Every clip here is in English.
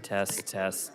Test, test.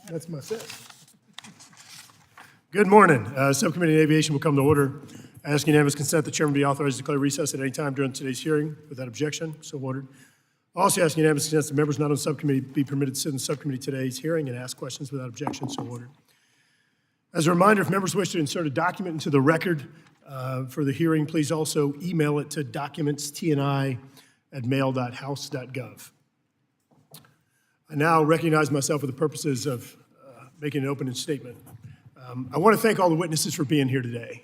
That's my sis. Good morning. Subcommittee on Aviation will come to order. I ask unanimous consent the chairman be authorized to declare recess at any time during today's hearing. Without objection, so ordered. Also ask unanimous consent that members not on the subcommittee be permitted to sit in the subcommittee today's hearing and ask questions without objection, so ordered. As a reminder, if members wish to insert a document into the record for the hearing, please also email it to documentstni@mail.house.gov. I now recognize myself for the purposes of making an opening statement. I want to thank all the witnesses for being here today.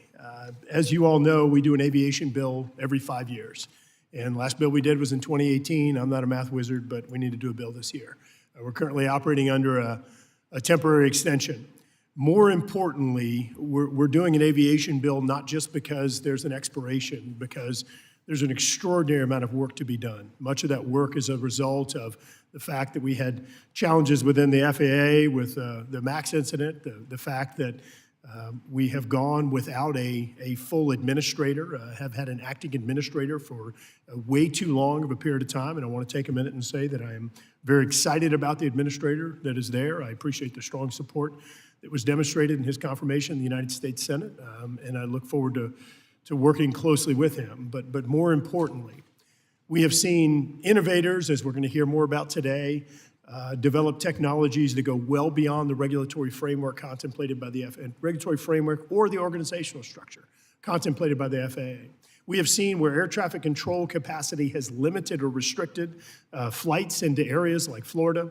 As you all know, we do an aviation bill every 5 years. And last bill we did was in 2018. I'm not a math wizard, but we need to do a bill this year. We're currently operating under a temporary extension. More importantly, we're doing an aviation bill not just because there's an expiration, because there's an extraordinary amount of work to be done. Much of that work is a result of the fact that we had challenges within the FAA with the MAX incident, the fact that we have gone without a full administrator, have had an acting administrator for way too long of a period of time, and I want to take a minute and say that I am very excited about the administrator that is there. I appreciate the strong support that was demonstrated in his confirmation in the United States Senate, and I look forward to working closely with him. But more importantly, we have seen innovators, as we're going to hear more about today, develop technologies that go well beyond the regulatory framework contemplated by the regulatory framework or the organizational structure contemplated by the FAA. We have seen where air traffic control capacity has limited or restricted flights into areas like Florida,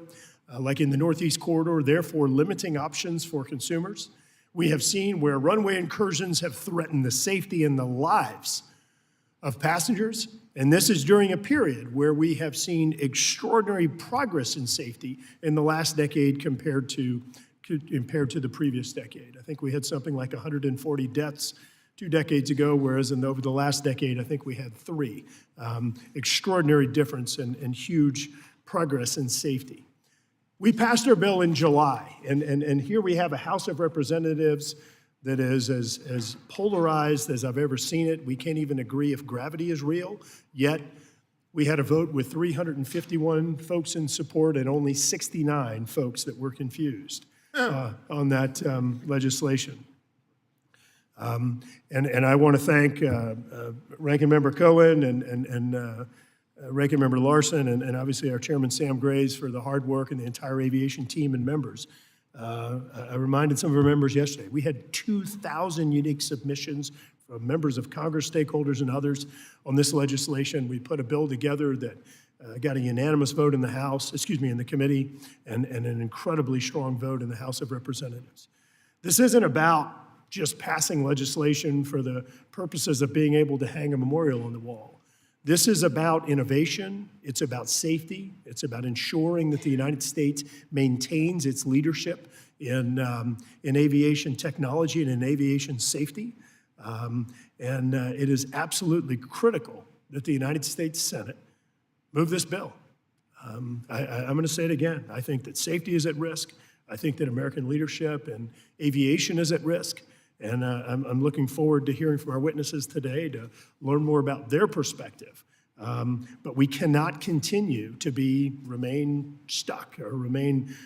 like in the Northeast Corridor, therefore limiting options for consumers. We have seen where runway incursions have threatened the safety and the lives of passengers, and this is during a period where we have seen extraordinary progress in safety in the last decade compared to the previous decade. I think we had something like 140 deaths 2 decades ago, whereas over the last decade, I think we had 3. Extraordinary difference and huge progress in safety. We passed our bill in July, and here we have a House of Representatives that is as polarized as I've ever seen it. We can't even agree if gravity is real, yet we had a vote with 351 folks in support and only 69 folks that were confused on that legislation. And I want to thank Ranking Member Cohen and Ranking Member Larson and obviously our Chairman Sam Graves for the hard work and the entire aviation team and members. I reminded some of our members yesterday, we had 2,000 unique submissions from members of Congress, stakeholders, and others on this legislation. We put a bill together that got a unanimous vote in the House, in the committee, and an incredibly strong vote in the House of Representatives. This isn't about just passing legislation for the purposes of being able to hang a memorial on the wall. This is about innovation, it's about safety, it's about ensuring that the United States maintains its leadership in aviation technology and in aviation safety. It is absolutely critical that the United States Senate move this bill. I'm going to say it again. I think that safety is at risk. I think that American leadership and aviation is at risk. And I'm looking forward to hearing from our witnesses today to learn more about their perspective. But we cannot continue to remain stuck or remain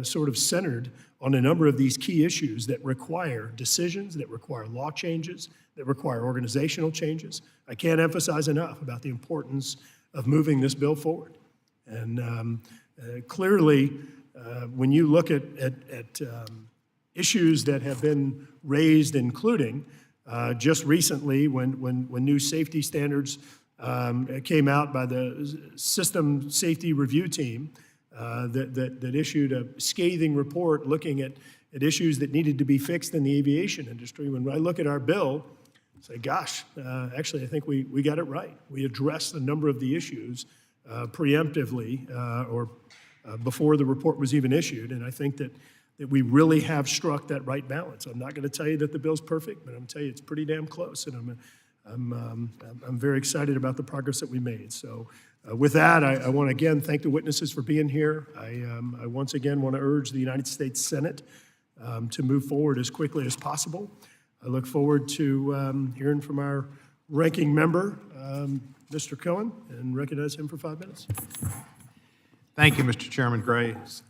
sort of centered on a number of these key issues that require decisions, that require law changes, that require organizational changes. I can't emphasize enough about the importance of moving this bill forward. And clearly, when you look at issues that have been raised, including just recently when new safety standards came out by the System Safety Review Team that issued a scathing report looking at issues that needed to be fixed in the aviation industry. When I look at our bill, I say, gosh, actually I think we got it right. We addressed a number of the issues preemptively or before the report was even issued, and I think that we really have struck that right balance. I'm not going to tell you that the bill's perfect, but I'm going to tell you it's pretty damn close, and I'm very excited about the progress that we made. So with that, I want to again thank the witnesses for being here. I once again want to urge the United States Senate to move forward as quickly as possible. I look forward to hearing from our ranking member, Mr. Cohen, and recognize him for 5 minutes. Thank you, Mr. Chairman Graves.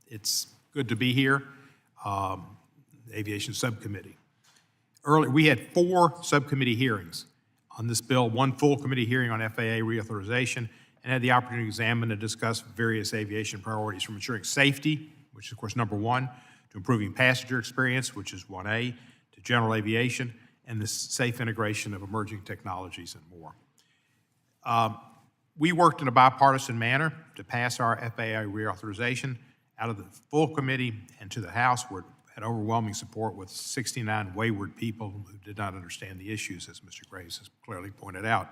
It's good to be here, the Aviation Subcommittee. Earlier, we had 4 subcommittee hearings on this bill, 1 full committee hearing on FAA reauthorization, and had the opportunity to examine and discuss various aviation priorities, from ensuring safety, which is, of course, number 1, to improving passenger experience, which is 1A, to general aviation, and the safe integration of emerging technologies and more. We worked in a bipartisan manner to pass our FAA reauthorization out of the full committee and to the House, where it had overwhelming support with 69 wayward people who did not understand the issues, as Mr. Graves has clearly pointed out.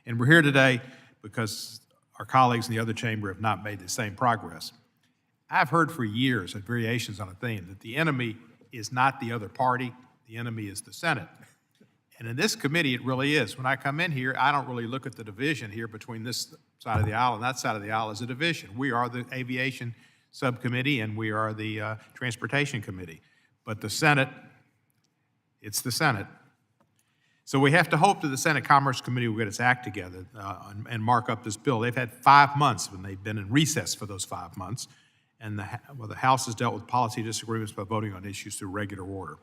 And we're here today because our colleagues in the other chamber have not made the same progress. I've heard for years at variations on a theme that the enemy is not the other party, the enemy is the Senate. And in this committee, it really is. When I come in here, I don't really look at the division here between this side of the aisle and that side of the aisle as a division. We are the Aviation Subcommittee and we are the Transportation Committee. But the Senate, it's the Senate. So we have to hope that the Senate Commerce Committee will get its act together and mark up this bill. They've had 5 months when they've been in recess for those 5 months. And the House has dealt with policy disagreements by voting on issues through regular order.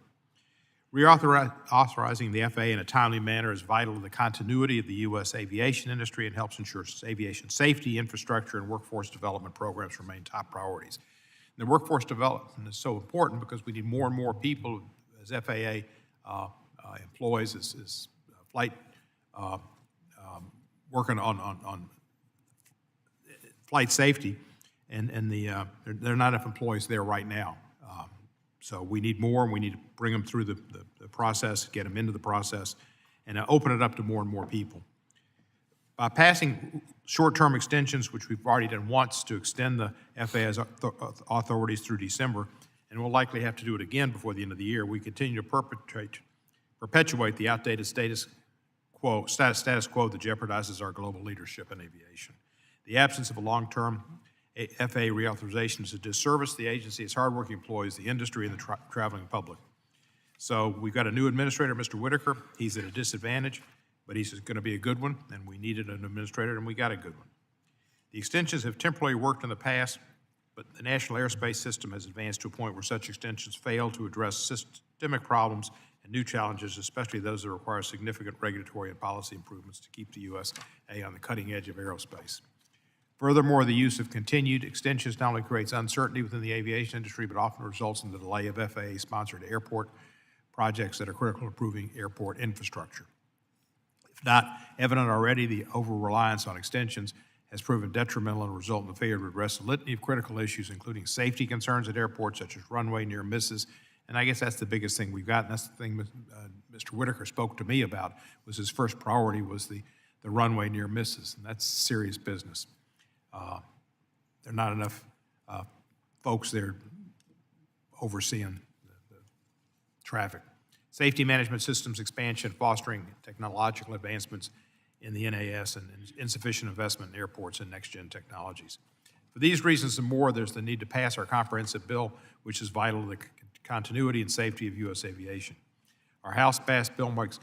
Reauthorizing the FAA in a timely manner is vital to the continuity of the U.S. aviation industry and helps ensure aviation safety, infrastructure, and workforce development programs remain top priorities. And the workforce development is so important because we need more and more people as FAA employs, as flight working on flight safety, and there are not enough employees there right now. So we need more, and we need to bring them through the process, get them into the process, and open it up to more and more people. By passing short-term extensions, which we've already done once to extend the FAA's authorities through December, and we'll likely have to do it again before the end of the year, we continue to perpetuate the outdated status quo that jeopardizes our global leadership in aviation. The absence of a long-term FAA reauthorization is a disservice to the agency, its hardworking employees, the industry, and the traveling public. So we've got a new administrator, Mr. Whitaker. He's at a disadvantage, but he's going to be a good one, and we needed an administrator, and we got a good one. The extensions have temporarily worked in the past, but the national airspace system has advanced to a point where such extensions fail to address systemic problems and new challenges, especially those that require significant regulatory and policy improvements to keep the USA on the cutting edge of aerospace. Furthermore, the use of continued extensions not only creates uncertainty within the aviation industry, but often results in the delay of FAA-sponsored airport projects that are critical to improving airport infrastructure. If not evident already, the over-reliance on extensions has proven detrimental and result in the failure to address a litany of critical issues, including safety concerns at airports such as runway near misses. And I guess that's the biggest thing we've got, and that's the thing Mr. Whitaker spoke to me about, was his first priority was the runway near misses, and that's serious business. There are not enough folks there overseeing the traffic. Safety management systems expansion, fostering technological advancements in the NAS, and insufficient investment in airports and next-gen technologies. For these reasons and more, there's the need to pass our comprehensive bill, which is vital to the continuity and safety of U.S. aviation. Our House-passed bill makes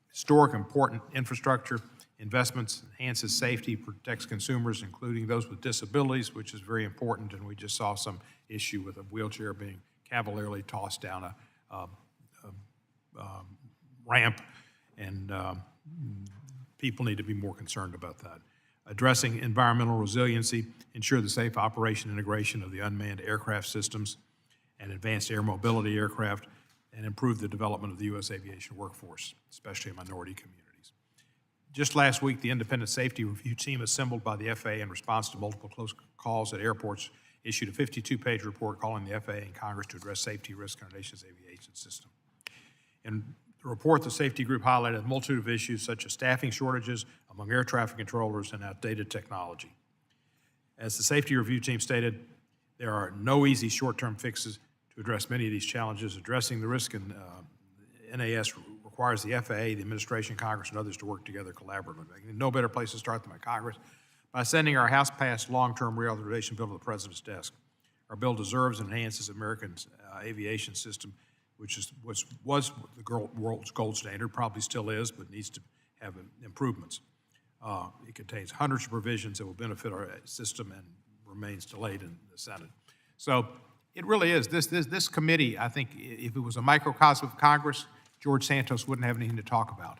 historic, important infrastructure investments, enhances safety, protects consumers, including those with disabilities, which is very important, and we just saw some issue with a wheelchair being cavalierly tossed down a ramp, and people need to be more concerned about that. Addressing environmental resiliency, ensure the safe operation and integration of the unmanned aircraft systems and advanced air mobility aircraft, and improve the development of the U.S. aviation workforce, especially in minority communities. Just last week, the independent safety review team assembled by the FAA in response to multiple close calls at airports issued a 52-page report calling the FAA and Congress to address safety risks in our nation's aviation system. In the report, the safety group highlighted a multitude of issues such as staffing shortages among air traffic controllers and outdated technology. As the safety review team stated, there are no easy short-term fixes to address many of these challenges. Addressing the risk in NAS requires the FAA, the administration, Congress, and others to work together collaboratively. No better place to start than by Congress. By sending our House-passed long-term reauthorization bill to the President's desk, our bill deserves and enhances America's aviation system, which was the world's gold standard, probably still is, but needs to have improvements. It contains hundreds of provisions that will benefit our system and remains delayed in the Senate. So It really is. This committee, I think, if it was a microcosm of Congress, George Santos wouldn't have anything to talk about.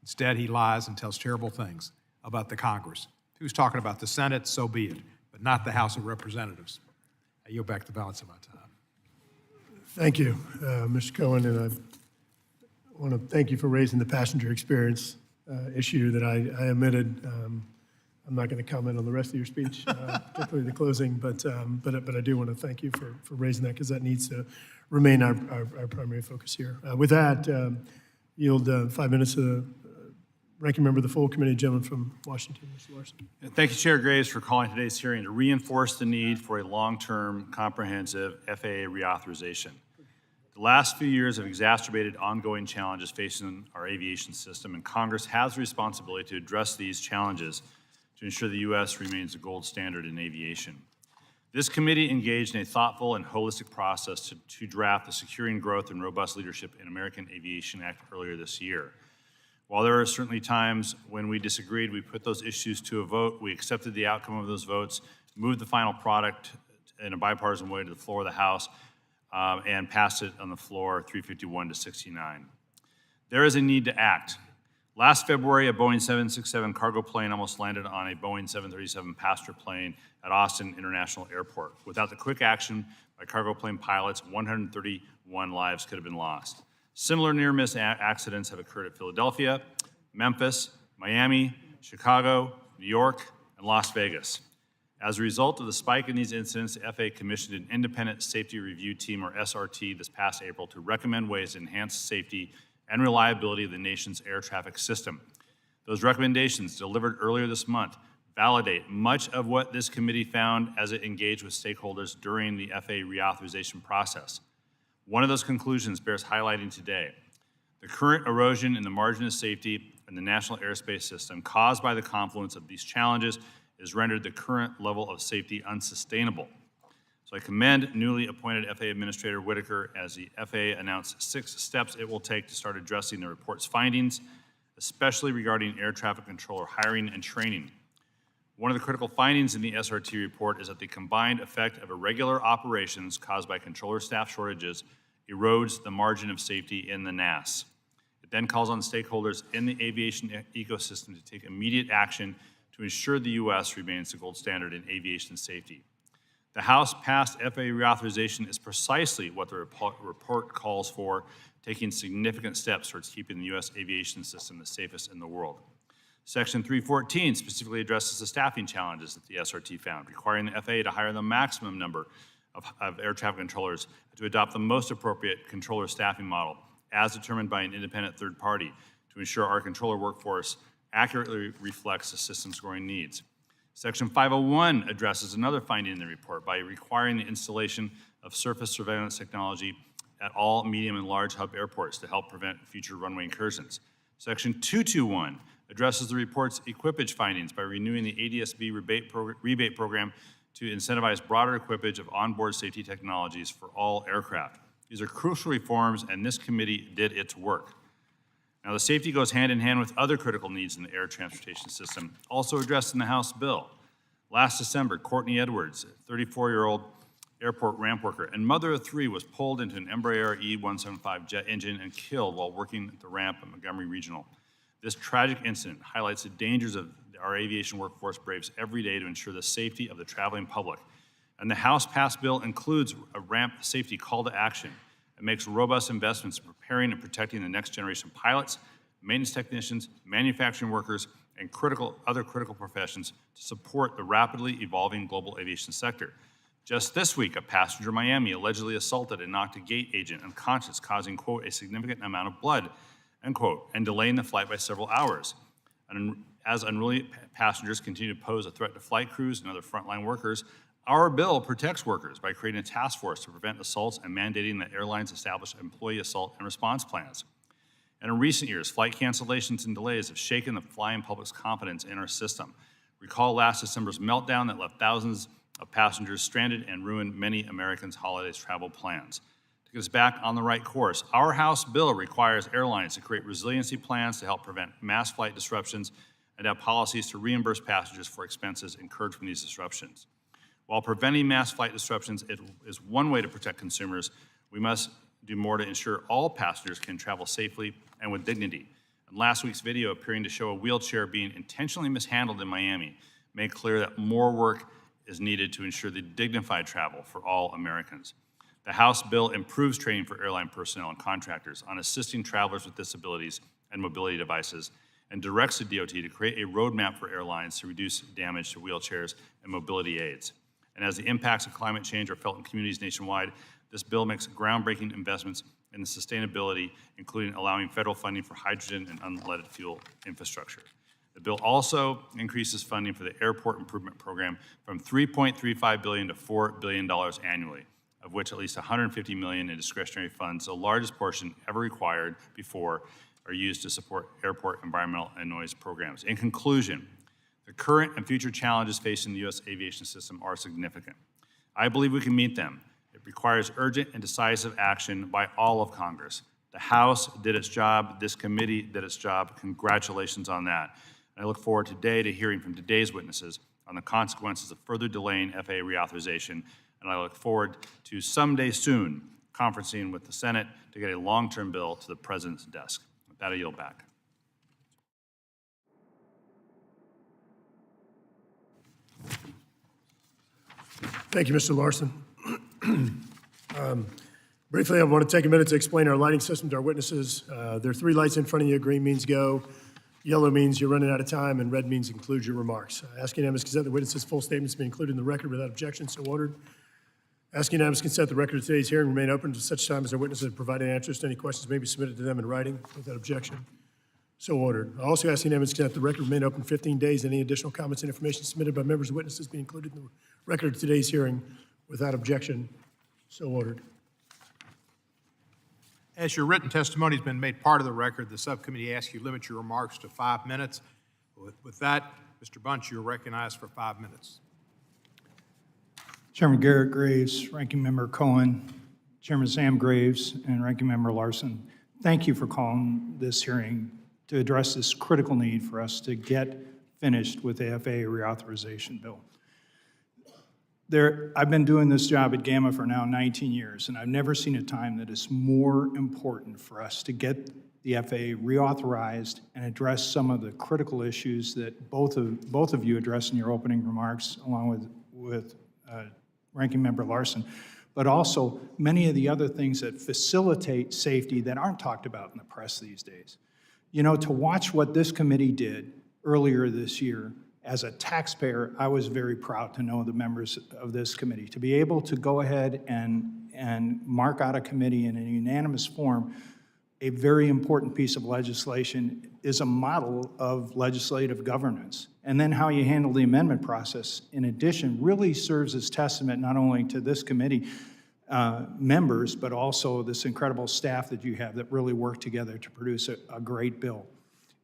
Instead, he lies and tells terrible things about the Congress. If he was talking about the Senate, so be it, but not the House of Representatives. I yield back the balance of my time. Thank you, Mr. Cohen, and I want to thank you for raising the passenger experience issue that I omitted. I'm not going to comment on the rest of your speech, particularly the closing, but I do want to thank you for raising that because that needs to remain our primary focus here. With that, yield 5 minutes to the ranking member of the full committee, gentleman from Washington, Mr. Larson. Thank you, Chair Graves, for calling today's hearing to reinforce the need for a long-term, comprehensive FAA reauthorization. The last few years have exacerbated ongoing challenges facing our aviation system, and Congress has the responsibility to address these challenges to ensure the U.S. remains the gold standard in aviation. This committee engaged in a thoughtful and holistic process to draft the Securing Growth and Robust Leadership in American Aviation Act earlier this year. While there are certainly times when we disagreed, we put those issues to a vote, we accepted the outcome of those votes, moved the final product in a bipartisan way to the floor of the House, and passed it on the floor 351 to 69. There is a need to act. Last February, a Boeing 767 cargo plane almost landed on a Boeing 737 passenger plane at Austin International Airport. Without the quick action by cargo plane pilots, 131 lives could have been lost. Similar near-miss accidents have occurred at Philadelphia, Memphis, Miami, Chicago, New York, and Las Vegas. As a result of the spike in these incidents, the FAA commissioned an independent safety review team, or SRT, this past April to recommend ways to enhance safety and reliability of the nation's air traffic system. Those recommendations, delivered earlier this month, validate much of what this committee found as it engaged with stakeholders during the FAA reauthorization process. One of those conclusions bears highlighting today. The current erosion in the margin of safety in the national airspace system caused by the confluence of these challenges has rendered the current level of safety unsustainable. So I commend newly appointed FAA Administrator Whitaker as the FAA announced 6 steps it will take to start addressing the report's findings, especially regarding air traffic controller hiring and training. One of the critical findings in the SRT report is that the combined effect of irregular operations caused by controller staff shortages erodes the margin of safety in the NAS. It then calls on stakeholders in the aviation ecosystem to take immediate action to ensure the U.S. remains the gold standard in aviation safety. The House-passed FAA reauthorization is precisely what the report calls for, taking significant steps towards keeping the U.S. aviation system the safest in the world. Section 314 specifically addresses the staffing challenges that the SRT found, requiring the FAA to hire the maximum number of air traffic controllers to adopt the most appropriate controller staffing model as determined by an independent third party to ensure our controller workforce accurately reflects the system's growing needs. Section 501 addresses another finding in the report by requiring the installation of surface surveillance technology at all medium and large hub airports to help prevent future runway incursions. Section 221 addresses the report's equipage findings by renewing the ADS-B rebate program to incentivize broader equipage of onboard safety technologies for all aircraft. These are crucial reforms, and this committee did its work. Now, the safety goes hand in hand with other critical needs in the air transportation system, also addressed in the House bill. Last December, Courtney Edwards, a 34-year-old airport ramp worker and mother of 3, was pulled into an Embraer E175 jet engine and killed while working at the ramp at Montgomery Regional. This tragic incident highlights the dangers of our aviation workforce braves every day to ensure the safety of the traveling public. And the House-passed bill includes a ramp safety call to action. It makes robust investments in preparing and protecting the next generation pilots, maintenance technicians, manufacturing workers, and other critical professions to support the rapidly evolving global aviation sector. Just this week, a passenger in Miami allegedly assaulted and knocked a gate agent unconscious, causing, quote, a significant amount of blood, end quote, and delaying the flight by several hours. And as unruly passengers continue to pose a threat to flight crews and other frontline workers, our bill protects workers by creating a task force to prevent assaults and mandating that airlines establish employee assault and response plans. And in recent years, flight cancellations and delays have shaken the flying public's confidence in our system. Recall last December's meltdown that left thousands of passengers stranded and ruined many Americans' holidays travel plans. To get us back on the right course, our House bill requires airlines to create resiliency plans to help prevent mass flight disruptions and have policies to reimburse passengers for expenses incurred from these disruptions. While preventing mass flight disruptions is one way to protect consumers, we must do more to ensure all passengers can travel safely and with dignity. And last week's video appearing to show a wheelchair being intentionally mishandled in Miami made clear that more work is needed to ensure the dignified travel for all Americans. The House bill improves training for airline personnel and contractors on assisting travelers with disabilities and mobility devices, and directs the DOT to create a roadmap for airlines to reduce damage to wheelchairs and mobility aids. And as the impacts of climate change are felt in communities nationwide, this bill makes groundbreaking investments in the sustainability, including allowing federal funding for hydrogen and unleaded fuel infrastructure. The bill also increases funding for the Airport Improvement Program from $3.35 billion to $4 billion annually, of which at least $150 million in discretionary funds, the largest portion ever required before, are used to support airport environmental and noise programs. In conclusion, the current and future challenges facing the U.S. aviation system are significant. I believe we can meet them. It requires urgent and decisive action by all of Congress. The House did its job. This committee did its job. Congratulations on that. And I look forward today to hearing from today's witnesses on the consequences of further delaying FAA reauthorization. And I look forward to someday soon conferencing with the Senate to get a long-term bill to the President's desk. With that, I yield back. Thank you, Mr. Larson. Briefly, I want to take a minute to explain our lighting system to our witnesses. There are 3 lights in front of you. Green means go, yellow means you're running out of time, and red means include your remarks. Asking unanimous consent the witnesses' full statements be included in the record without objection, so ordered. Asking unanimous consent the record of today's hearing remain open to such time as our witnesses have provided answers to any questions may be submitted to them in writing without objection. So ordered. I also ask unanimous consent the record remain open 15 days. Any additional comments and information submitted by members of witnesses be included in the record of today's hearing without objection. So ordered. As your written testimony has been made part of the record, the subcommittee asks you limit your remarks to 5 minutes. With that, Mr. Bunch, you're recognized for 5 minutes. Chairman Garrett Graves, Ranking Member Cohen, Chairman Sam Graves, and Ranking Member Larson, thank you for calling this hearing to address this critical need for us to get finished with the FAA reauthorization bill. I've been doing this job at GAMA for now 19 years, and I've never seen a time that is more important for us to get the FAA reauthorized and address some of the critical issues that both of you addressed in your opening remarks, along with Ranking Member Larson, but also many of the other things that facilitate safety that aren't talked about in the press these days. You know, to watch what this committee did earlier this year, as a taxpayer, I was very proud to know the members of this committee. To be able to go ahead and mark out a committee in a unanimous form, a very important piece of legislation, is a model of legislative governance. And then how you handle the amendment process, in addition, really serves as testament not only to this committee members, but also this incredible staff that you have that really work together to produce a great bill.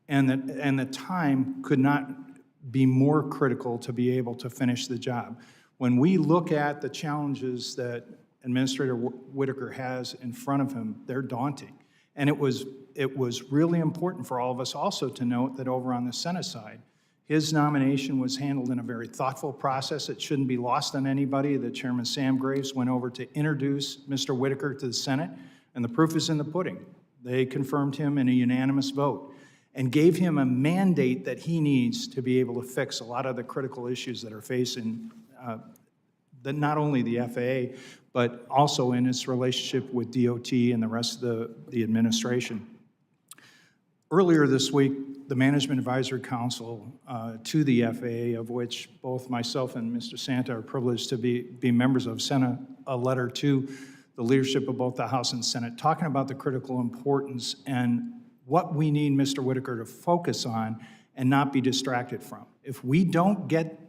And the time could not be more critical to be able to finish the job. When we look at the challenges that Administrator Whitaker has in front of him, they're daunting. And it was really important for all of us also to note that over on the Senate side, his nomination was handled in a very thoughtful process. It shouldn't be lost on anybody that Chairman Sam Graves went over to introduce Mr. Whitaker to the Senate, and the proof is in the pudding. They confirmed him in a unanimous vote and gave him a mandate that he needs to be able to fix a lot of the critical issues that are facing not only the FAA, but also in its relationship with DOT and the rest of the administration. Earlier this week, the Management Advisory Council to the FAA, of which both myself and Mr. Santa are privileged to be members of, sent a letter to the leadership of both the House and Senate talking about the critical importance and what we need Mr. Whitaker to focus on and not be distracted from. If we don't get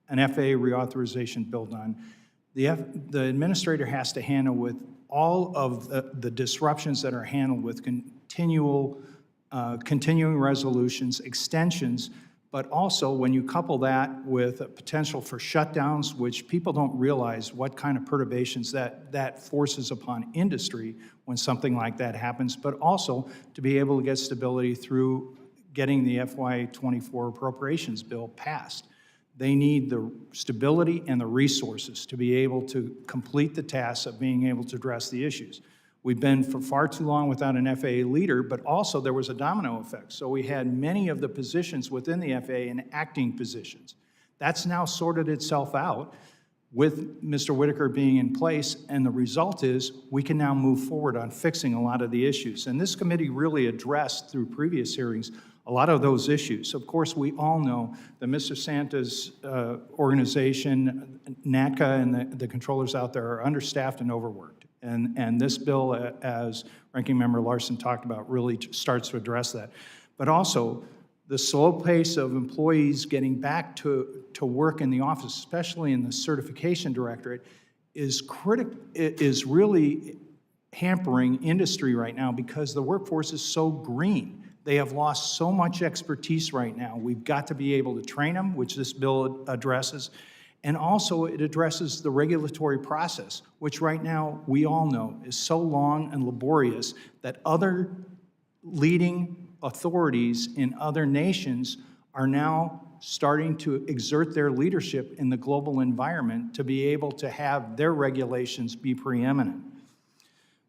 an FAA reauthorization bill done, the administrator has to handle with all of the disruptions that are handled with continuing resolutions, extensions, but also when you couple that with a potential for shutdowns, which people don't realize what kind of perturbations that forces upon industry when something like that happens, but also to be able to get stability through getting the FY24 appropriations bill passed. They need the stability and the resources to be able to complete the tasks of being able to address the issues. We've been for far too long without an FAA leader, but also there was a domino effect. So we had many of the positions within the FAA in acting positions. That's now sorted itself out with Mr. Whitaker being in place, and the result is we can now move forward on fixing a lot of the issues. And this committee really addressed, through previous hearings, a lot of those issues. Of course, we all know that Mr. Santa's organization, NACA, and the controllers out there are understaffed and overworked. And this bill, as Ranking Member Larson talked about, really starts to address that. But also, the slow pace of employees getting back to work in the office, especially in the certification directorate, is really hampering industry right now because the workforce is so green. They have lost so much expertise right now. We've got to be able to train them, which this bill addresses, and also it addresses the regulatory process, which right now we all know is so long and laborious that other leading authorities in other nations are now starting to exert their leadership in the global environment to be able to have their regulations be preeminent.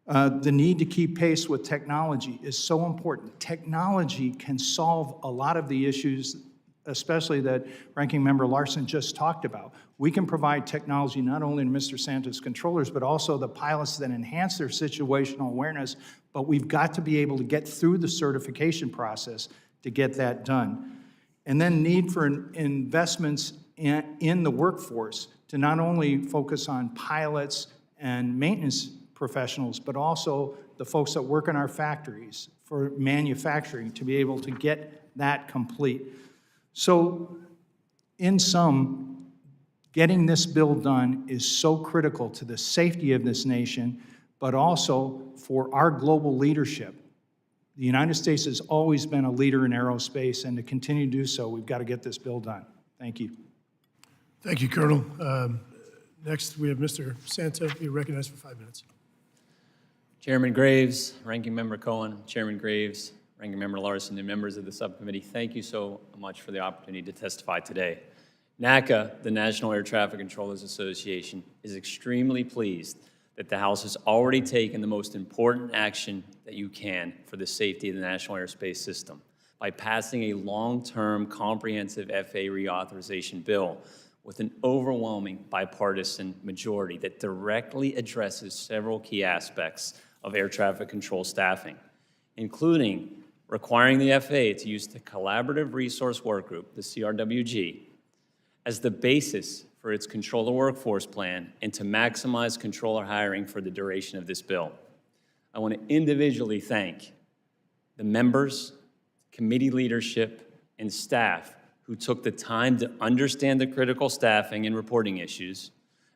The need to keep pace with technology is so important. Technology can solve a lot of the issues, especially that Ranking Member Larson just talked about. We can provide technology not only to Mr. Santa's controllers, but also the pilots that enhance their situational awareness, but we've got to be able to get through the certification process to get that done. And then need for investments in the workforce to not only focus on pilots and maintenance professionals, but also the folks that work in our factories for manufacturing to be able to get that complete. So in sum, getting this bill done is so critical to the safety of this nation, but also for our global leadership. The United States has always been a leader in aerospace, and to continue to do so, we've got to get this bill done. Thank you. Thank you, Colonel. Next, we have Mr. Santa. You're recognized for 5 minutes. Chairman Graves, Ranking Member Cohen, Chairman Graves, Ranking Member Larson, and members of the subcommittee, thank you so much for the opportunity to testify today. NACA, the National Air Traffic Controllers Association, is extremely pleased that the House has already taken the most important action that you can for the safety of the national airspace system by passing a long-term comprehensive FAA reauthorization bill with an overwhelming bipartisan majority that directly addresses several key aspects of air traffic control staffing, including requiring the FAA to use the Collaborative Resource Workgroup, the CRWG, as the basis for its controller workforce plan and to maximize controller hiring for the duration of this bill. I want to individually thank the members, committee leadership, and staff who took the time to understand the critical staffing and reporting issues,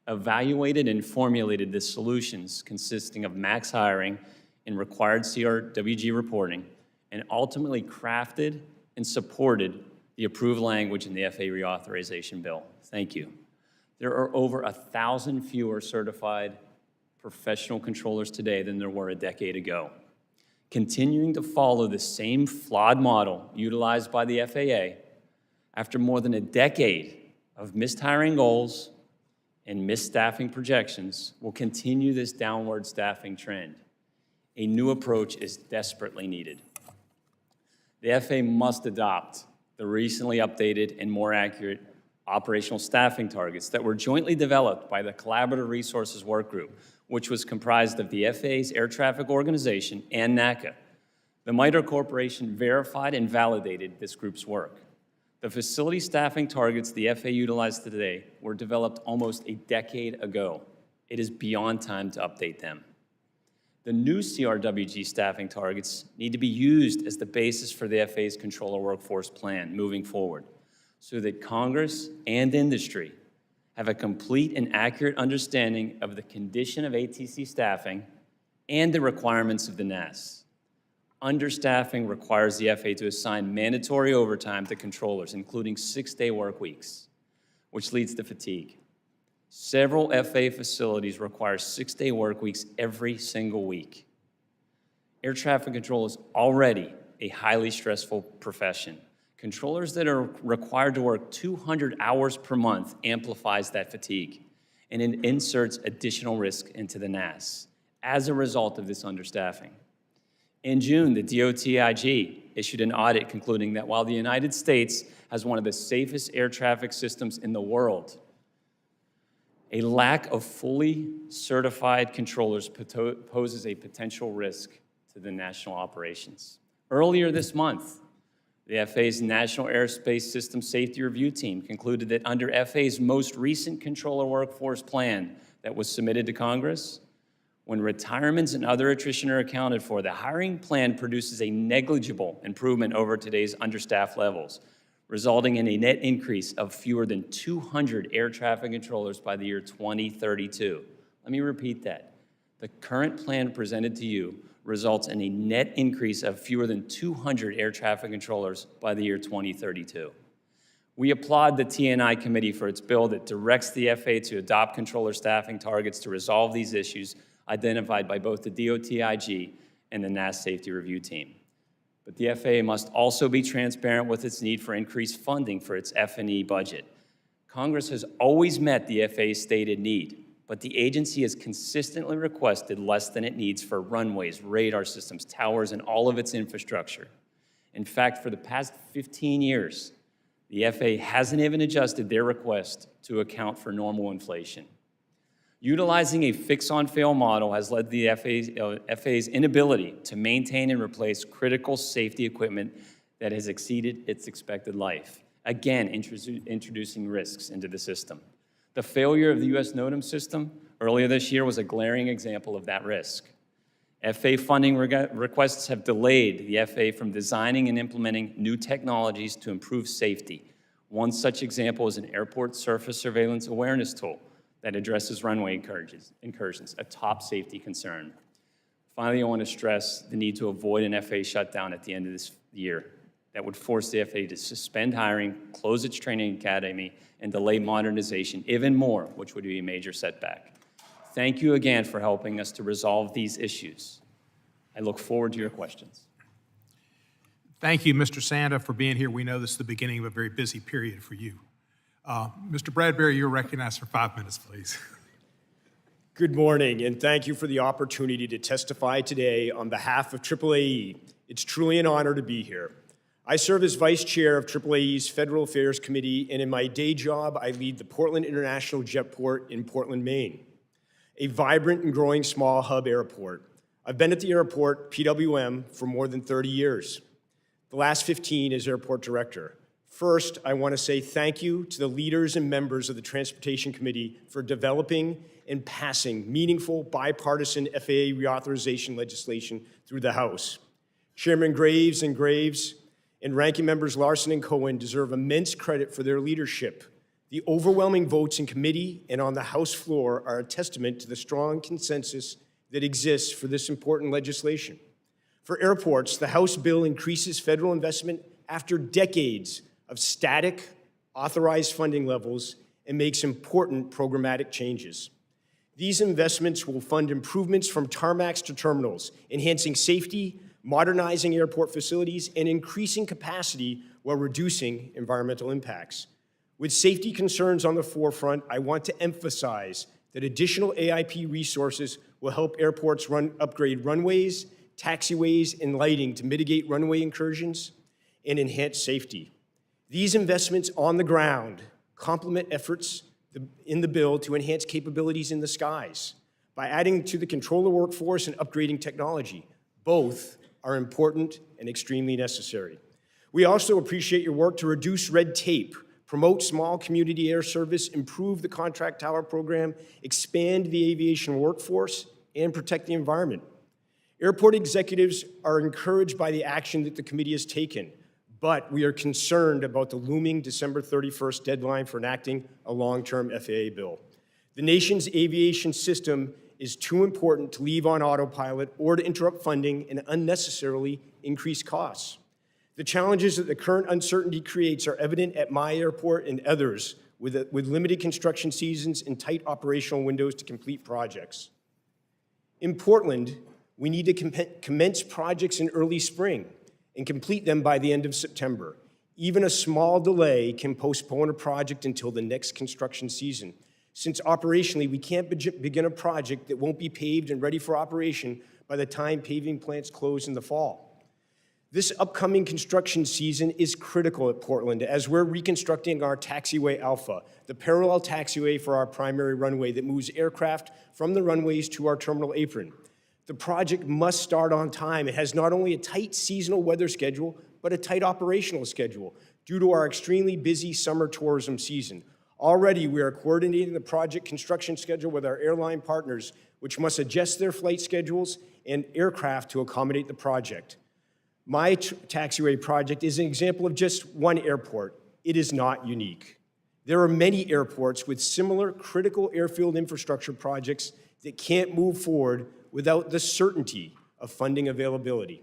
evaluated and formulated the solutions consisting of max hiring and required CRWG reporting, and ultimately crafted and supported the approved language in the FAA reauthorization bill. Thank you. There are over 1,000 fewer certified professional controllers today than there were a decade ago. Continuing to follow the same flawed model utilized by the FAA after more than a decade of missed hiring goals and missed staffing projections will continue this downward staffing trend. A new approach is desperately needed. The FAA must adopt the recently updated and more accurate operational staffing targets that were jointly developed by the Collaborative Resources Workgroup, which was comprised of the FAA's Air Traffic Organization and NACA. The MITRE Corporation verified and validated this group's work. The facility staffing targets the FAA utilized today were developed almost a decade ago. It is beyond time to update them. The new CRWG staffing targets need to be used as the basis for the FAA's controller workforce plan moving forward so that Congress and industry have a complete and accurate understanding of the condition of ATC staffing and the requirements of the NAS. Understaffing requires the FAA to assign mandatory overtime to controllers, including 6-day work weeks, which leads to fatigue. Several FAA facilities require 6-day work weeks every single week. Air traffic control is already a highly stressful profession, Controllers that are required to work 200 hours per month amplifies that fatigue, and it inserts additional risk into the NAS as a result of this understaffing. In June, the DOTIG issued an audit concluding that while the United States has one of the safest air traffic systems in the world, a lack of fully certified controllers poses a potential risk to the national operations. Earlier this month, the FAA's National Airspace System Safety Review Team concluded that under FAA's most recent controller workforce plan that was submitted to Congress, when retirements and other attrition are accounted for, the hiring plan produces a negligible improvement over today's understaffed levels, resulting in a net increase of fewer than 200 air traffic controllers by the year 2032. Let me repeat that. The current plan presented to you results in a net increase of fewer than 200 air traffic controllers by the year 2032. We applaud the T&I committee for its bill that directs the FAA to adopt controller staffing targets to resolve these issues identified by both the DOTIG and the NAS Safety Review Team. But the FAA must also be transparent with its need for increased funding for its F&E budget. Congress has always met the FAA's stated need, but the agency has consistently requested less than it needs for runways, radar systems, towers, and all of its infrastructure. In fact, for the past 15 years, the FAA hasn't even adjusted their request to account for normal inflation. Utilizing a fix-on-fail model has led to the FAA's inability to maintain and replace critical safety equipment that has exceeded its expected life, again introducing risks into the system. The failure of the U.S. NOTAM system earlier this year was a glaring example of that risk. FAA funding requests have delayed the FAA from designing and implementing new technologies to improve safety. One such example is an airport surface surveillance awareness tool that addresses runway incursions, a top safety concern. Finally, I want to stress the need to avoid an FAA shutdown at the end of this year that would force the FAA to suspend hiring, close its training academy, and delay modernization even more, which would be a major setback. Thank you again for helping us to resolve these issues. I look forward to your questions. Thank you, Mr. Santa, for being here. We know this is the beginning of a very busy period for you. Mr. Bradbury, you're recognized for 5 minutes, please. Good morning, and thank you for the opportunity to testify today on behalf of AAAE. It's truly an honor to be here. I serve as Vice Chair of AAAE's Federal Affairs Committee, and in my day job, I lead the Portland International Jetport in Portland, Maine, a vibrant and growing small hub airport. I've been at the airport, PWM, for more than 30 years, the last 15 as airport director. First, I want to say thank you to the leaders and members of the Transportation Committee for developing and passing meaningful bipartisan FAA reauthorization legislation through the House. Chairman Graves and Ranking Members Larson and Cohen deserve immense credit for their leadership. The overwhelming votes in committee and on the House floor are a testament to the strong consensus that exists for this important legislation. For airports, the House bill increases federal investment after decades of static, authorized funding levels and makes important programmatic changes. These investments will fund improvements from tarmacs to terminals, enhancing safety, modernizing airport facilities, and increasing capacity while reducing environmental impacts. With safety concerns on the forefront, I want to emphasize that additional AIP resources will help airports upgrade runways, taxiways, and lighting to mitigate runway incursions and enhance safety. These investments on the ground complement efforts in the bill to enhance capabilities in the skies by adding to the controller workforce and upgrading technology. Both are important and extremely necessary. We also appreciate your work to reduce red tape, promote small community air service, improve the contract tower program, expand the aviation workforce, and protect the environment. Airport executives are encouraged by the action that the committee has taken, but we are concerned about the looming December 31st deadline for enacting a long-term FAA bill. The nation's aviation system is too important to leave on autopilot or to interrupt funding and unnecessarily increase costs. The challenges that the current uncertainty creates are evident at my airport and others with limited construction seasons and tight operational windows to complete projects. In Portland, we need to commence projects in early spring and complete them by the end of September. Even a small delay can postpone a project until the next construction season, since operationally we can't begin a project that won't be paved and ready for operation by the time paving plants close in the fall. This upcoming construction season is critical at Portland as we're reconstructing our Taxiway Alpha, the parallel taxiway for our primary runway that moves aircraft from the runways to our terminal apron. The project must start on time. It has not only a tight seasonal weather schedule, but a tight operational schedule due to our extremely busy summer tourism season. Already, we are coordinating the project construction schedule with our airline partners, which must adjust their flight schedules and aircraft to accommodate the project. My taxiway project is an example of just one airport. It is not unique. There are many airports with similar critical airfield infrastructure projects that can't move forward without the certainty of funding availability.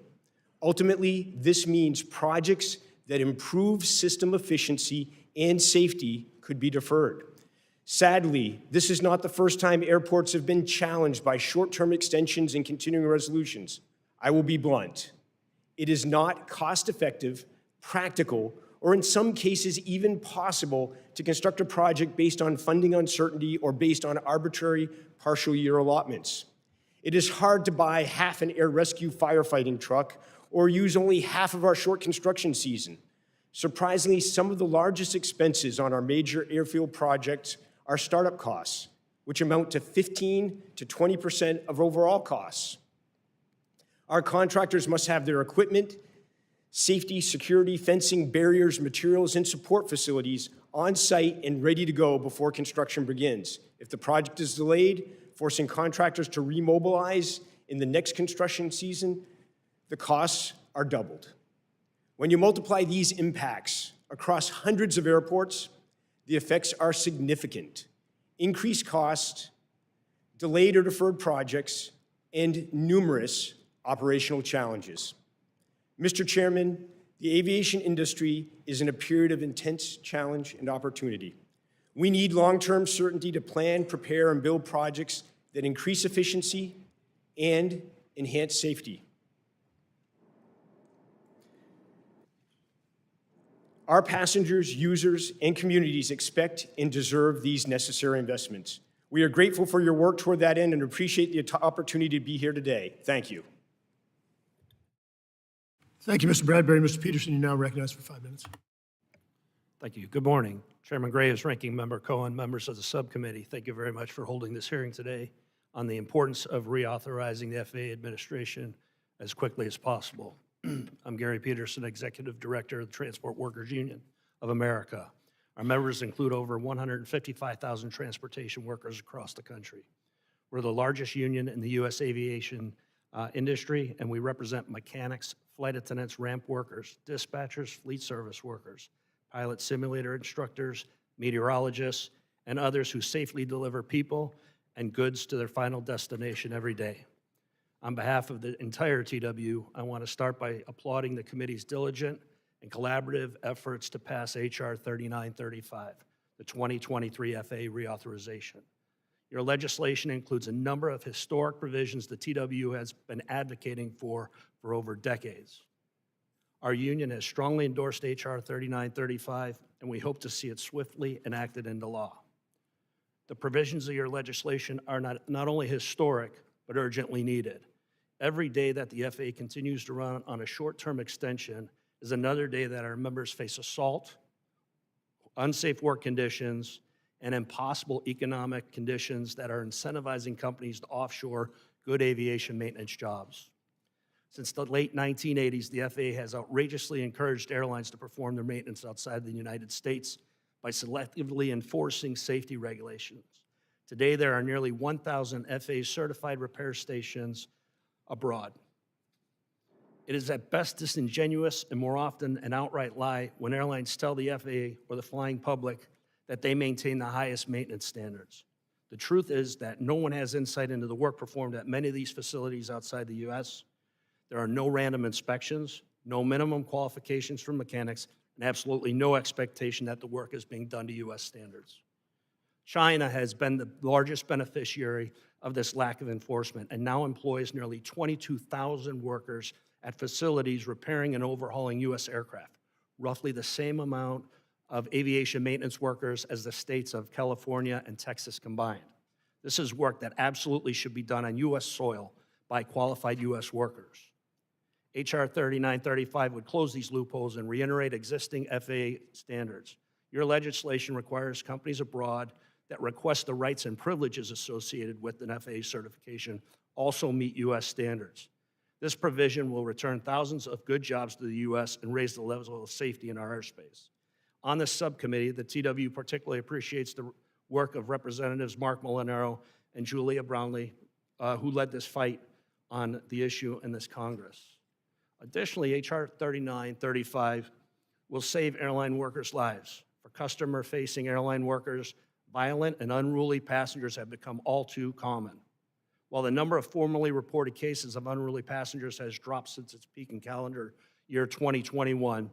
Ultimately, this means projects that improve system efficiency and safety could be deferred. Sadly, this is not the first time airports have been challenged by short-term extensions and continuing resolutions. I will be blunt. It is not cost-effective, practical, or in some cases even possible to construct a project based on funding uncertainty or based on arbitrary partial year allotments. It is hard to buy half an air rescue firefighting truck or use only half of our short construction season. Surprisingly, some of the largest expenses on our major airfield projects are startup costs, which amount to 15 to 20% of overall costs. Our contractors must have their equipment, safety, security, fencing, barriers, materials, and support facilities on site and ready to go before construction begins. If the project is delayed, forcing contractors to remobilize in the next construction season, the costs are doubled. When you multiply these impacts across hundreds of airports, the effects are significant. Increased costs, delayed or deferred projects, and numerous operational challenges. Mr. Chairman, the aviation industry is in a period of intense challenge and opportunity. We need long-term certainty to plan, prepare, and build projects that increase efficiency and enhance safety. Our passengers, users, and communities expect and deserve these necessary investments. We are grateful for your work toward that end and appreciate the opportunity to be here today. Thank you. Thank you, Mr. Bradbury. Mr. Peterson, you now recognized for 5 minutes. Thank you. Good morning. Chairman Graves, Ranking Member Cohen, members of the subcommittee, thank you very much for holding this hearing today on the importance of reauthorizing the FAA administration as quickly as possible. I'm Gary Peterson, Executive Director of the Transport Workers Union of America. Our members include over 155,000 transportation workers across the country. We're the largest union in the U.S. aviation industry, and we represent mechanics, flight attendants, ramp workers, dispatchers, fleet service workers, pilot simulator instructors, meteorologists, and others who safely deliver people and goods to their final destination every day. On behalf of the entire TW, I want to start by applauding the committee's diligent and collaborative efforts to pass H.R. 3935, the 2023 FAA reauthorization. Your legislation includes a number of historic provisions the TW has been advocating for over decades. Our union has strongly endorsed H.R. 3935, and we hope to see it swiftly enacted into law. The provisions of your legislation are not only historic, but urgently needed. Every day that the FAA continues to run on a short-term extension is another day that our members face assault, unsafe work conditions, and impossible economic conditions that are incentivizing companies to offshore good aviation maintenance jobs. Since the late 1980s, the FAA has outrageously encouraged airlines to perform their maintenance outside the United States by selectively enforcing safety regulations. Today, there are nearly 1,000 FAA-certified repair stations abroad. It is at best disingenuous and more often an outright lie when airlines tell the FAA or the flying public that they maintain the highest maintenance standards. The truth is that no one has insight into the work performed at many of these facilities outside the U.S. There are no random inspections, no minimum qualifications for mechanics, and absolutely no expectation that the work is being done to U.S. standards. China has been the largest beneficiary of this lack of enforcement and now employs nearly 22,000 workers at facilities repairing and overhauling U.S. aircraft, roughly the same amount of aviation maintenance workers as the states of California and Texas combined. This is work that absolutely should be done on U.S. soil by qualified U.S. workers. H.R. 3935 would close these loopholes and reiterate existing FAA standards. Your legislation requires companies abroad that request the rights and privileges associated with an FAA certification also meet U.S. standards. This provision will return thousands of good jobs to the U.S. and raise the level of safety in our airspace. On this subcommittee, the TW particularly appreciates the work of Representatives Mark Molinaro and Julia Brownlee, who led this fight on the issue in this Congress. Additionally, H.R. 3935 will save airline workers' lives. For customer-facing airline workers, violent and unruly passengers have become all too common. While the number of formally reported cases of unruly passengers has dropped since its peak in calendar year 2021,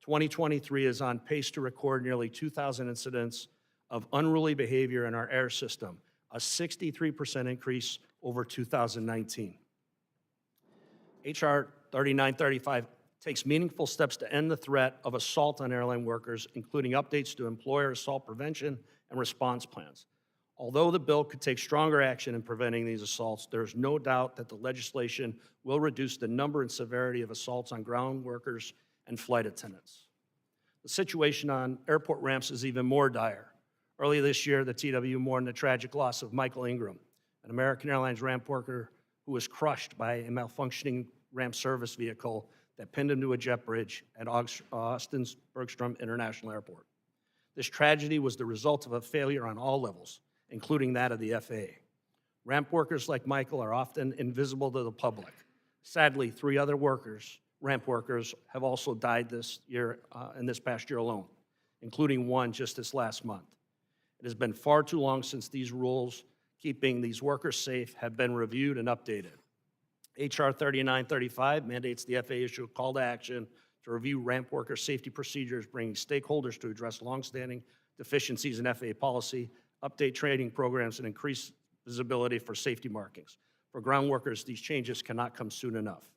2023 is on pace to record nearly 2,000 incidents of unruly behavior in our air system, a 63% increase over 2019. H.R. 3935 takes meaningful steps to end the threat of assault on airline workers, including updates to employer assault prevention and response plans. Although the bill could take stronger action in preventing these assaults, there is no doubt that the legislation will reduce the number and severity of assaults on ground workers and flight attendants. The situation on airport ramps is even more dire. Early this year, the TW mourned the tragic loss of Michael Ingram, an American Airlines ramp worker who was crushed by a malfunctioning ramp service vehicle that pinned him to a jet bridge at Austin's Bergstrom International Airport. This tragedy was the result of a failure on all levels, including that of the FAA. Ramp workers like Michael are often invisible to the public. Sadly, 3 other ramp workers, have also died this year, in this past year alone, including one just this last month. It has been far too long since these rules keeping these workers safe have been reviewed and updated. H.R. 3935 mandates the FAA issue a call to action to review ramp worker safety procedures, bringing stakeholders to address longstanding deficiencies in FAA policy, update training programs, and increase visibility for safety markings. For ground workers, these changes cannot come soon enough.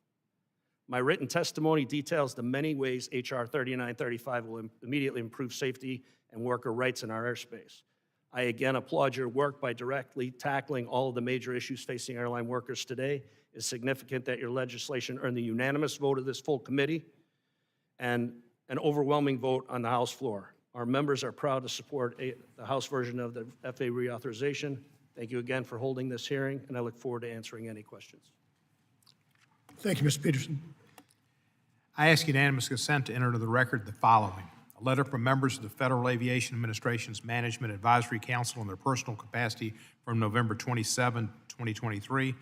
My written testimony details the many ways H.R. 3935 will immediately improve safety and worker rights in our airspace. I again applaud your work by directly tackling all of the major issues facing airline workers today. It's significant that your legislation earned the unanimous vote of this full committee and an overwhelming vote on the House floor. Our members are proud to support the House version of the FAA reauthorization. Thank you again for holding this hearing, and I look forward to answering any questions. Thank you, Mr. Peterson. I ask unanimous consent to enter into the record the following. A letter from members of the Federal Aviation Administration's Management Advisory Council in their personal capacity from November 27, 2023.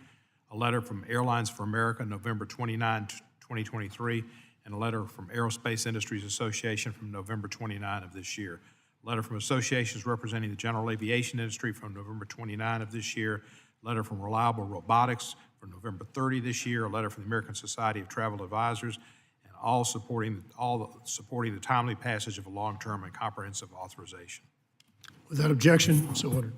A letter from Airlines for America, November 29, 2023. And a letter from Aerospace Industries Association from November 29 of this year. A letter from associations representing the general aviation industry from November 29 of this year. A letter from Reliable Robotics from November 30 this year. A letter from the American Society of Travel Advisors, and all supporting the timely passage of a long-term and comprehensive authorization. Without objection, so ordered.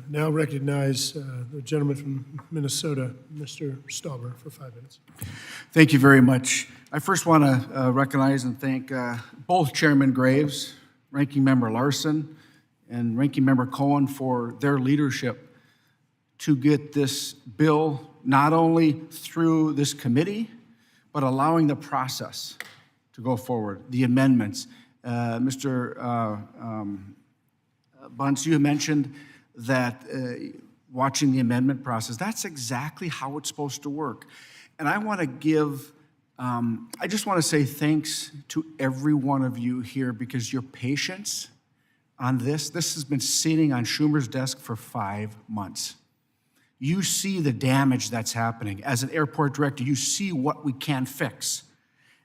Now recognize the gentleman from Minnesota, Mr. Stauber, for 5 minutes. Thank you very much. I first want to recognize and thank both Chairman Graves, Ranking Member Larson, and Ranking Member Cohen for their leadership to get this bill not only through this committee, but allowing the process to go forward, the amendments. Mr. Bunce, you mentioned that watching the amendment process, that's exactly how it's supposed to work. And I want to give, I just want to say thanks to every one of you here, because your patience on this has been sitting on Schumer's desk for 5 months. You see the damage that's happening. As an airport director, you see what we can fix.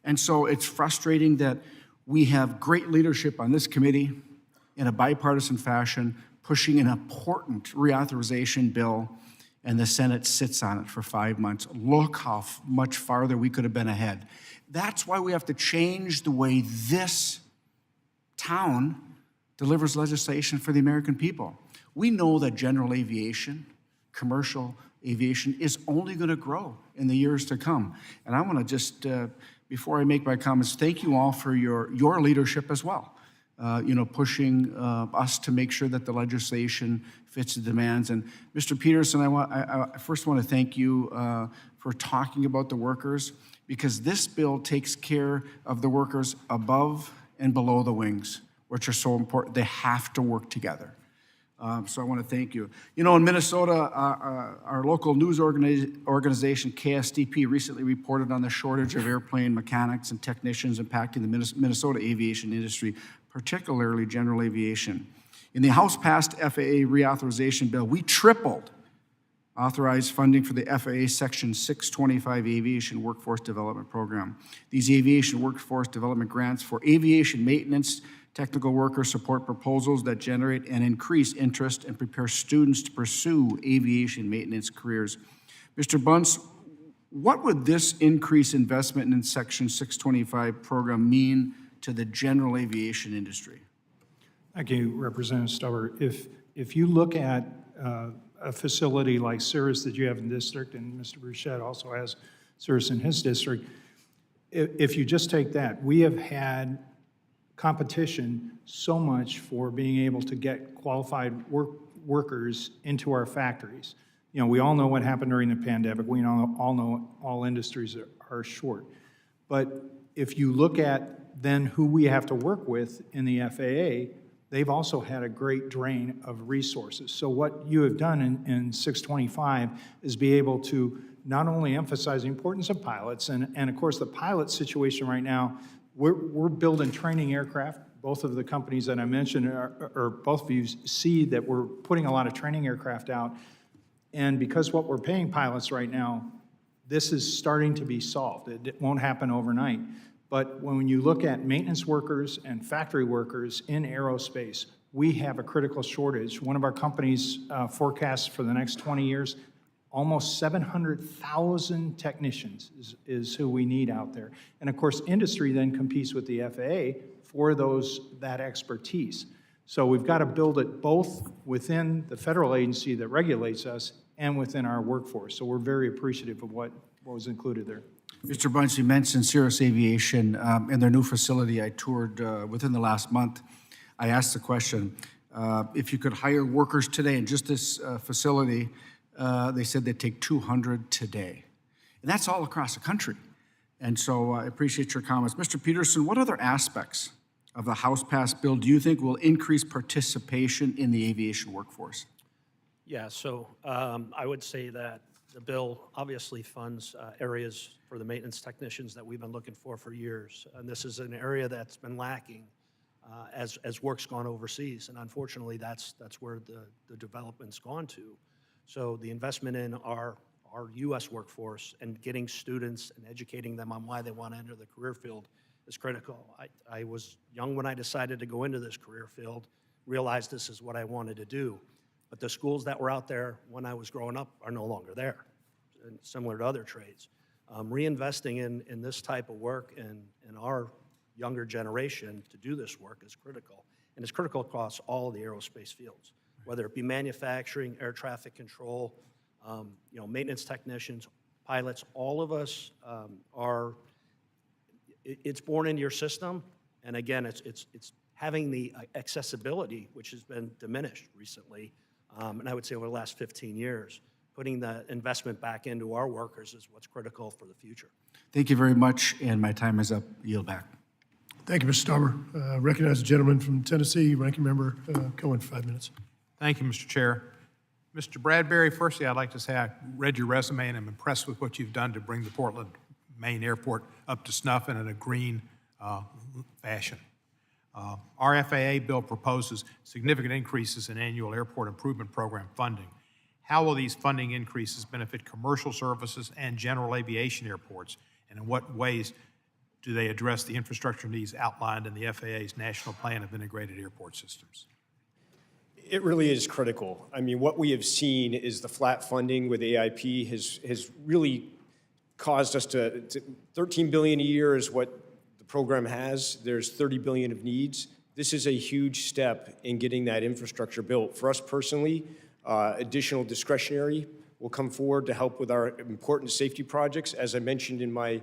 And so it's frustrating that we have great leadership on this committee in a bipartisan fashion, pushing an important reauthorization bill, and the Senate sits on it for 5 months. Look how much farther we could have been ahead. That's why we have to change the way this town delivers legislation for the American people. We know that general aviation, commercial aviation, is only going to grow in the years to come. And I want to just before I make my comments, thank you all for your leadership as well. Pushing us to make sure that the legislation fits the demands. And Mr. Peterson, I first want to thank you for talking about the workers, because this bill takes care of the workers above and below the wings, which are so important. They have to work together. So I want to thank you. In Minnesota, our local news organization, KSDP, recently reported on the shortage of airplane mechanics and technicians impacting the Minnesota aviation industry, particularly general aviation. In the House-passed FAA reauthorization bill, we tripled authorized funding for the FAA Section 625 Aviation Workforce Development Program. These aviation workforce development grants for aviation maintenance, technical worker support proposals that generate and increase interest and prepare students to pursue aviation maintenance careers. Mr. Bunce, what would this increased investment in Section 625 program mean to the general aviation industry? Thank you, Representative Stubber. If you look at a facility like Cirrus that you have in district, and Mr. Bruchette also has Cirrus in his district, if you just take that, we have had competition so much for being able to get qualified workers into our factories. We all know what happened during the pandemic. We all know all industries are short. But if you look at then who we have to work with in the FAA, they've also had a great drain of resources. So what you have done in 625 is be able to not only emphasize the importance of pilots, and of course the pilot situation right now, we're building training aircraft. Both of the companies that I mentioned, or both of you see that we're putting a lot of training aircraft out. And because what we're paying pilots right now, this is starting to be solved. It won't happen overnight. But when you look at maintenance workers and factory workers in aerospace, we have a critical shortage. One of our companies forecasts for the next 20 years, almost 700,000 technicians is who we need out there. And of course, industry then competes with the FAA for that expertise. So we've got to build it both within the federal agency that regulates us and within our workforce. So we're very appreciative of what was included there. Mr. Bunce, you mentioned Cirrus Aviation and their new facility I toured within the last month. I asked the question, if you could hire workers today in just this facility, they said they'd take 200 today. And that's all across the country. And so I appreciate your comments. Mr. Peterson, what other aspects of the House-passed bill do you think will increase participation in the aviation workforce? Yeah, so I would say that the bill obviously funds areas for the maintenance technicians that we've been looking for years. And this is an area that's been lacking as work's gone overseas. And unfortunately, that's where the development's gone to. So the investment in our U.S. workforce and getting students and educating them on why they want to enter the career field is critical. I was young when I decided to go into this career field, realized this is what I wanted to do. But the schools that were out there when I was growing up are no longer there, and similar to other trades. Reinvesting in this type of work and in our younger generation to do this work is critical. And it's critical across all of the aerospace fields, whether it be manufacturing, air traffic control, maintenance technicians, pilots, all of us it's born into your system. And again, it's having the accessibility, which has been diminished recently. And I would say over the last 15 years, putting the investment back into our workers is what's critical for the future. Thank you very much, and my time is up. Yield back. Thank you, Mr. Stauber. Recognize the gentleman from Tennessee, Ranking Member Cohen, for 5 minutes. Thank you, Mr. Chair. Mr. Bradbury, firstly, I'd like to say I read your resume and I'm impressed with what you've done to bring the Portland, Maine airport up to snuff and in a green fashion. Our FAA bill proposes significant increases in annual airport improvement program funding. How will these funding increases benefit commercial services and general aviation airports? And in what ways do they address the infrastructure needs outlined in the FAA's National Plan of Integrated Airport Systems? It really is critical. I mean, what we have seen is the flat funding with AIP has really caused us to $13 billion a year is what the program has. There's $30 billion of needs. This is a huge step in getting that infrastructure built. For us personally, additional discretionary will come forward to help with our important safety projects. As I mentioned in my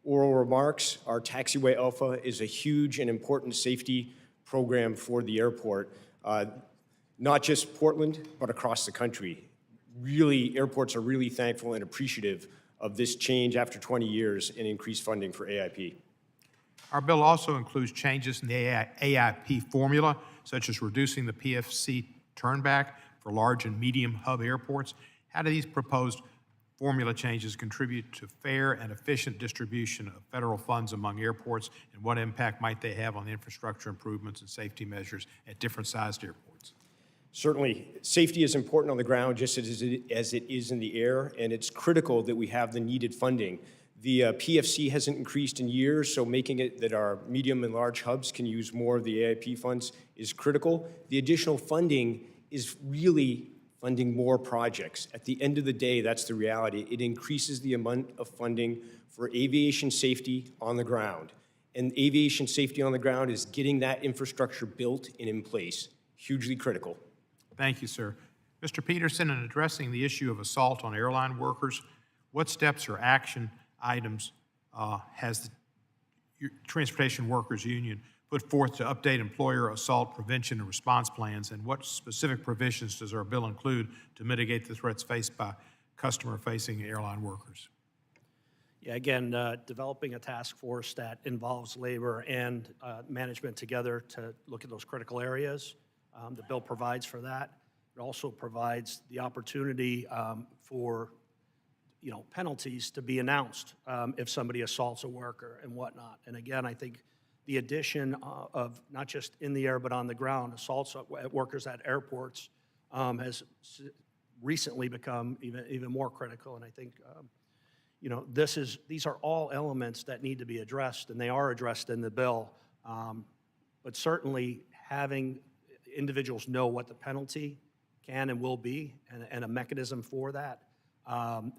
oral remarks, our Taxiway Alpha is a huge and important safety program for the airport, not just Portland, but across the country. Really, airports are really thankful and appreciative of this change after 20 years in increased funding for AIP. Our bill also includes changes in the AIP formula, such as reducing the PFC turnback for large and medium hub airports. How do these proposed formula changes contribute to fair and efficient distribution of federal funds among airports, and what impact might they have on the infrastructure improvements and safety measures at different sized airports? Certainly, safety is important on the ground just as it is in the air, and it's critical that we have the needed funding. The PFC hasn't increased in years, so making it that our medium and large hubs can use more of the AIP funds is critical. The additional funding is really funding more projects. At the end of the day, that's the reality. It increases the amount of funding for aviation safety on the ground. And aviation safety on the ground is getting that infrastructure built and in place. Hugely critical. Thank you, sir. Mr. Peterson, in addressing the issue of assault on airline workers, what steps or action items has the Transportation Workers Union put forth to update employer assault prevention and response plans, and what specific provisions does our bill include to mitigate the threats faced by customer-facing airline workers? Yeah, again, developing a task force that involves labor and management together to look at those critical areas. The bill provides for that. It also provides the opportunity for penalties to be announced if somebody assaults a worker and whatnot. And again, I think the addition of not just in the air but on the ground assaults at workers at airports has recently become even more critical. And I think these are all elements that need to be addressed, and they are addressed in the bill. But certainly having individuals know what the penalty can and will be, and a mechanism for that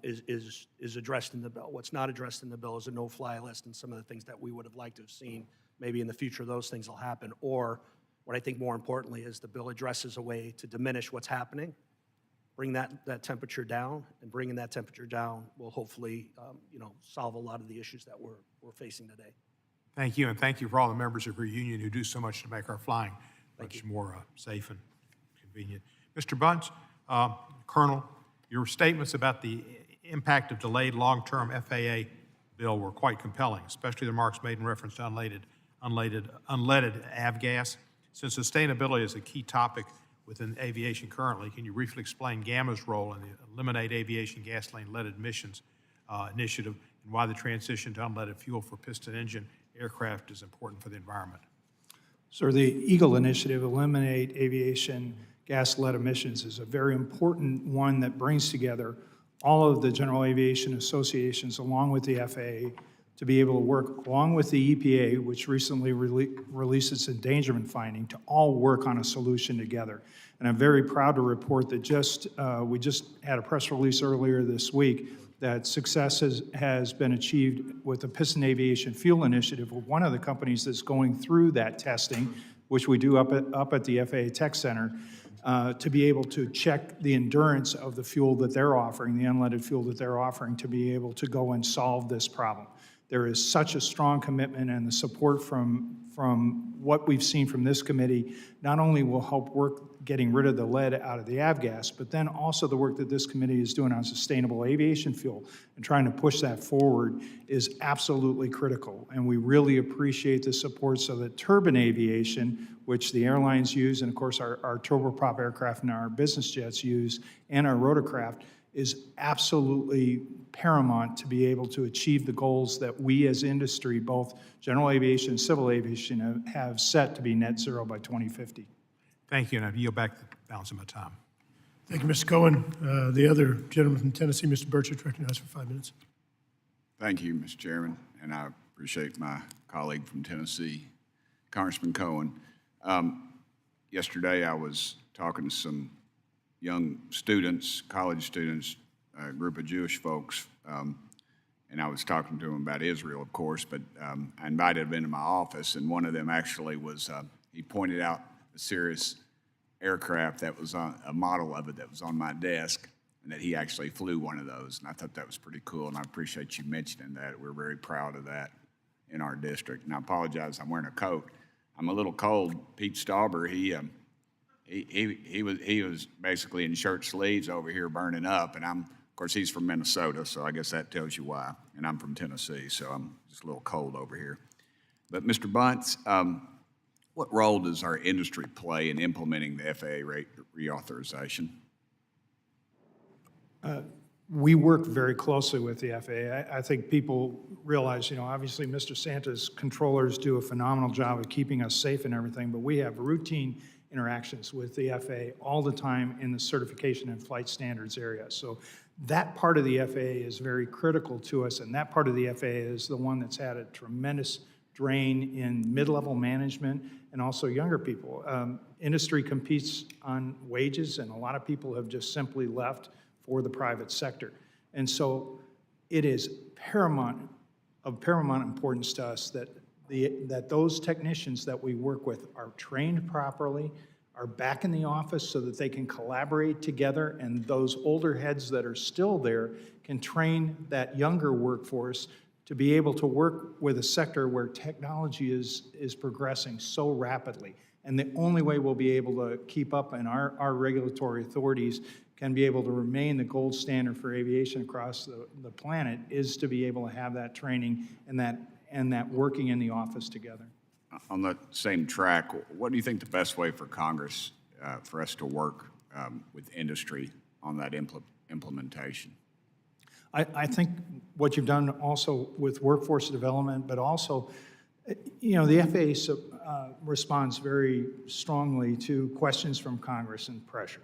is addressed in the bill. What's not addressed in the bill is a no-fly list and some of the things that we would have liked to have seen. Maybe in the future those things will happen. Or what I think more importantly is the bill addresses a way to diminish what's happening, bring that temperature down, and bringing that temperature down will hopefully solve a lot of the issues that we're facing today. Thank you, and thank you for all the members of your union who do so much to make our flying much more safe and convenient. Mr. Bunce, Colonel, your statements about the impact of delayed long-term FAA bill were quite compelling, especially the remarks made in reference to unleaded avgas. Since sustainability is a key topic within aviation currently, can you briefly explain GAMA's role in the Eliminate Aviation Gasoline-Leaded Emissions initiative, and why the transition to unleaded fuel for piston engine aircraft is important for the environment? So the EAGLE initiative, Eliminate Aviation Gas-Lead Emissions, is a very important one that brings together all of the general aviation associations along with the FAA to be able to work along with the EPA, which recently released its endangerment finding, to all work on a solution together. And I'm very proud to report that we just had a press release earlier this week that success has been achieved with the Piston Aviation Fuel Initiative, with one of the companies that's going through that testing, which we do up at the FAA Tech Center, to be able to check the endurance of the fuel that they're offering, the unleaded fuel that they're offering, to be able to go and solve this problem. There is such a strong commitment, and the support from what we've seen from this committee not only will help work getting rid of the lead out of the avgas, but then also the work that this committee is doing on sustainable aviation fuel and trying to push that forward is absolutely critical. And we really appreciate the support so that turbine aviation, which the airlines use, and of course our turboprop aircraft and our business jets use, and our rotorcraft, is absolutely paramount to be able to achieve the goals that we as industry, both general aviation and civil aviation, have set to be net zero by 2050. Thank you, and I yield back the balance of my time. Thank you, Mr. Cohen. The other gentleman from Tennessee, Mr. Burchett, recognized for 5 minutes. Thank you, Mr. Chairman, and I appreciate my colleague from Tennessee, Congressman Cohen. Yesterday, I was talking to some young students, college students, a group of Jewish folks, and I was talking to them about Israel, of course, but I invited them into my office, and one of them actually was, he pointed out a Cirrus aircraft that was on, a model of it that was on my desk, and that he actually flew one of those. And I thought that was pretty cool, and I appreciate you mentioning that. We're very proud of that in our district. And I apologize, I'm wearing a coat. I'm a little cold. Pete Stauber, he was basically in shirt sleeves over here burning up, and of course, he's from Minnesota, so I guess that tells you why. And I'm from Tennessee, so I'm just a little cold over here. But Mr. Bunce, what role does our industry play in implementing the FAA reauthorization? We work very closely with the FAA. I think people realize, obviously Mr. Santa's controllers do a phenomenal job of keeping us safe and everything, but we have routine interactions with the FAA all the time in the certification and flight standards area. So that part of the FAA is very critical to us, and that part of the FAA is the one that's had a tremendous drain in mid-level management and also younger people. Industry competes on wages, and a lot of people have just simply left for the private sector. And so it is of paramount importance to us that those technicians that we work with are trained properly, are back in the office so that they can collaborate together, and those older heads that are still there can train that younger workforce to be able to work with a sector where technology is progressing so rapidly. And the only way we'll be able to keep up, and our regulatory authorities can be able to remain the gold standard for aviation across the planet, is to be able to have that training and that working in the office together. On that same track, what do you think the best way for Congress, for us to work with industry on that implementation? I think what you've done also with workforce development, but also, the FAA responds very strongly to questions from Congress and pressure.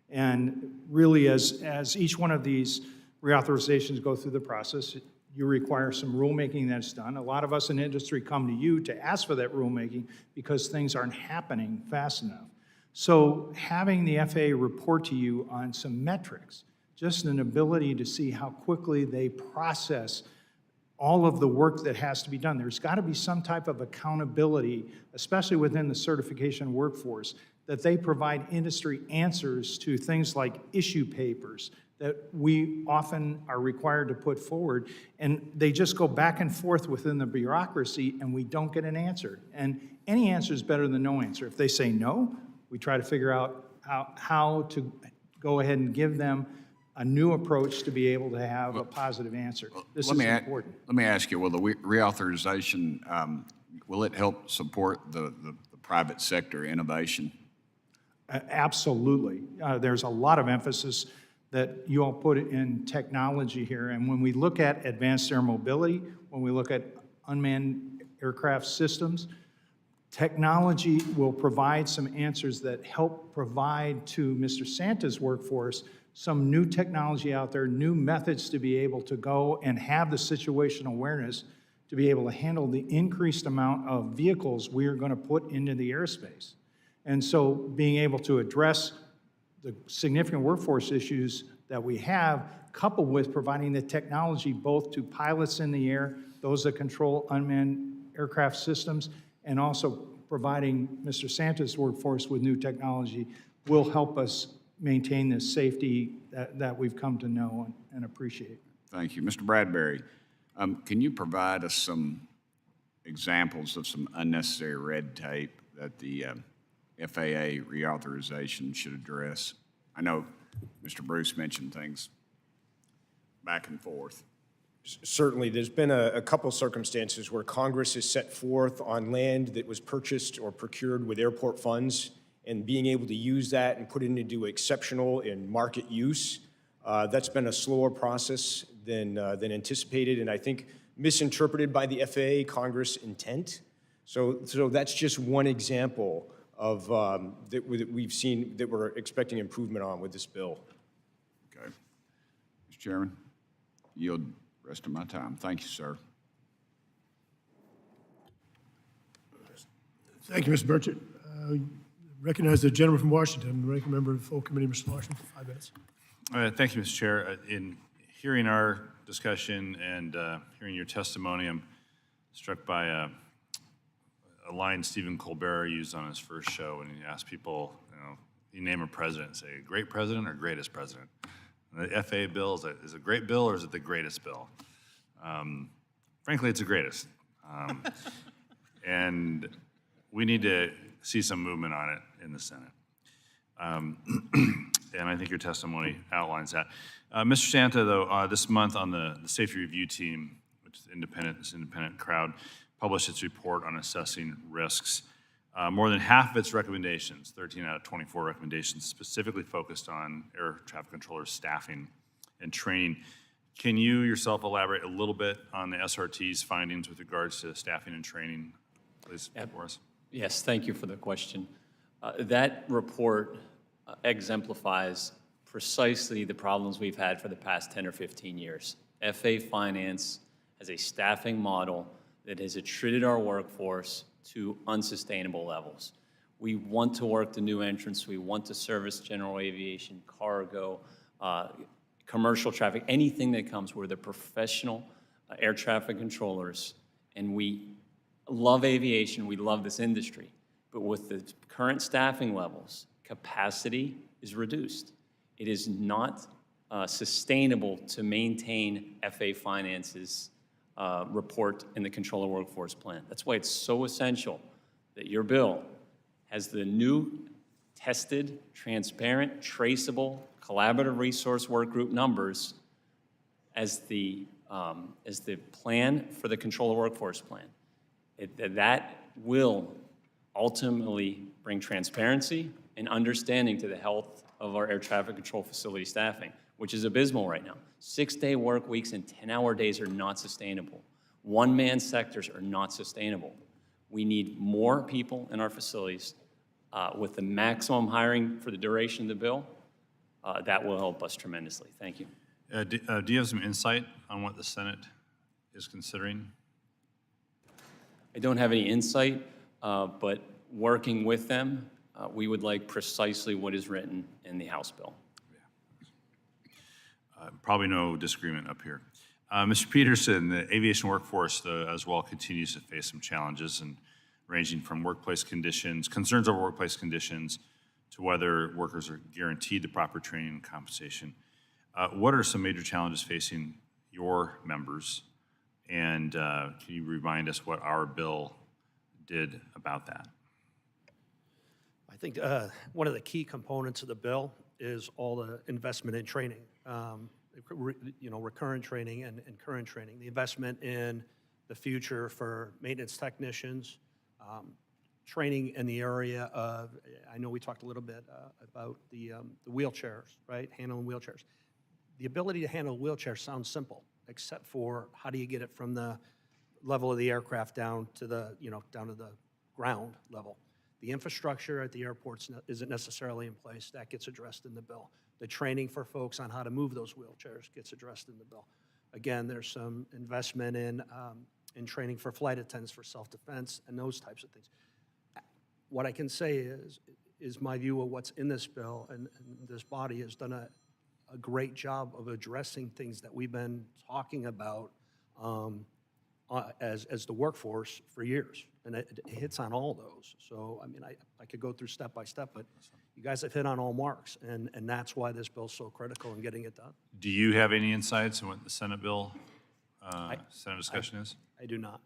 And really, as each one of these reauthorizations go through the process, you require some rulemaking that's done. A lot of us in industry come to you to ask for that rulemaking because things aren't happening fast enough. So having the FAA report to you on some metrics, just an ability to see how quickly they process all of the work that has to be done. There's got to be some type of accountability, especially within the certification workforce, that they provide industry answers to things like issue papers that we often are required to put forward, and they just go back and forth within the bureaucracy, and we don't get an answer. And any answer is better than no answer. If they say no, we try to figure out how to go ahead and give them a new approach to be able to have a positive answer. This is important. Let me ask you, will the reauthorization, will it help support the private sector innovation? Absolutely. There's a lot of emphasis that you all put in technology here. And when we look at advanced air mobility, when we look at unmanned aircraft systems, technology will provide some answers that help provide to Mr. Santa's workforce some new technology out there, new methods to be able to go and have the situational awareness to be able to handle the increased amount of vehicles we are going to put into the airspace. And so being able to address the significant workforce issues that we have, coupled with providing the technology both to pilots in the air, those that control unmanned aircraft systems, and also providing Mr. Santa's workforce with new technology, will help us maintain the safety that we've come to know and appreciate. Thank you. Mr. Bradbury, can you provide us some examples of some unnecessary red tape that the FAA reauthorization should address? I know Mr. Bruce mentioned things back and forth. Certainly, there's been a couple circumstances where Congress has set forth on land that was purchased or procured with airport funds, and being able to use that and put it into exceptional and market use. That's been a slower process than anticipated, and I think misinterpreted by the FAA Congress intent. So that's just one example of that we've seen that we're expecting improvement on with this bill. Okay. Mr. Chairman, yield the rest of my time. Thank you, sir. Thank you, Mr. Burchett. Recognize the gentleman from Washington, ranking member of the full committee, Mr. Larson, for 5 minutes. Thank you, Mr. Chair. In hearing our discussion and hearing your testimony, I'm struck by a line Stephen Colbert used on his first show when he asked people, you name a president, say great president or greatest president. The FAA bill is a great bill, or is it the greatest bill? Frankly, it's the greatest. And we need to see some movement on it in the Senate. And I think your testimony outlines that. Mr. Santa, though, this month on the safety review team, which is this independent crowd, published its report on assessing risks. More than half of its recommendations, 13 out of 24 recommendations, specifically focused on air traffic controllers staffing and training. Can you yourself elaborate a little bit on the SRT's findings with regards to staffing and training, please, for us? Yes, thank you for the question. That report exemplifies precisely the problems we've had for the past 10 or 15 years. FAA Finance has a staffing model that has attrited our workforce to unsustainable levels. We want to work the new entrants. We want to service general aviation, cargo, commercial traffic, anything that comes. We're the professional air traffic controllers, and we love aviation. We love this industry. But with the current staffing levels, capacity is reduced. It is not sustainable to maintain FAA Finance's report in the Controller Workforce Plan. That's why it's so essential that your bill has the new tested, transparent, traceable, collaborative resource work group numbers as the plan for the Controller Workforce Plan. That will ultimately bring transparency and understanding to the health of our air traffic control facility staffing, which is abysmal right now. 6-day work weeks and 10-hour days are not sustainable. One-man sectors are not sustainable. We need more people in our facilities with the maximum hiring for the duration of the bill. That will help us tremendously. Thank you. Do you have some insight on what the Senate is considering? I don't have any insight, but working with them, we would like precisely what is written in the House bill. Probably no disagreement up here. Mr. Peterson, the aviation workforce as well continues to face some challenges, and ranging from workplace conditions, concerns over workplace conditions, to whether workers are guaranteed the proper training and compensation. What are some major challenges facing your members? And can you remind us what our bill did about that? I think one of the key components of the bill is all the investment in training, recurrent training and current training. The investment in the future for maintenance technicians, training in the area of, I know we talked a little bit about the wheelchairs, right? Handling wheelchairs. The ability to handle wheelchairs sounds simple, except for how do you get it from the level of the aircraft down to the ground level. The infrastructure at the airports isn't necessarily in place. That gets addressed in the bill. The training for folks on how to move those wheelchairs gets addressed in the bill. Again, there's some investment in training for flight attendants for self-defense and those types of things. What I can say is my view of what's in this bill, and this body has done a great job of addressing things that we've been talking about as the workforce for years, and it hits on all those. So, I mean, I could go through step by step, but you guys have hit on all marks, and that's why this bill's so critical in getting it done. Do you have any insights on what the Senate bill, Senate discussion is? I do not.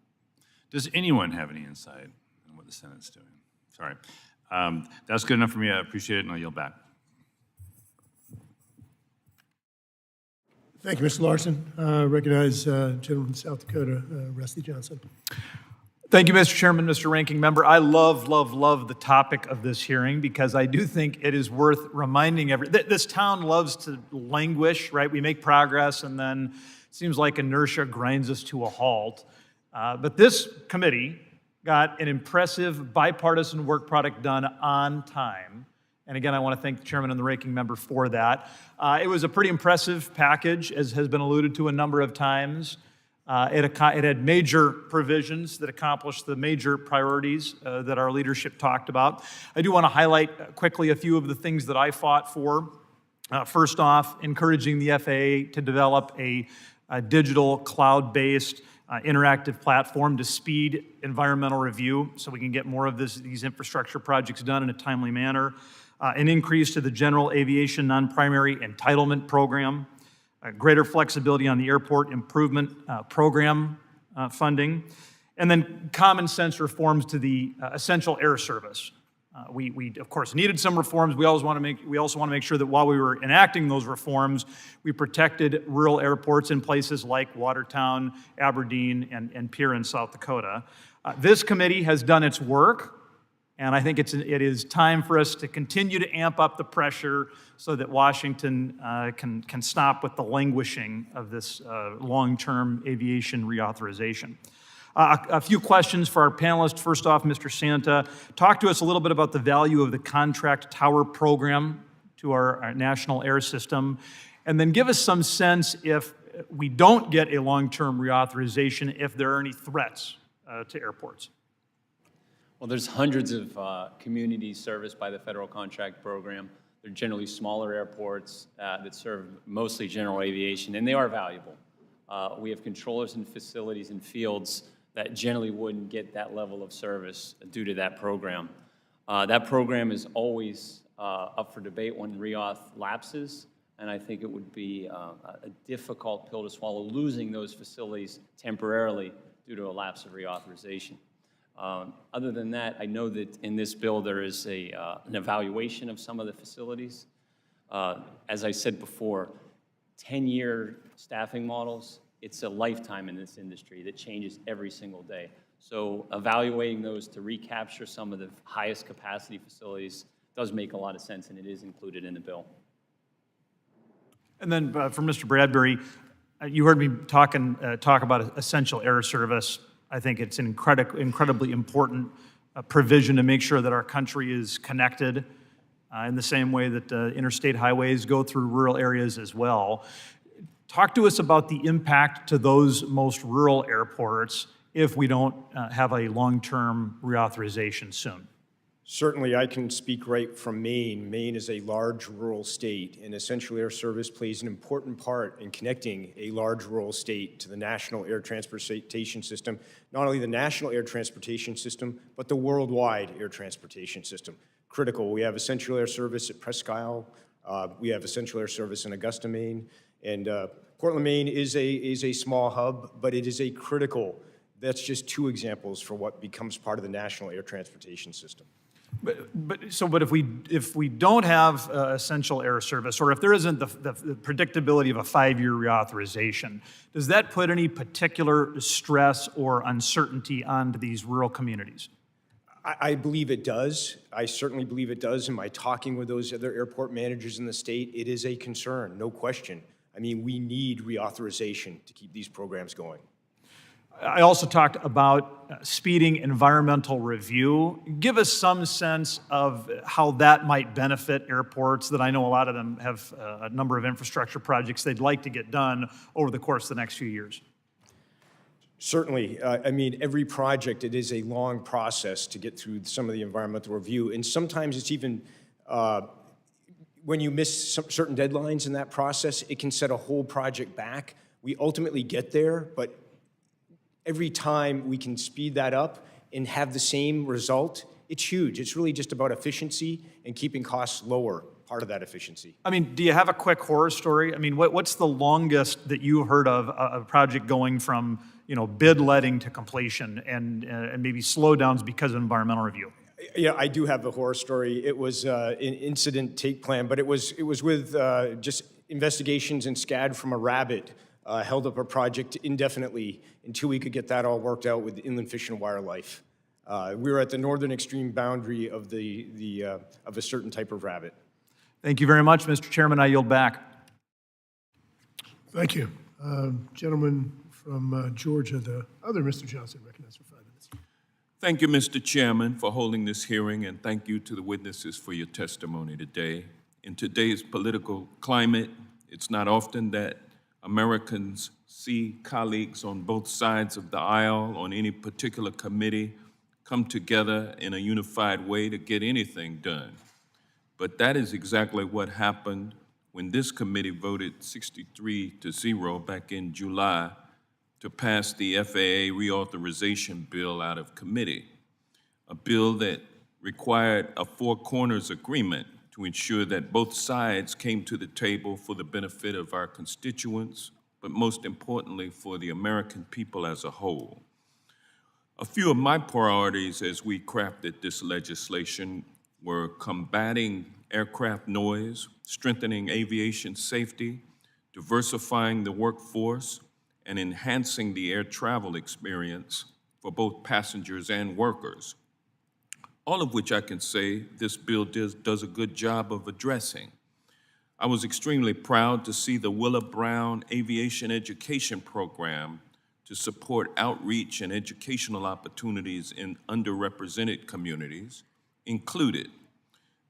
Does anyone have any insight on what the Senate's doing? Sorry. That's good enough for me. I appreciate it, and I'll yield back. Thank you, Mr. Larson. Recognize gentleman from South Dakota, Rusty Johnson. Thank you, Mr. Chairman, Mr. Ranking Member. I love the topic of this hearing because I do think it is worth reminding this town loves to languish, right? We make progress and then it seems like inertia grinds us to a halt. But this committee got an impressive bipartisan work product done on time. And again, I want to thank the chairman and the ranking member for that. It was a pretty impressive package, as has been alluded to a number of times. It had major provisions that accomplished the major priorities that our leadership talked about. I do want to highlight quickly a few of the things that I fought for. First off, encouraging the FAA to develop a digital, cloud-based, interactive platform to speed environmental review so we can get more of these infrastructure projects done in a timely manner. an increase to the General Aviation Non-Primary Entitlement Program, greater flexibility on the airport improvement program funding, and then common sense reforms to the essential air service. We of course needed some reforms. We also want to make sure that while we were enacting those reforms, we protected rural airports in places like Watertown, Aberdeen, and Pierre in South Dakota. This committee has done its work, and I think it is time for us to continue to amp up the pressure so that Washington can stop with the languishing of this long-term aviation reauthorization. A few questions for our panelists. First off, Mr. Santa, talk to us a little bit about the value of the contract tower program to our national air system, and then give us some sense if we don't get a long-term reauthorization, if there are any threats to airports. Well, there's hundreds of communities serviced by the federal contract program. They're generally smaller airports that serve mostly general aviation, and they are valuable. We have controllers and facilities and fields that generally wouldn't get that level of service due to that program. That program is always up for debate when reauth lapses, and I think it would be a difficult pill to swallow, losing those facilities temporarily due to a lapse of reauthorization. Other than that, I know that in this bill there is an evaluation of some of the facilities. As I said before, 10-year staffing models, it's a lifetime in this industry that changes every single day. So evaluating those to recapture some of the highest capacity facilities does make a lot of sense, and it is included in the bill. And then for Mr. Bradbury, you heard me talk about essential air service. I think it's an incredibly important provision to make sure that our country is connected in the same way that interstate highways go through rural areas as well. Talk to us about the impact to those most rural airports if we don't have a long-term reauthorization soon. Certainly, I can speak right from Maine. Maine is a large rural state, and essential air service plays an important part in connecting a large rural state to the national air transportation system, not only the national air transportation system, but the worldwide air transportation system. Critical. We have essential air service at Presque Isle. We have essential air service in Augusta, Maine. And Portland, Maine is a small hub, but it is a critical. That's just two examples for what becomes part of the national air transportation system. But if we don't have essential air service, or if there isn't the predictability of a 5-year reauthorization, does that put any particular stress or uncertainty onto these rural communities? I believe it does. I certainly believe it does. In my talking with those other airport managers in the state, it is a concern, no question. I mean, we need reauthorization to keep these programs going. I also talked about speeding environmental review. Give us some sense of how that might benefit airports that I know a lot of them have a number of infrastructure projects they'd like to get done over the course of the next few years. Certainly. I mean, every project, it is a long process to get through some of the environmental review. And sometimes it's even, when you miss some certain deadlines in that process, it can set a whole project back. We ultimately get there, but every time we can speed that up and have the same result, it's huge. It's really just about efficiency and keeping costs lower, part of that efficiency. I mean, do you have a quick horror story? I mean, what's the longest that you heard of a project going from, bid letting to completion and maybe slowdowns because of environmental review? Yeah, I do have a horror story. It was an incident take plan, but it was with just investigations and SCAD from a rabbit. Held up a project indefinitely until we could get that all worked out with Inland Fish and Wildlife. We were at the northern extreme boundary of of a certain type of rabbit. Thank you very much, Mr. Chairman. I yield back. Thank you. Gentleman from Georgia, the other Mr. Johnson, recognized for 5 minutes. Thank you, Mr. Chairman, for holding this hearing, and thank you to the witnesses for your testimony today. In today's political climate, it's not often that Americans see colleagues on both sides of the aisle on any particular committee come together in a unified way to get anything done. But that is exactly what happened when this committee voted 63-0 back in July to pass the FAA reauthorization bill out of committee, a bill that required a four corners agreement to ensure that both sides came to the table for the benefit of our constituents, but most importantly, for the American people as a whole. A few of my priorities as we crafted this legislation were combating aircraft noise, strengthening aviation safety, diversifying the workforce, and enhancing the air travel experience for both passengers and workers. All of which I can say this bill does a good job of addressing. I was extremely proud to see the Willa Brown Aviation Education Program to support outreach and educational opportunities in underrepresented communities included.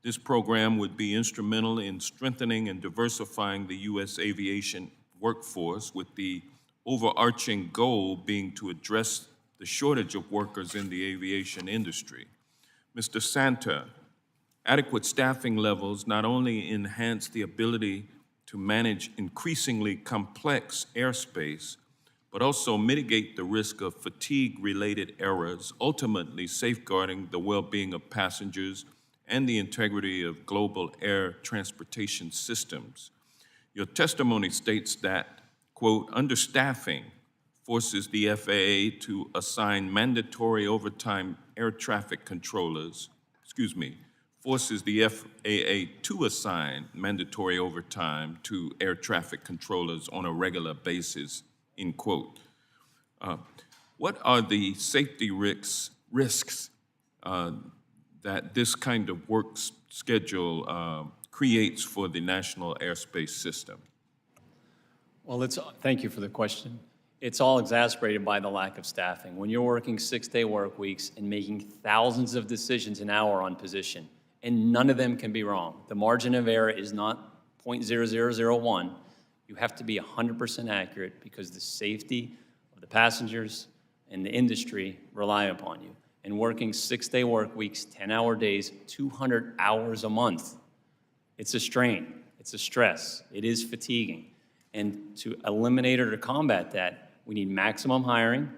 This program would be instrumental in strengthening and diversifying the U.S. aviation workforce, with the overarching goal being to address the shortage of workers in the aviation industry. Mr. Santa, adequate staffing levels not only enhance the ability to manage increasingly complex airspace, but also mitigate the risk of fatigue-related errors, ultimately safeguarding the well-being of passengers and the integrity of global air transportation systems. Your testimony states that, quote, understaffing forces the FAA to assign mandatory overtime air traffic controllers, forces the FAA to assign mandatory overtime to air traffic controllers on a regular basis, end quote. What are the safety risks that this kind of work schedule creates for the national airspace system? Well, thank you for the question. It's all exacerbated by the lack of staffing. When you're working 6-day work weeks and making thousands of decisions an hour on position, and none of them can be wrong. The margin of error is not 0.0001. You have to be 100% accurate because the safety of the passengers and the industry rely upon you. And working 6-day work weeks, 10-hour days, 200 hours a month, it's a strain, it's a stress, it is fatiguing. And to eliminate or to combat that, we need maximum hiring,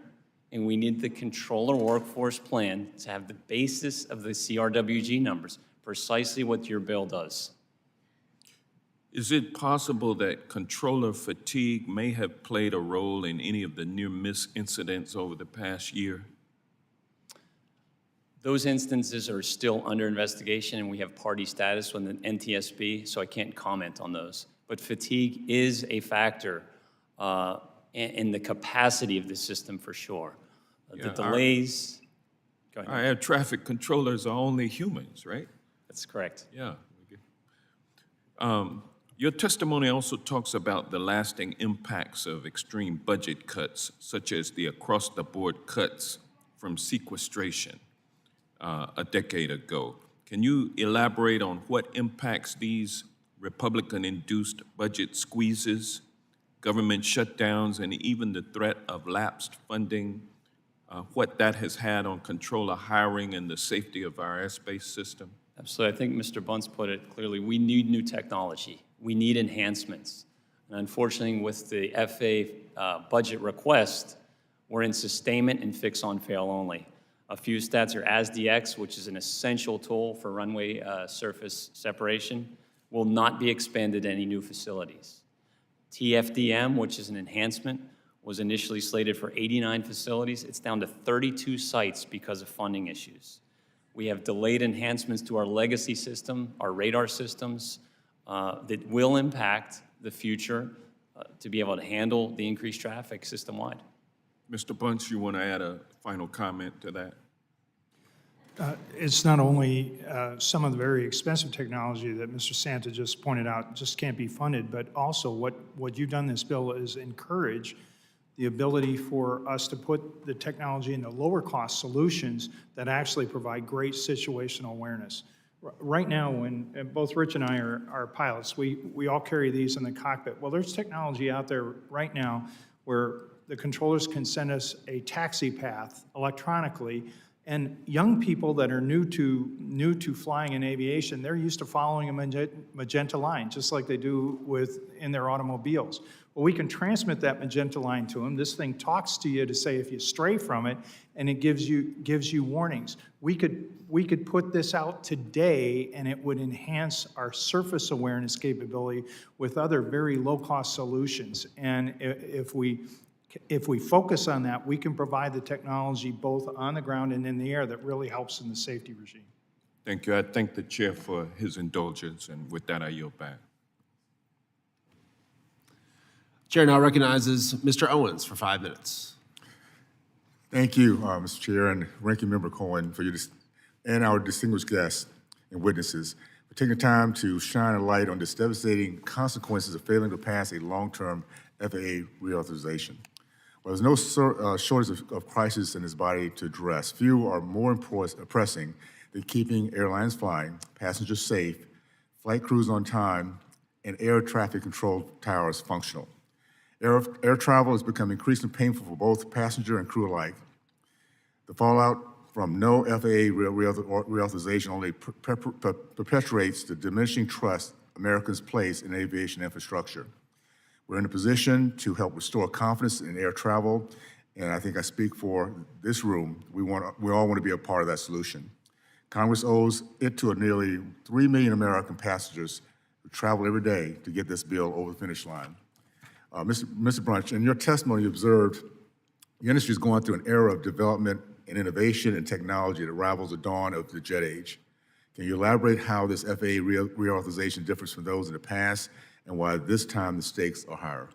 and we need the controller workforce plan to have the basis of the CRWG numbers, precisely what your bill does. Is it possible that controller fatigue may have played a role in any of the near-miss incidents over the past year? Those instances are still under investigation, and we have party status with the NTSB, so I can't comment on those. But fatigue is a factor in the capacity of the system for sure. The delays. Go ahead. Our air traffic controllers are only humans, right? That's correct. Yeah. Your testimony also talks about the lasting impacts of extreme budget cuts, such as the across-the-board cuts from sequestration a decade ago. Can you elaborate on what impacts these Republican-induced budget squeezes, government shutdowns, and even the threat of lapsed funding, what that has had on controller hiring and the safety of our airspace system? Absolutely. I think Mr. Bunce put it clearly. We need new technology. We need enhancements. And unfortunately, with the FAA budget request, we're in sustainment and fix on fail only. A few stats are ASDX, which is an essential tool for runway surface separation, will not be expanded to any new facilities. TFDM, which is an enhancement, was initially slated for 89 facilities. It's down to 32 sites because of funding issues. We have delayed enhancements to our legacy system, our radar systems, that will impact the future to be able to handle the increased traffic system-wide. Mr. Bunce, you want to add a final comment to that? It's not only some of the very expensive technology that Mr. Santa just pointed out just can't be funded, but also what you've done in this bill is encourage the ability for us to put the technology into lower cost solutions that actually provide great situational awareness. Right now, when both Rich and I are pilots, we all carry these in the cockpit. Well, there's technology out there right now where the controllers can send us a taxi path electronically, and young people that are new to flying in aviation, they're used to following a magenta line, just like they do in their automobiles. Well, we can transmit that magenta line to them. This thing talks to you to say if you stray from it, and it gives you warnings. We could put this out today, and it would enhance our surface awareness capability with other very low-cost solutions. And if we focus on that, we can provide the technology both on the ground and in the air that really helps in the safety regime. Thank you. I thank the chair for his indulgence, and with that, I yield back. Chair now recognizes Mr. Owens for 5 minutes. Thank you, Mr. Chair, and Ranking Member Cohen, and our distinguished guests and witnesses for taking the time to shine a light on the devastating consequences of failing to pass a long-term FAA reauthorization. While there's no shortage of crises in this body to address, few are more pressing than keeping airlines flying, passengers safe, flight crews on time, and air traffic control towers functional. Air travel has become increasingly painful for both passenger and crew alike. The fallout from no FAA reauthorization only perpetuates the diminishing trust Americans place in aviation infrastructure. We're in a position to help restore confidence in air travel, and I think I speak for this room. We all want to be a part of that solution. Congress owes it to nearly 3 million American passengers who travel every day to get this bill over the finish line. Mr. Brunch, in your testimony, you observed the industry is going through an era of development and innovation and technology that rivals the dawn of the jet age. Can you elaborate how this FAA reauthorization differs from those in the past and why this time the stakes are higher?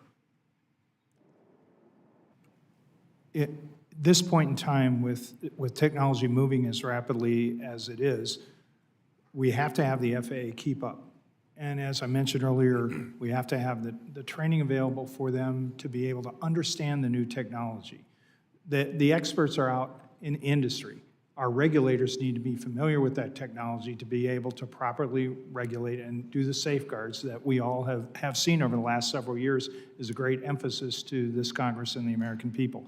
At this point in time, with technology moving as rapidly as it is, we have to have the FAA keep up. And as I mentioned earlier, we have to have the training available for them to be able to understand the new technology. The experts are out in industry. Our regulators need to be familiar with that technology to be able to properly regulate and do the safeguards that we all have seen over the last several years is a great emphasis to this Congress and the American people.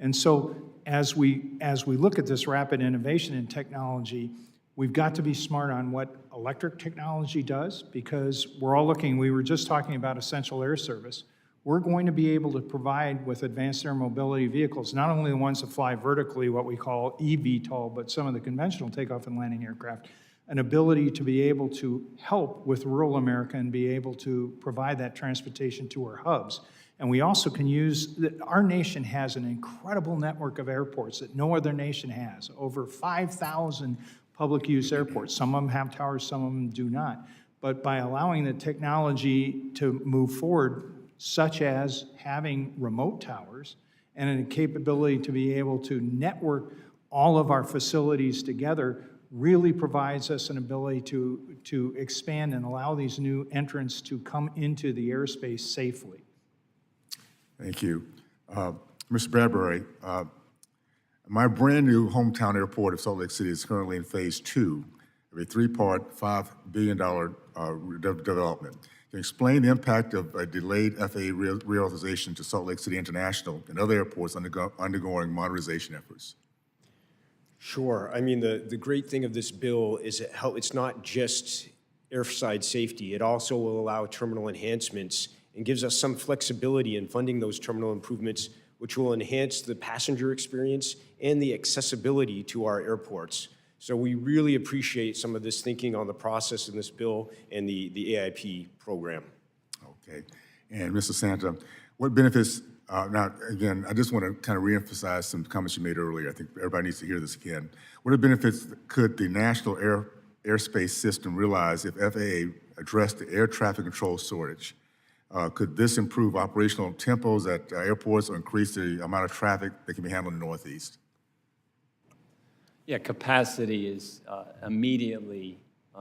And so as we look at this rapid innovation in technology, we've got to be smart on what electric technology does, because we're all looking, we were just talking about essential air service. We're going to be able to provide with advanced air mobility vehicles, not only the ones that fly vertically, what we call eVTOL, but some of the conventional takeoff and landing aircraft, an ability to be able to help with rural America and be able to provide that transportation to our hubs. And we also can use, our nation has an incredible network of airports that no other nation has, over 5,000 public use airports. Some of them have towers, some of them do not. But by allowing the technology to move forward, such as having remote towers and a capability to be able to network all of our facilities together, really provides us an ability to expand and allow these new entrants to come into the airspace safely. Thank you. Mr. Bradbury, my brand new hometown airport of Salt Lake City is currently in phase 2 of a 3-part, $5 billion development. Can you explain the impact of a delayed FAA reauthorization to Salt Lake City International and other airports undergoing modernization efforts? Sure. I mean, the great thing of this bill is it's not just airside safety. It also will allow terminal enhancements and gives us some flexibility in funding those terminal improvements, which will enhance the passenger experience and the accessibility to our airports. So we really appreciate some of this thinking on the process in this bill and the AIP program. Okay. And Mr. Santa, what benefits, now again, I just want to kind of reemphasize some comments you made earlier. I think everybody needs to hear this again. What benefits could the national airspace system realize if FAA addressed the air traffic control shortage? Could this improve operational tempos at airports or increase the amount of traffic that can be handled in the Northeast? Yeah, capacity is immediately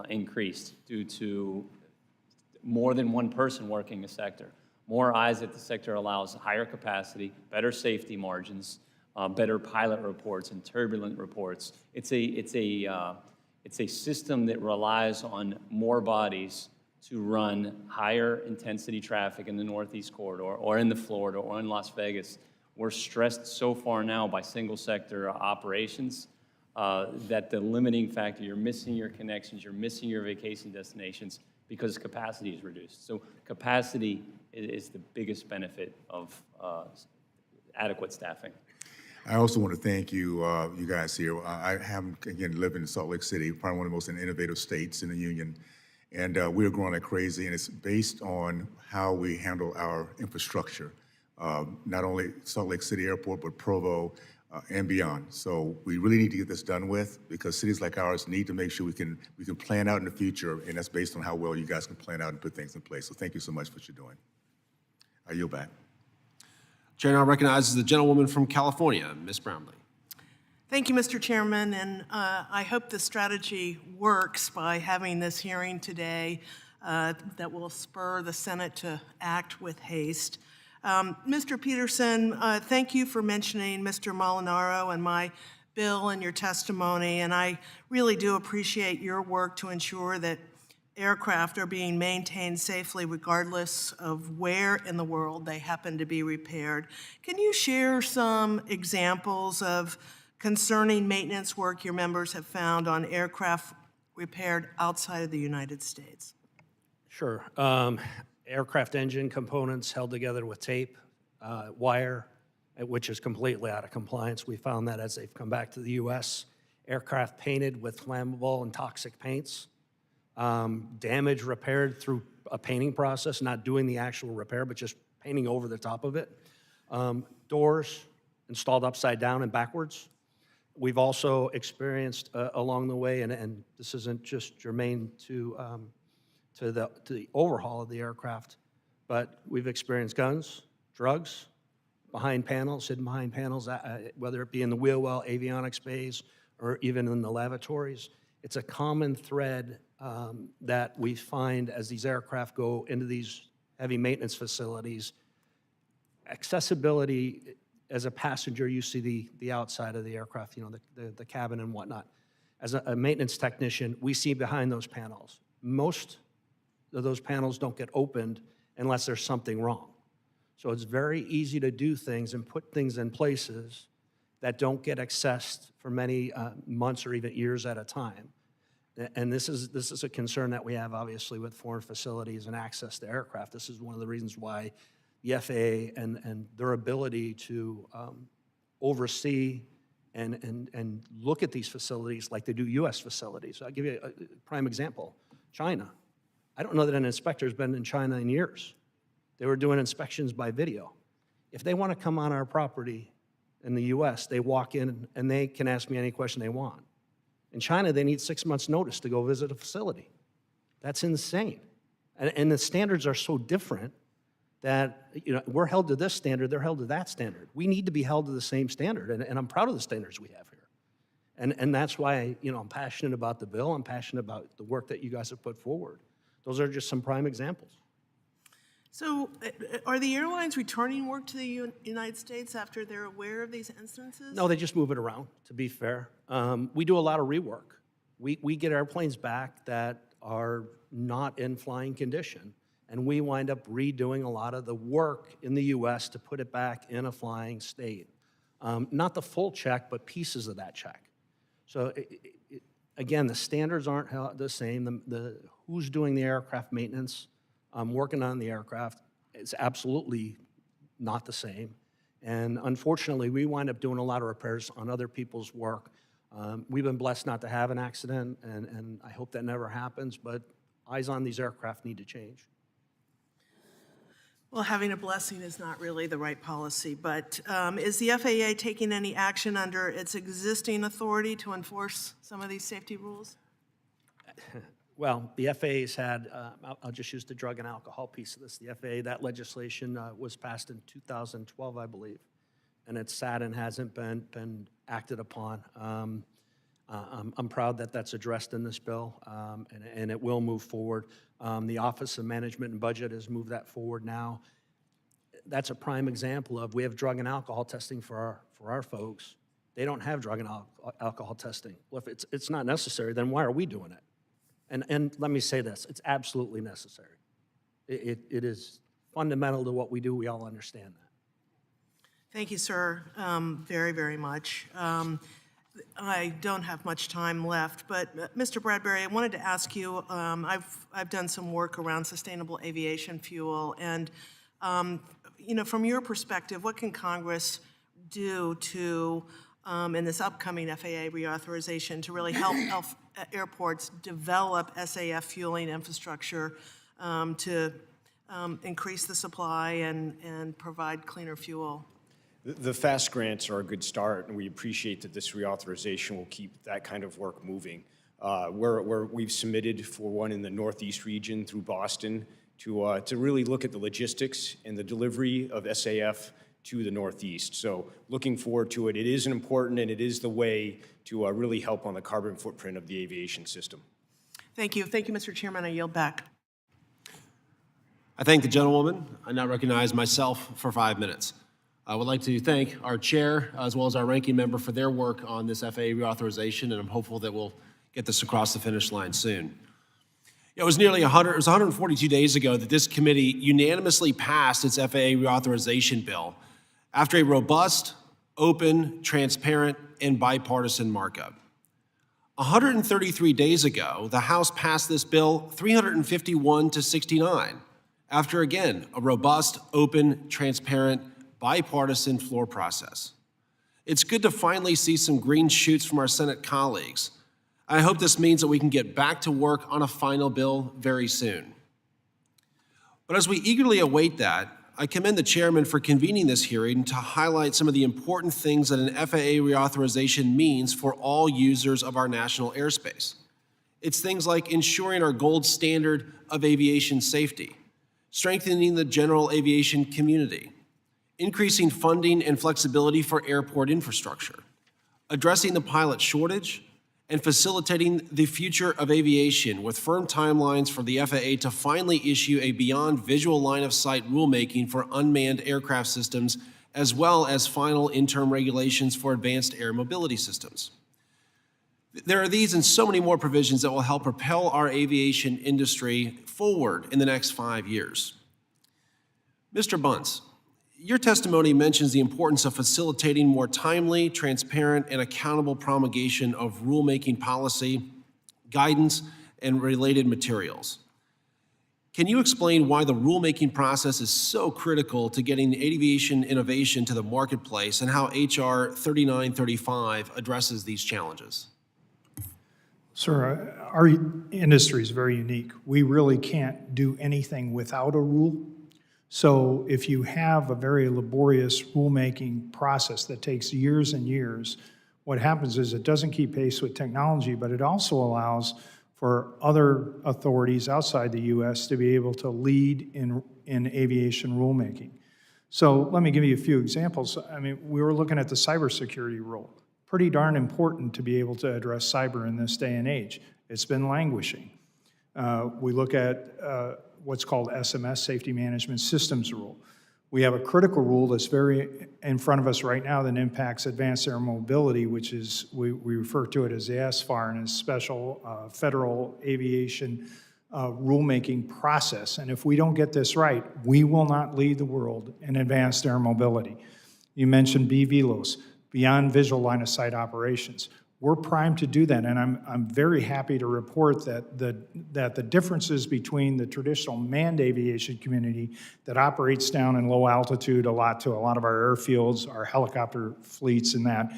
increased due to more than one person working the sector. More eyes at the sector allows higher capacity, better safety margins, better pilot reports and turbulent reports. It's a system that relies on more bodies to run higher intensity traffic in the Northeast corridor or in the Florida or in Las Vegas. We're stressed so far now by single sector operations that the limiting factor, you're missing your connections, you're missing your vacation destinations, because capacity is reduced. So capacity is the biggest benefit of adequate staffing. I also want to thank you, you guys here. I happen, again, live in Salt Lake City, probably one of the most innovative states in the union. And we're growing like crazy, and it's based on how we handle our infrastructure. Not only Salt Lake City Airport, but Provo and beyond. So we really need to get this done with, because cities like ours need to make sure we can plan out in the future, and that's based on how well you guys can plan out and put things in place. So thank you so much for what you're doing. I yield back. Chair now recognizes the gentlewoman from California, Ms. Brownlee. Thank you, Mr. Chairman, and I hope the strategy works by having this hearing today that will spur the Senate to act with haste. Mr. Peterson, thank you for mentioning Mr. Molinaro and my bill and your testimony, and I really do appreciate your work to ensure that aircraft are being maintained safely regardless of where in the world they happen to be repaired. Can you share some examples of concerning maintenance work your members have found on aircraft repaired outside of the United States? Sure. Aircraft engine components held together with tape, wire, which is completely out of compliance. We found that as they've come back to the U.S. Aircraft painted with flammable and toxic paints. Damage repaired through a painting process, not doing the actual repair, but just painting over the top of it. Doors installed upside down and backwards. We've also experienced along the way, and this isn't just germane to the overhaul of the aircraft, but we've experienced guns, drugs, behind panels, hidden behind panels, whether it be in the wheel well, avionics bays, or even in the lavatories. It's a common thread that we find as these aircraft go into these heavy maintenance facilities. Accessibility, as a passenger, you see the outside of the aircraft, you know, the cabin and whatnot. As a maintenance technician, we see behind those panels. Most of those panels don't get opened unless there's something wrong. So it's very easy to do things and put things in places that don't get accessed for many months or even years at a time. And this is a concern that we have, obviously, with foreign facilities and access to aircraft. This is one of the reasons why the FAA and their ability to oversee and look at these facilities like they do U.S. facilities. I'll give you a prime example. China. I don't know that an inspector's been in China in years. They were doing inspections by video. If they want to come on our property in the U.S., they walk in and they can ask me any question they want. In China, they need 6 months' notice to go visit a facility. That's insane. And the standards are so different that, you know, we're held to this standard, they're held to that standard. We need to be held to the same standard, and I'm proud of the standards we have here. And that's why, you know, I'm passionate about the bill. I'm passionate about the work that you guys have put forward. Those are just some prime examples. So are the airlines returning work to the United States after they're aware of these instances? No, they just move it around, to be fair. We do a lot of rework. We get airplanes back that are not in flying condition, and we wind up redoing a lot of the work in the U.S. to put it back in a flying state. Not the full check, but pieces of that check. So again, the standards aren't the same. Who's doing the aircraft maintenance, working on the aircraft, is absolutely not the same. And unfortunately, we wind up doing a lot of repairs on other people's work. We've been blessed not to have an accident, and I hope that never happens, but eyes on these aircraft need to change. Well, having a blessing is not really the right policy, but is the FAA taking any action under its existing authority to enforce some of these safety rules? Well, the FAA's had, I'll just use the drug and alcohol piece of this. The FAA, that legislation was passed in 2012, I believe, and it's sad and hasn't been acted upon. I'm proud that that's addressed in this bill, and it will move forward. The Office of Management and Budget has moved that forward now. That's a prime example of, we have drug and alcohol testing for our folks. They don't have drug and alcohol testing. Well, if it's not necessary, then why are we doing it? And let me say this, it's absolutely necessary. It is fundamental to what we do. We all understand that. Thank you, sir, very, very much. I don't have much time left, but Mr. Bradbury, I wanted to ask you, I've done some work around sustainable aviation fuel, and from your perspective, what can Congress do to, in this upcoming FAA reauthorization, to really help airports develop SAF fueling infrastructure to increase the supply and provide cleaner fuel? The FAST grants are a good start, and we appreciate that this reauthorization will keep that kind of work moving. We've submitted for one in the Northeast region through Boston to really look at the logistics and the delivery of SAF to the Northeast. So looking forward to it. It is important, and it is the way to really help on the carbon footprint of the aviation system. Thank you. Thank you, Mr. Chairman. I yield back. I thank the gentlewoman. I now recognize myself for 5 minutes. I would like to thank our chair as well as our ranking member for their work on this FAA reauthorization, and I'm hopeful that we'll get this across the finish line soon. It was 142 days ago that this committee unanimously passed its FAA reauthorization bill after a robust, open, transparent, and bipartisan markup. 133 days ago, the House passed this bill 351 to 69 after, again, a robust, open, transparent, bipartisan floor process. It's good to finally see some green shoots from our Senate colleagues. I hope this means that we can get back to work on a final bill very soon. But as we eagerly await that, I commend the chairman for convening this hearing to highlight some of the important things that an FAA reauthorization means for all users of our national airspace. It's things like ensuring our gold standard of aviation safety, strengthening the general aviation community, increasing funding and flexibility for airport infrastructure, addressing the pilot shortage, and facilitating the future of aviation with firm timelines for the FAA to finally issue a beyond visual line of sight rulemaking for unmanned aircraft systems, as well as final interim regulations for advanced air mobility systems. There are these and so many more provisions that will help propel our aviation industry forward in the next 5 years. Mr. Bunce, your testimony mentions the importance of facilitating more timely, transparent, and accountable promulgation of rulemaking policy, guidance, and related materials. Can you explain why the rulemaking process is so critical to getting aviation innovation to the marketplace and how H.R. 3935 addresses these challenges? Sir, our industry is very unique. We really can't do anything without a rule. So if you have a very laborious rulemaking process that takes years and years, what happens is it doesn't keep pace with technology, but it also allows for other authorities outside the U.S. to be able to lead in aviation rulemaking. So let me give you a few examples. I mean, we were looking at the cybersecurity rule. Pretty darn important to be able to address cyber in this day and age. It's been languishing. We look at what's called SMS, Safety Management Systems Rule. We have a critical rule that's very in front of us right now that impacts advanced air mobility, which is, we refer to it as the SFAR, and is Special Federal Aviation rulemaking process. And if we don't get this right, we will not lead the world in advanced air mobility. You mentioned BVLOS, Beyond Visual Line of Sight Operations. We're primed to do that, and I'm very happy to report that the differences between the traditional manned aviation community that operates down in low altitude a lot to a lot of our airfields, our helicopter fleets and that,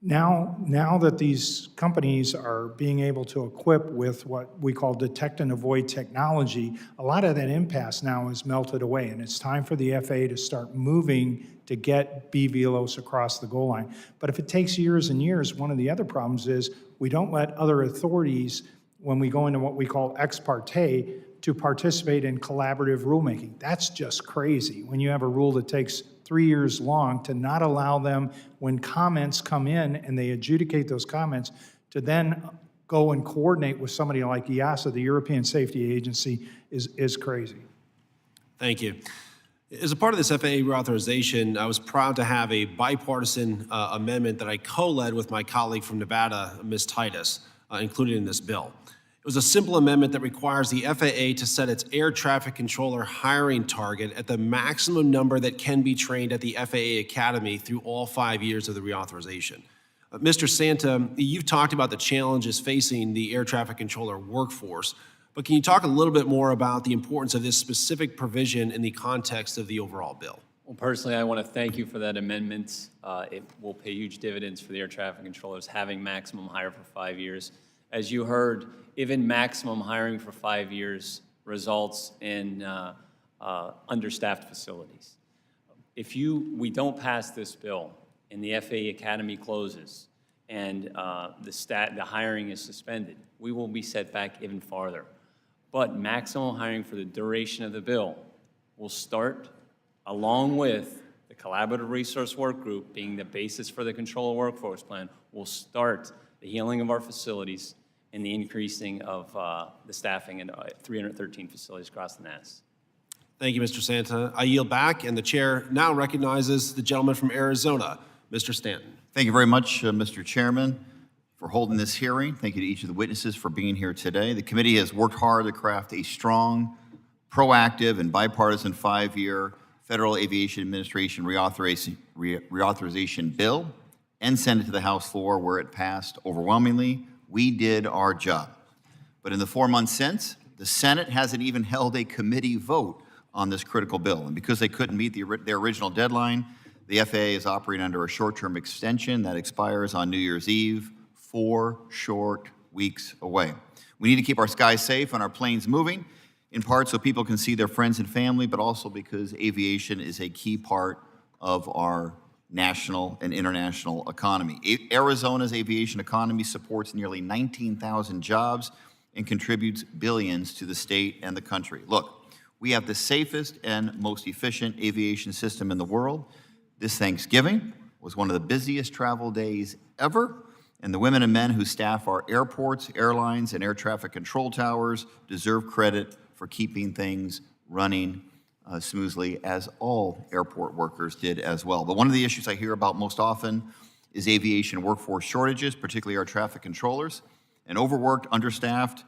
now that these companies are being able to equip with what we call detect and avoid technology, a lot of that impasse now is melted away, and it's time for the FAA to start moving to get BVLOS across the goal line. But if it takes years and years, one of the other problems is we don't let other authorities, when we go into what we call ex parte, to participate in collaborative rulemaking. That's just crazy. When you have a rule that takes 3 years long, to not allow them, when comments come in and they adjudicate those comments, to then go and coordinate with somebody like EASA, the European Safety Agency, is crazy. Thank you. As a part of this FAA reauthorization, I was proud to have a bipartisan amendment that I co-led with my colleague from Nevada, Ms. Titus, included in this bill. It was a simple amendment that requires the FAA to set its air traffic controller hiring target at the maximum number that can be trained at the FAA Academy through all 5 years of the reauthorization. Mr. Santa, you've talked about the challenges facing the air traffic controller workforce, but can you talk a little bit more about the importance of this specific provision in the context of the overall bill? Well, personally, I want to thank you for that amendment. It will pay huge dividends for the air traffic controllers having maximum hire for 5 years. As you heard, even maximum hiring for 5 years results in understaffed facilities. If we don't pass this bill and the FAA Academy closes and the hiring is suspended, we will be set back even farther. But maximum hiring for the duration of the bill will start along with the Collaborative Resource Work Group being the basis for the Controller Workforce Plan, will start the healing of our facilities and the increasing of the staffing in 313 facilities across the NAS. Thank you, Mr. Santa. I yield back, and the chair now recognizes the gentleman from Arizona, Mr. Stanton. Thank you very much, Mr. Chairman, for holding this hearing. Thank you to each of the witnesses for being here today. The committee has worked hard to craft a strong, proactive, and bipartisan 5-year Federal Aviation Administration reauthorization bill and send it to the House floor where it passed overwhelmingly. We did our job. But in the 4 months since, the Senate hasn't even held a committee vote on this critical bill. And because they couldn't meet their original deadline, the FAA is operating under a short-term extension that expires on New Year's Eve, 4 short weeks away. We need to keep our skies safe and our planes moving, in part so people can see their friends and family, but also because aviation is a key part of our national and international economy. Arizona's aviation economy supports nearly 19,000 jobs and contributes billions to the state and the country. Look, we have the safest and most efficient aviation system in the world. This Thanksgiving was one of the busiest travel days ever, and the women and men who staff our airports, airlines, and air traffic control towers deserve credit for keeping things running smoothly, as all airport workers did as well. But one of the issues I hear about most often is aviation workforce shortages, particularly our traffic controllers. And overworked, understaffed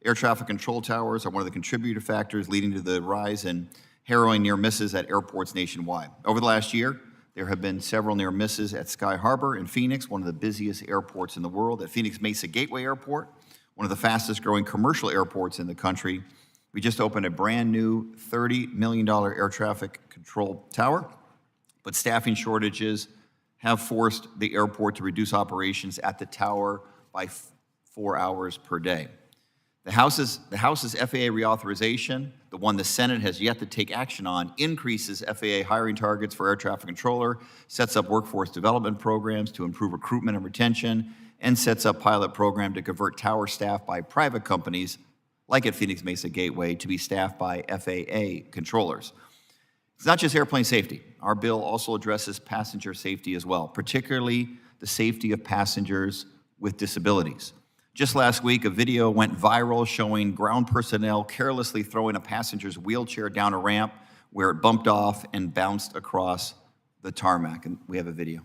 air traffic control towers are one of the contributor factors leading to the rise in harrowing near misses at airports nationwide. Over the last year, there have been several near misses at Sky Harbor in Phoenix, one of the busiest airports in the world, at Phoenix Mesa Gateway Airport, one of the fastest growing commercial airports in the country. We just opened a brand new $30 million air traffic control tower, but staffing shortages have forced the airport to reduce operations at the tower by 4 hours per day. The House's FAA reauthorization, the one the Senate has yet to take action on, increases FAA hiring targets for air traffic controller, sets up workforce development programs to improve recruitment and retention, and sets up pilot program to convert tower staff by private companies like at Phoenix Mesa Gateway, to be staffed by FAA controllers. It's not just airplane safety. Our bill also addresses passenger safety as well, particularly the safety of passengers with disabilities. Just last week, a video went viral showing ground personnel carelessly throwing a passenger's wheelchair down a ramp where it bumped off and bounced across the tarmac. And we have a video.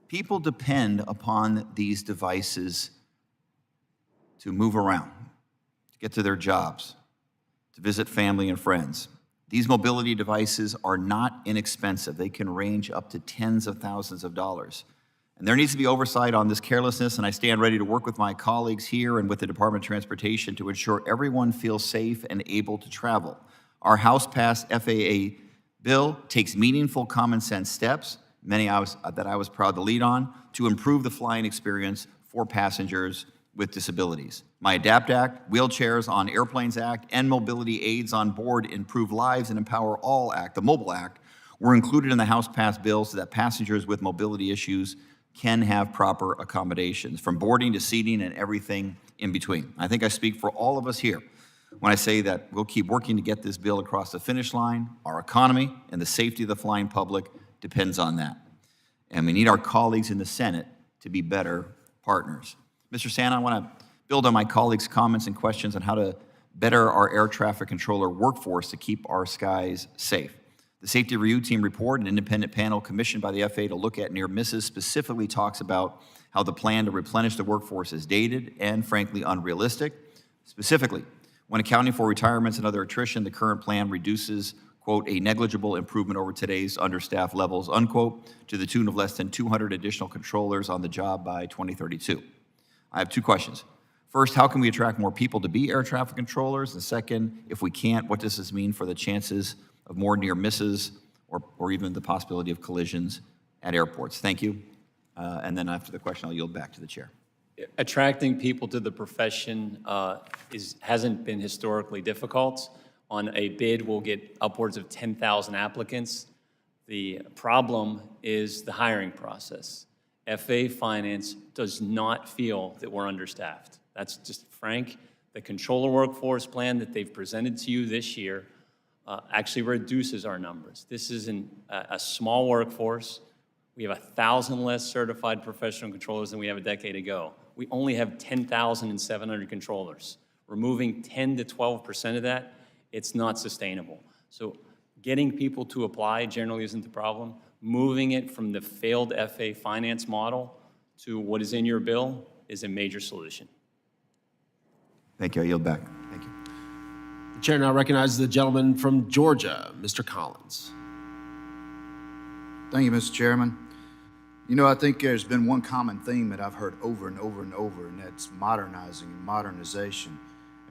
People depend upon these devices to move around, to get to their jobs, to visit family and friends. These mobility devices are not inexpensive. They can range up to tens of thousands of dollars. And there needs to be oversight on this carelessness, and I stand ready to work with my colleagues here and with the Department of Transportation to ensure everyone feels safe and able to travel. Our House-passed FAA bill takes meaningful common sense steps, many that I was proud to lead on, to improve the flying experience for passengers with disabilities. My ADAPT Act, Wheelchairs on Airplanes Act, and Mobility Aids on Board Improve Lives and Empower All Act, the Mobile Act, were included in the House-passed bill so that passengers with mobility issues can have proper accommodations, from boarding to seating and everything in between. I think I speak for all of us here when I say that we'll keep working to get this bill across the finish line. Our economy and the safety of the flying public depends on that. And we need our colleagues in the Senate to be better partners. Mr. Santa, I want to build on my colleagues' comments and questions on how to better our air traffic controller workforce to keep our skies safe. The Safety Review Team report, an independent panel commissioned by the FAA to look at near misses, specifically talks about how the plan to replenish the workforce is dated and, frankly, unrealistic. Specifically, When accounting for retirements and other attrition, the current plan reduces, quote, a negligible improvement over today's understaffed levels, unquote, to the tune of less than 200 additional controllers on the job by 2032. I have 2 questions. First, how can we attract more people to be air traffic controllers? And second, if we can't, what does this mean for the chances of more near misses or even the possibility of collisions at airports? Thank you. And then after the question, I'll yield back to the chair. Attracting people to the profession hasn't been historically difficult. On a bid, we'll get upwards of 10,000 applicants. The problem is the hiring process. FAA Finance does not feel that we're understaffed. That's just frank. The controller workforce plan that they've presented to you this year actually reduces our numbers. This is a small workforce. We have 1,000 less certified professional controllers than we have a decade ago. We only have 10,700 controllers. Removing 10 to 12% of that, it's not sustainable. So getting people to apply generally isn't the problem. Moving it from the failed FAA Finance model to what is in your bill is a major solution. Thank you. I yield back. Thank you. The chair now recognizes the gentleman from Georgia, Mr. Collins. Thank you, Mr. Chairman. You know, I think there's been one common theme that I've heard over and over and over, and that's modernizing and modernization.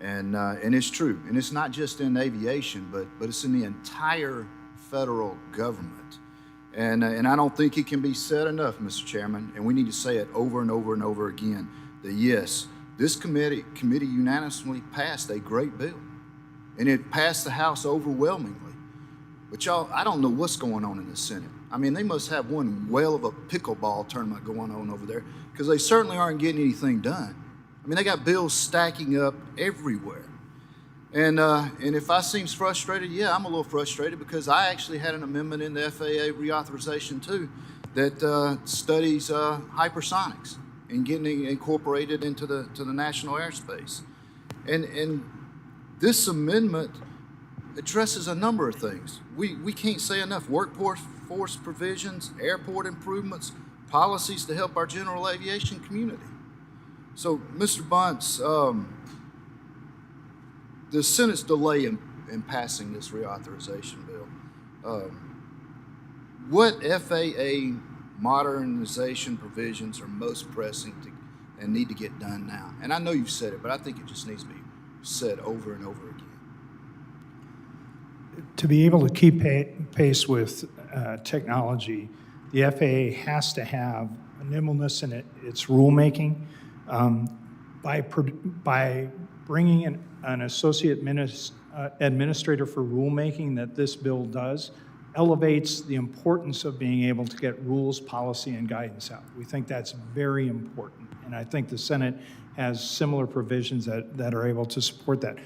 And it's true. And it's not just in aviation, but it's in the entire federal government. And I don't think it can be said enough, Mr. Chairman, and we need to say it over and over and over again, that yes, this committee unanimously passed a great bill, and it passed the House overwhelmingly. But y'all, I don't know what's going on in the Senate. I mean, they must have one whale of a pickleball tournament going on over there, because they certainly aren't getting anything done. I mean, they got bills stacking up everywhere. And if I seems frustrated, yeah, I'm a little frustrated, because I actually had an amendment in the FAA reauthorization too that studies hypersonics and getting incorporated into the national airspace. And this amendment addresses a number of things. We can't say enough. Workforce provisions, airport improvements, policies to help our general aviation community. So, Mr. Bunce, the Senate's delay in passing this reauthorization bill, what FAA modernization provisions are most pressing and need to get done now? And I know you've said it, but I think it just needs to be said over and over again. To be able to keep pace with technology, the FAA has to have a nimbleness in its rulemaking. By bringing in an associate administrator for rulemaking that this bill does, elevates the importance of being able to get rules, policy, and guidance out. We think that's very important, and I think the Senate has similar provisions that are able to support that.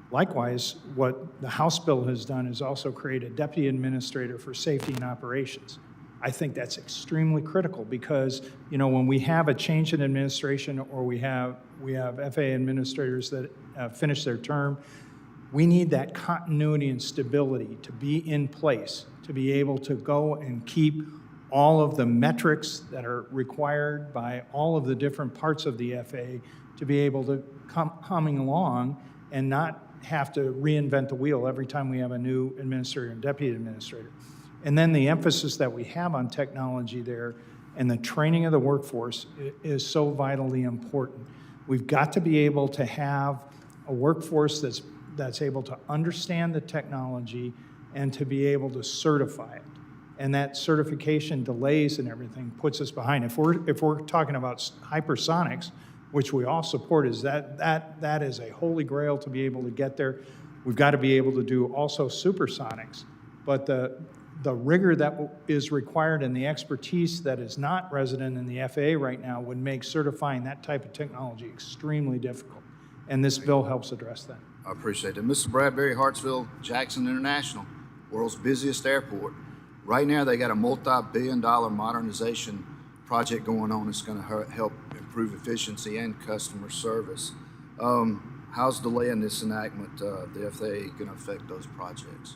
Likewise, what the House bill has done is also create a deputy administrator for safety and operations. I think that's extremely critical, because, you know, when we have a change in administration, or we have FAA administrators that finish their term, we need that continuity and stability to be in place, to be able to go and keep all of the metrics that are required by all of the different parts of the FAA to be able to coming along and not have to reinvent the wheel every time we have a new administrator and deputy administrator. And then the emphasis that we have on technology there and the training of the workforce is so vitally important. We've got to be able to have a workforce that's able to understand the technology and to be able to certify it. And that certification delays and everything puts us behind. If we're talking about hypersonics, which we all support, is that is a holy grail to be able to get there. We've got to be able to do also supersonics, but the rigor that is required and the expertise that is not resident in the FAA right now would make certifying that type of technology extremely difficult, and this bill helps address that. I appreciate it. Mr. Bradbury, Hartsville, Jackson International, world's busiest airport. Right now, they got a multi-billion-dollar modernization project going on that's going to help improve efficiency and customer service. How's delaying this enactment, the FAA, going to affect those projects?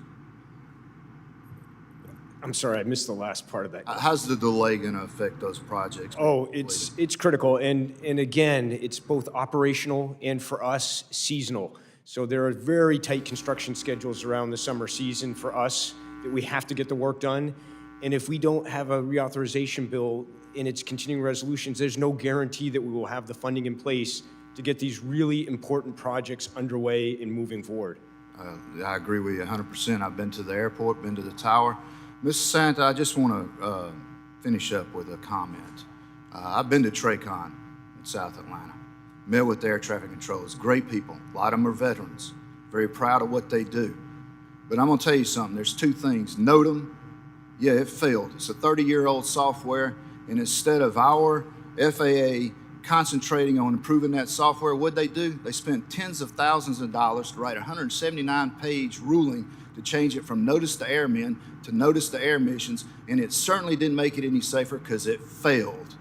I'm sorry, I missed the last part of that. How's the delay going to affect those projects? Oh, it's critical, and again, it's both operational and for us seasonal. So there are very tight construction schedules around the summer season for us that we have to get the work done. And if we don't have a reauthorization bill in its continuing resolutions, there's no guarantee that we will have the funding in place to get these really important projects underway and moving forward. I agree with you 100%. I've been to the airport, been to the tower. Mr. Santa, I just want to finish up with a comment. I've been to TRACON in South Atlanta, met with the air traffic controllers, great people. A lot of them are veterans, very proud of what they do. But I'm going to tell you something. There's two things. NOTAM, yeah, it failed. It's a 30-year-old software, and instead of our FAA concentrating on improving that software, what'd they do? They spent tens of thousands of dollars to write a 179-page ruling to change it from notice to airmen to notice to air missions, and it certainly didn't make it any safer because it failed.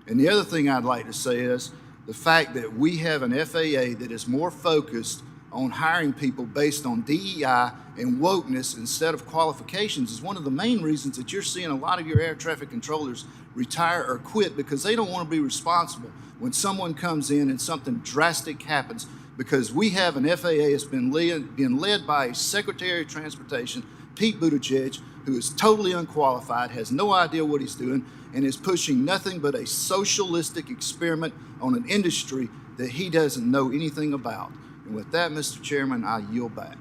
And the other thing I'd like to say is the fact that we have an FAA that is more focused on hiring people based on DEI and wokeness instead of qualifications is one of the main reasons that you're seeing a lot of your air traffic controllers retire or quit, because they don't want to be responsible when someone comes in and something drastic happens, because we have an FAA that's been led by a Secretary of Transportation, Pete Buttigieg, who is totally unqualified, has no idea what he's doing, and is pushing nothing but a socialistic experiment on an industry that he doesn't know anything about. And with that, Mr. Chairman, I yield back.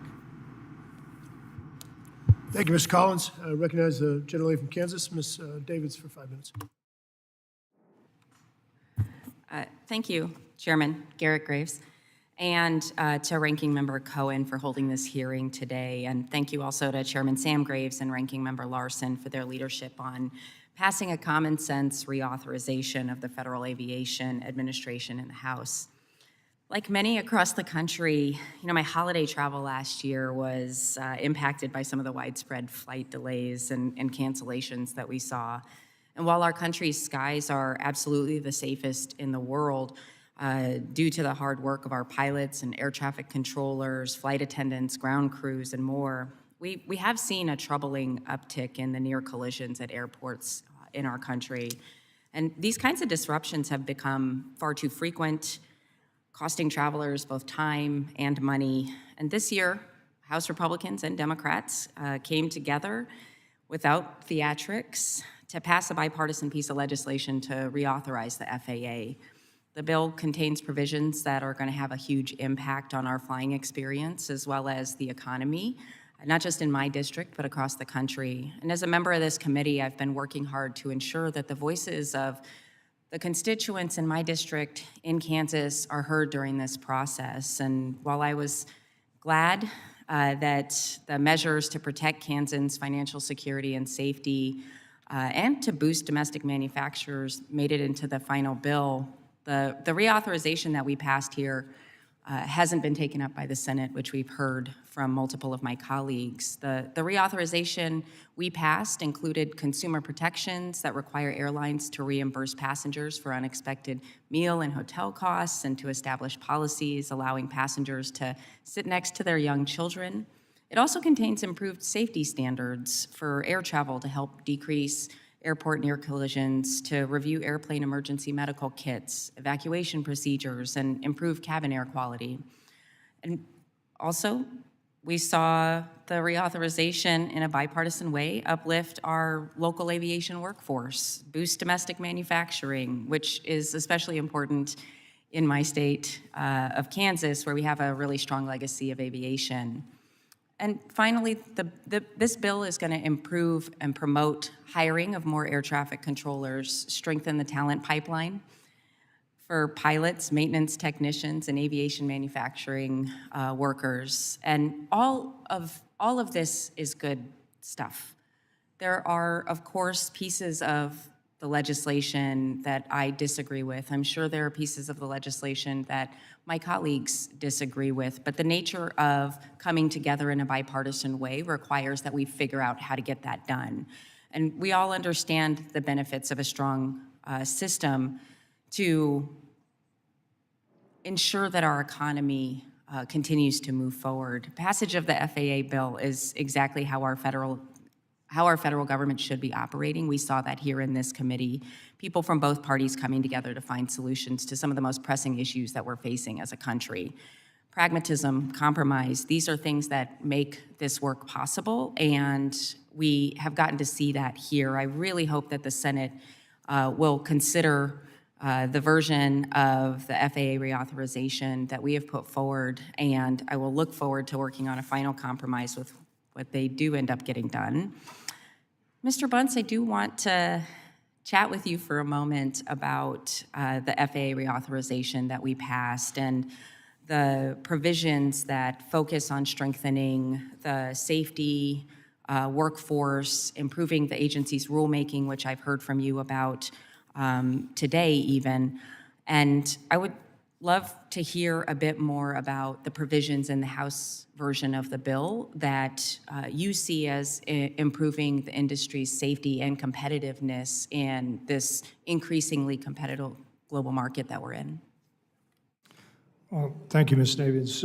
Thank you, Mr. Collins. I recognize the gentlelady from Kansas, Ms. Davids, for 5 minutes. Thank you, Chairman Garrett Graves, and to Ranking Member Cohen for holding this hearing today. And thank you also to Chairman Sam Graves and Ranking Member Larson for their leadership on passing a common sense reauthorization of the Federal Aviation Administration in the House. Like many across the country, my holiday travel last year was impacted by some of the widespread flight delays and cancellations that we saw. And while our country's skies are absolutely the safest in the world, due to the hard work of our pilots and air traffic controllers, flight attendants, ground crews, and more, we have seen a troubling uptick in the near collisions at airports in our country. And these kinds of disruptions have become far too frequent, costing travelers both time and money. And this year, House Republicans and Democrats came together without theatrics to pass a bipartisan piece of legislation to reauthorize the FAA. The bill contains provisions that are going to have a huge impact on our flying experience as well as the economy, not just in my district, but across the country. And as a member of this committee, I've been working hard to ensure that the voices of the constituents in my district in Kansas are heard during this process. And while I was glad that the measures to protect Kansans' financial security and safety and to boost domestic manufacturers made it into the final bill, the reauthorization that we passed here hasn't been taken up by the Senate, which we've heard from multiple of my colleagues. The reauthorization we passed included consumer protections that require airlines to reimburse passengers for unexpected meal and hotel costs, and to establish policies allowing passengers to sit next to their young children. It also contains improved safety standards for air travel to help decrease airport near collisions, to review airplane emergency medical kits, evacuation procedures, and improve cabin air quality. And also, we saw the reauthorization in a bipartisan way uplift our local aviation workforce, boost domestic manufacturing, which is especially important in my state of Kansas, where we have a really strong legacy of aviation. And finally, this bill is going to improve and promote hiring of more air traffic controllers, strengthen the talent pipeline for pilots, maintenance technicians, and aviation manufacturing workers. And all of this is good stuff. There are, of course, pieces of the legislation that I disagree with. I'm sure there are pieces of the legislation that my colleagues disagree with, but the nature of coming together in a bipartisan way requires that we figure out how to get that done. And we all understand the benefits of a strong system to ensure that our economy continues to move forward. Passage of the FAA bill is exactly how our federal government should be operating. We saw that here in this committee, people from both parties coming together to find solutions to some of the most pressing issues that we're facing as a country. pragmatism, compromise. These are things that make this work possible, and we have gotten to see that here. I really hope that the Senate will consider the version of the FAA reauthorization that we have put forward, and I will look forward to working on a final compromise with what they do end up getting done. Mr. Bunce, I do want to chat with you for a moment about the FAA reauthorization that we passed and the provisions that focus on strengthening the safety workforce, improving the agency's rulemaking, which I've heard from you about today even. And I would love to hear a bit more about the provisions in the House version of the bill that you see as improving the industry's safety and competitiveness in this increasingly competitive global market that we're in. Well, thank you, Ms. Davids.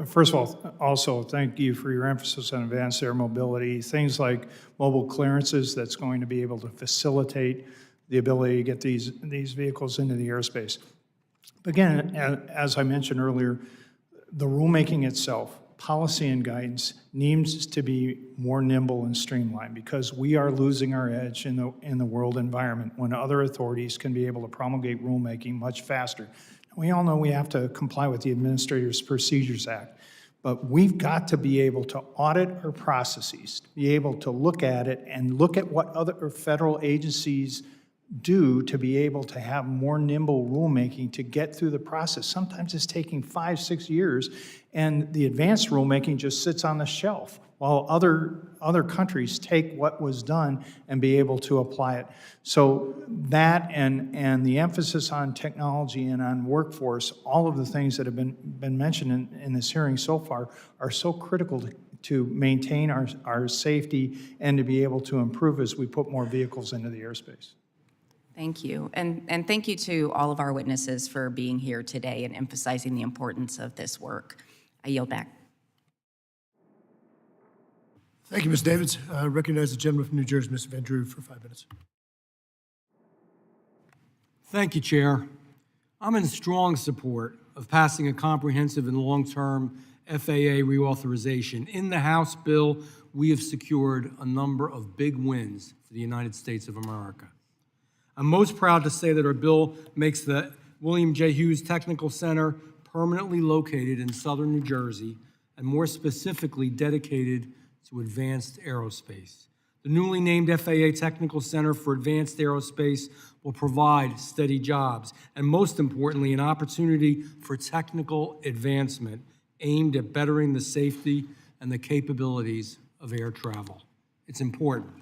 First of all, also thank you for your emphasis on advanced air mobility, things like mobile clearances that's going to be able to facilitate the ability to get these vehicles into the airspace. Again, as I mentioned earlier, the rulemaking itself, policy and guidance, needs to be more nimble and streamlined because we are losing our edge in the world environment when other authorities can be able to promulgate rulemaking much faster. We all know we have to comply with the Administrative Procedures Act, but we've got to be able to audit our processes, be able to look at it and look at what other federal agencies do to be able to have more nimble rulemaking to get through the process. Sometimes it's taking 5-6 years, and the advanced rulemaking just sits on the shelf while other countries take what was done and be able to apply it. So that and the emphasis on technology and on workforce, all of the things that have been mentioned in this hearing so far are so critical to maintain our safety and to be able to improve as we put more vehicles into the airspace. Thank you. And thank you to all of our witnesses for being here today and emphasizing the importance of this work. I yield back. Thank you, Ms. Davids. I recognize the gentleman from New Jersey, Mr. Van Drew, for 5 minutes. Thank you, Chair. I'm in strong support of passing a comprehensive and long-term FAA reauthorization. In the House bill, we have secured a number of big wins for the United States of America. I'm most proud to say that our bill makes the William J. Hughes Technical Center permanently located in southern New Jersey and more specifically dedicated to advanced aerospace. The newly named FAA Technical Center for Advanced Aerospace will provide steady jobs and, most importantly, an opportunity for technical advancement aimed at bettering the safety and the capabilities of air travel. It's important.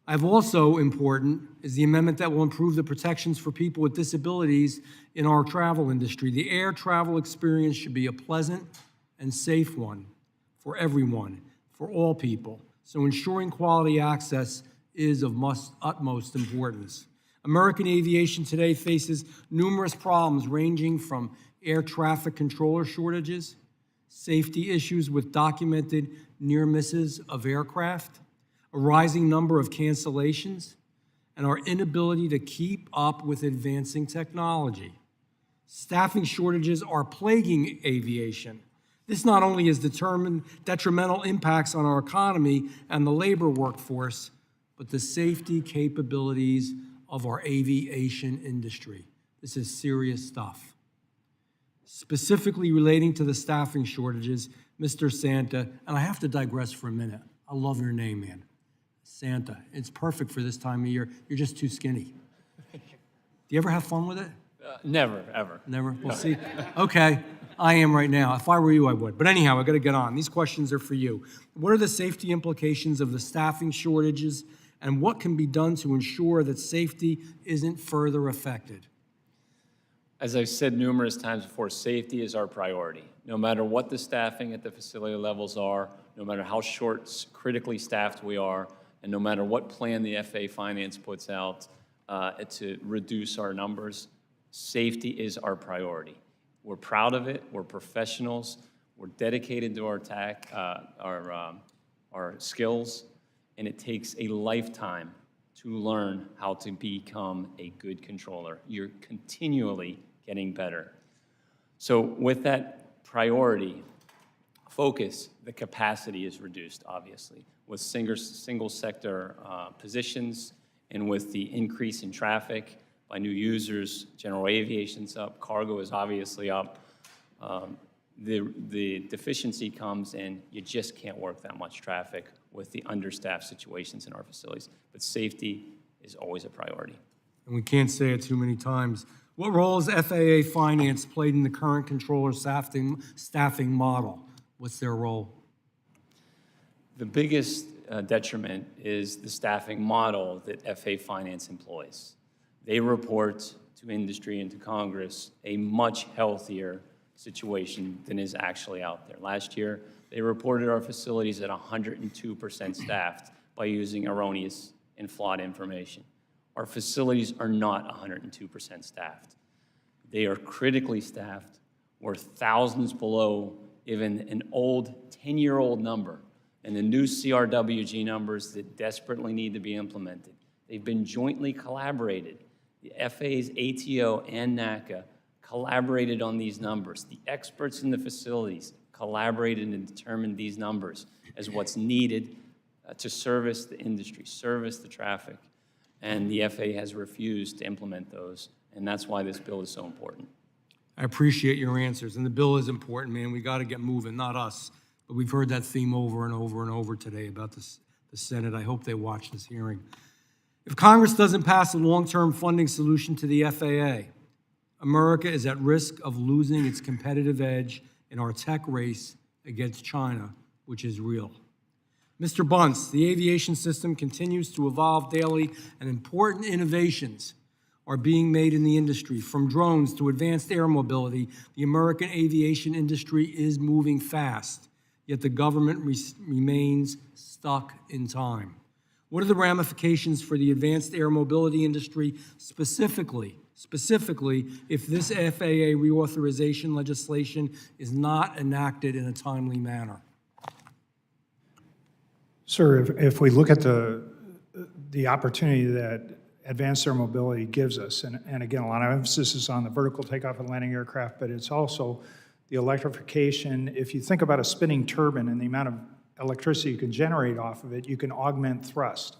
Also important is the amendment that will improve the protections for people with disabilities in our travel industry. The air travel experience should be a pleasant and safe one for everyone, for all people. So ensuring quality access is of utmost importance. American aviation today faces numerous problems ranging from air traffic controller shortages, safety issues with documented near misses of aircraft, a rising number of cancellations, and our inability to keep up with advancing technology. Staffing shortages are plaguing aviation. This not only has determined detrimental impacts on our economy and the labor workforce, but the safety capabilities of our aviation industry. This is serious stuff. Specifically relating to the staffing shortages, Mr. Santa, and I have to digress for a minute. I love your name, man. Santa. It's perfect for this time of year. You're just too skinny. Do you ever have fun with it? Never, ever. Never? We'll see. Okay, I am right now. If I were you, I would. But anyhow, I got to get on. These questions are for you. What are the safety implications of the staffing shortages, and what can be done to ensure that safety isn't further affected? As I've said numerous times before, safety is our priority. No matter what the staffing at the facility levels are, no matter how critically staffed we are, and no matter what plan the FAA Finance puts out to reduce our numbers, safety is our priority. We're proud of it. We're professionals. We're dedicated to our skills, and it takes a lifetime to learn how to become a good controller. You're continually getting better. So with that priority focus, the capacity is reduced, obviously, with single sector positions and with the increase in traffic by new users, general aviation's up, cargo is obviously up. The deficiency comes in, you just can't work that much traffic with the understaffed situations in our facilities. But safety is always a priority. And we can't say it too many times. What role has FAA finance played in the current controller staffing model? What's their role? The biggest detriment is the staffing model that FAA Finance employs. They report to industry and to Congress a much healthier situation than is actually out there. Last year, they reported our facilities at 102% staffed by using erroneous and flawed information. Our facilities are not 102% staffed. They are critically staffed. We're thousands below even an old 10-year-old number and the new CRWG numbers that desperately need to be implemented. They've been jointly collaborated. The FAA's ATO and NACA collaborated on these numbers. The experts in the facilities collaborated and determined these numbers as what's needed to service the industry, service the traffic. And the FAA has refused to implement those, and that's why this bill is so important. I appreciate your answers, and the bill is important, man. We got to get moving, not us. But we've heard that theme over and over and over today about the Senate. I hope they watch this hearing. If Congress doesn't pass a long-term funding solution to the FAA, America is at risk of losing its competitive edge in our tech race against China, which is real. Mr. Bunce, the aviation system continues to evolve daily, and important innovations are being made in the industry. From drones to advanced air mobility, the American aviation industry is moving fast, yet the government remains stuck in time. What are the ramifications for the advanced air mobility industry specifically if this FAA reauthorization legislation is not enacted in a timely manner? Sir, if we look at the opportunity that advanced air mobility gives us, and again, a lot of emphasis is on the vertical takeoff and landing aircraft, but it's also the electrification. If you think about a spinning turbine and the amount of electricity you can generate off of it, you can augment thrust.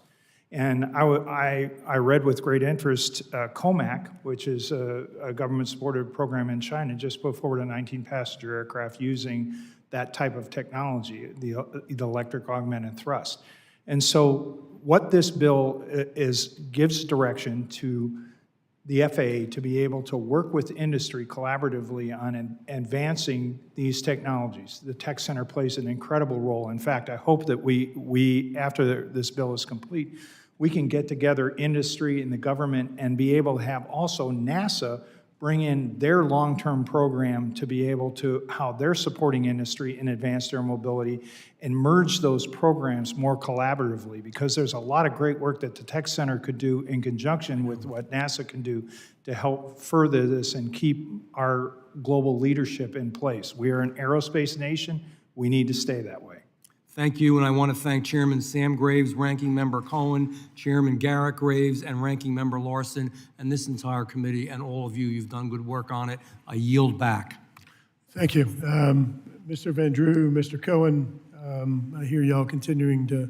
And I read with great interest COMAC, which is a government-supported program in China, just put forward a 19-passenger aircraft using that type of technology, the electric augmented thrust. And so what this bill gives direction to the FAA to be able to work with industry collaboratively on advancing these technologies. The Tech Center plays an incredible role. In fact, I hope that we after this bill is complete, we can get together industry and the government and be able to have also NASA bring in their long-term program to be able to, how they're supporting industry in advanced air mobility and merge those programs more collaboratively, because there's a lot of great work that the Tech Center could do in conjunction with what NASA can do to help further this and keep our global leadership in place. We are an aerospace nation. We need to stay that way. Thank you, and I want to thank Chairman Sam Graves, Ranking Member Cohen, Chairman Garrett Graves, and Ranking Member Larson, and this entire committee, and all of you. You've done good work on it. I yield back. Thank you. Mr. Van Drew, Mr. Cohen, I hear y'all continuing to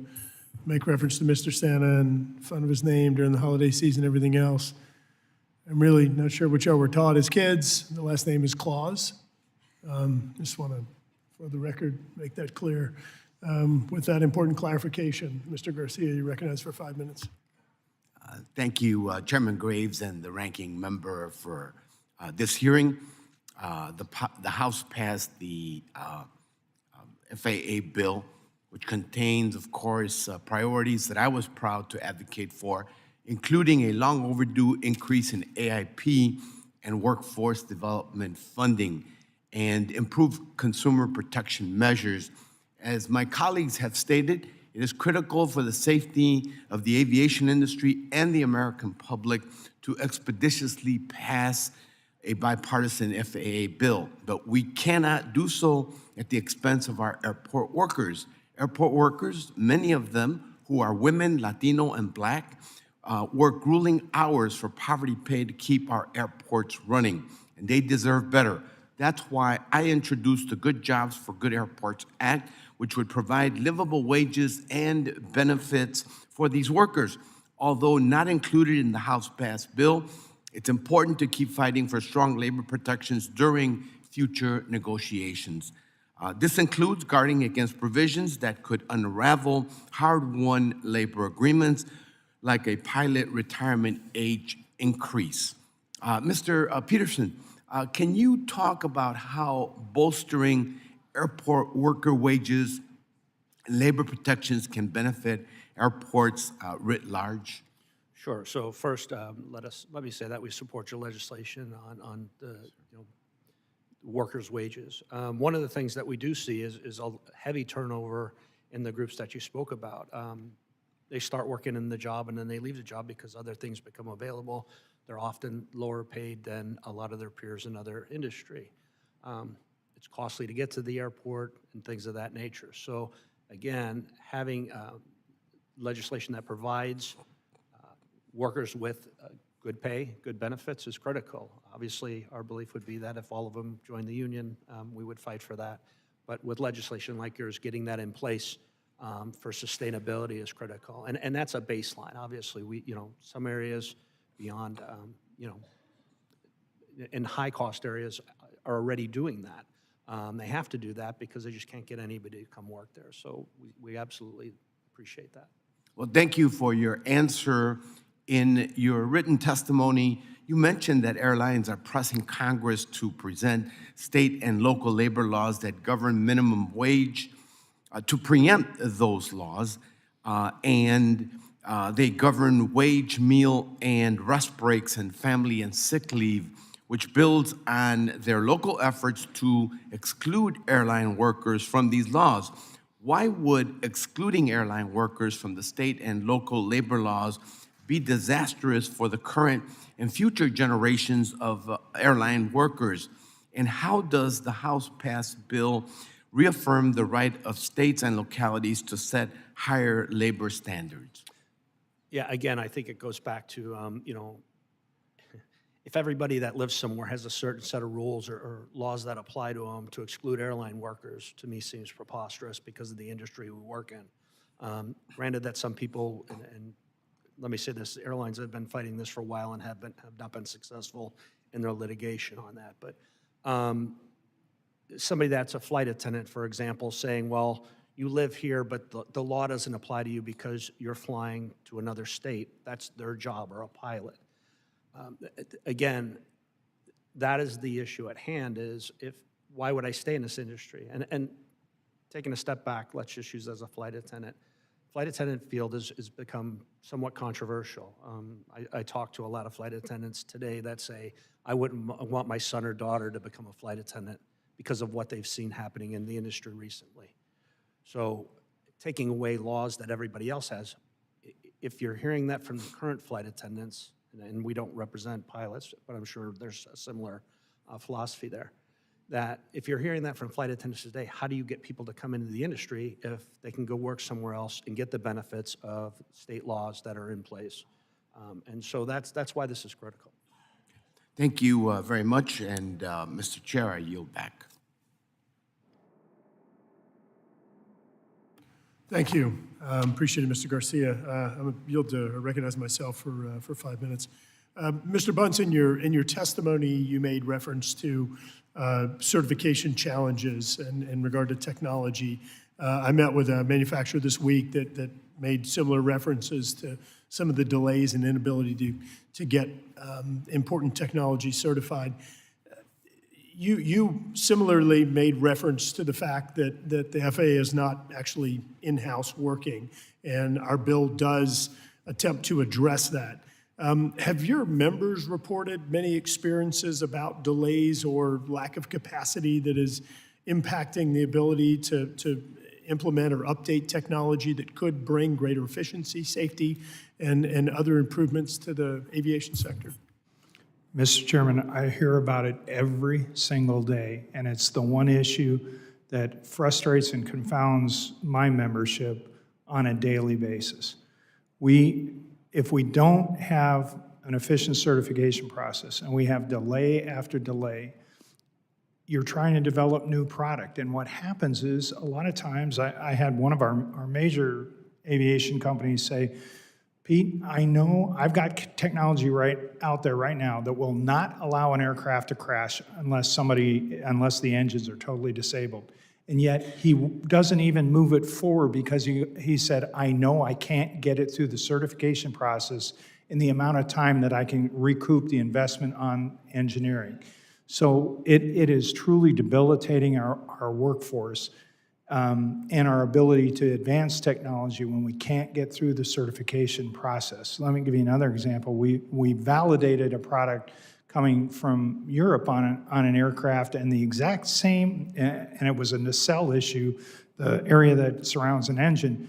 make reference to Mr. Santa and fun of his name during the holiday season and everything else. I'm really not sure what y'all were taught as kids. The last name is Claus. Just want to, for the record, make that clear. With that important clarification, Mr. Garcia, you recognized for 5 minutes. Thank you, Chairman Graves and the ranking member for this hearing. The House passed the FAA bill, which contains, of course, priorities that I was proud to advocate for, including a long overdue increase in AIP and workforce development funding and improved consumer protection measures. As my colleagues have stated, it is critical for the safety of the aviation industry and the American public to expeditiously pass a bipartisan FAA bill, but we cannot do so at the expense of our airport workers. Airport workers, many of them who are women, Latino, and Black, work grueling hours for poverty pay to keep our airports running, and they deserve better. That's why I introduced the Good Jobs for Good Airports Act, which would provide livable wages and benefits for these workers. Although not included in the House-passed bill, it's important to keep fighting for strong labor protections during future negotiations. This includes guarding against provisions that could unravel hard-won labor agreements, like a pilot retirement age increase. Mr. Peterson, can you talk about how bolstering airport worker wages and labor protections can benefit airports writ large? Sure. So first, let me say that we support your legislation on the workers' wages. One of the things that we do see is a heavy turnover in the groups that you spoke about. They start working in the job and then they leave the job because other things become available. They're often lower paid than a lot of their peers in other industry. It's costly to get to the airport and things of that nature. So again, having legislation that provides workers with good pay, good benefits is critical. Obviously, our belief would be that if all of them join the union, we would fight for that. But with legislation like yours, getting that in place for sustainability is critical. And that's a baseline. Obviously, some areas beyond, in high-cost areas are already doing that. They have to do that because they just can't get anybody to come work there. So we absolutely appreciate that. Well, thank you for your answer. In your written testimony, you mentioned that airlines are pressing Congress to present state and local labor laws that govern minimum wage, to preempt those laws, and they govern wage, meal, and rest breaks and family and sick leave, which builds on their local efforts to exclude airline workers from these laws. Why would excluding airline workers from the state and local labor laws be disastrous for the current and future generations of airline workers? And how does the House-passed bill reaffirm the right of states and localities to set higher labor standards? Yeah, again, I think it goes back to, if everybody that lives somewhere has a certain set of rules or laws that apply to them, to exclude airline workers, to me, seems preposterous because of the industry we work in. Granted that some people, and let me say this, airlines have been fighting this for a while and have not been successful in their litigation on that. But somebody that's a flight attendant, for example, saying, well, you live here, but the law doesn't apply to you because you're flying to another state. That's their job, or a pilot. Again, that is the issue at hand, is why would I stay in this industry? And taking a step back, let's just use as a flight attendant. Flight attendant field has become somewhat controversial. I talk to a lot of flight attendants today that say, I wouldn't want my son or daughter to become a flight attendant because of what they've seen happening in the industry recently. So taking away laws that everybody else has, if you're hearing that from the current flight attendants, and we don't represent pilots, but I'm sure there's a similar philosophy there, that if you're hearing that from flight attendants today, how do you get people to come into the industry if they can go work somewhere else and get the benefits of state laws that are in place? And so that's why this is critical. Thank you very much, and Mr. Chair, I yield back. Thank you. Appreciate it, Mr. Garcia. I'm going to yield to recognize myself for 5 minutes. Mr. Bunce, in your testimony, you made reference to certification challenges in regard to technology. I met with a manufacturer this week that made similar references to some of the delays and inability to get important technology certified. You similarly made reference to the fact that the FAA is not actually in-house working, and our bill does attempt to address that. Have your members reported many experiences about delays or lack of capacity that is impacting the ability to implement or update technology that could bring greater efficiency, safety, and other improvements to the aviation sector? Mr. Chairman, I hear about it every single day, and it's the one issue that frustrates and confounds my membership on a daily basis. If we don't have an efficient certification process and we have delay after delay, you're trying to develop new product. And what happens is, a lot of times, I had one of our major aviation companies say, Pete, I know I've got technology right out there right now that will not allow an aircraft to crash unless the engines are totally disabled. And yet he doesn't even move it forward because he said, I know I can't get it through the certification process in the amount of time that I can recoup the investment on engineering. So it is truly debilitating our workforce and our ability to advance technology when we can't get through the certification process. Let me give you another example. We validated a product coming from Europe on an aircraft, and the exact same, and it was a nacelle issue, the area that surrounds an engine.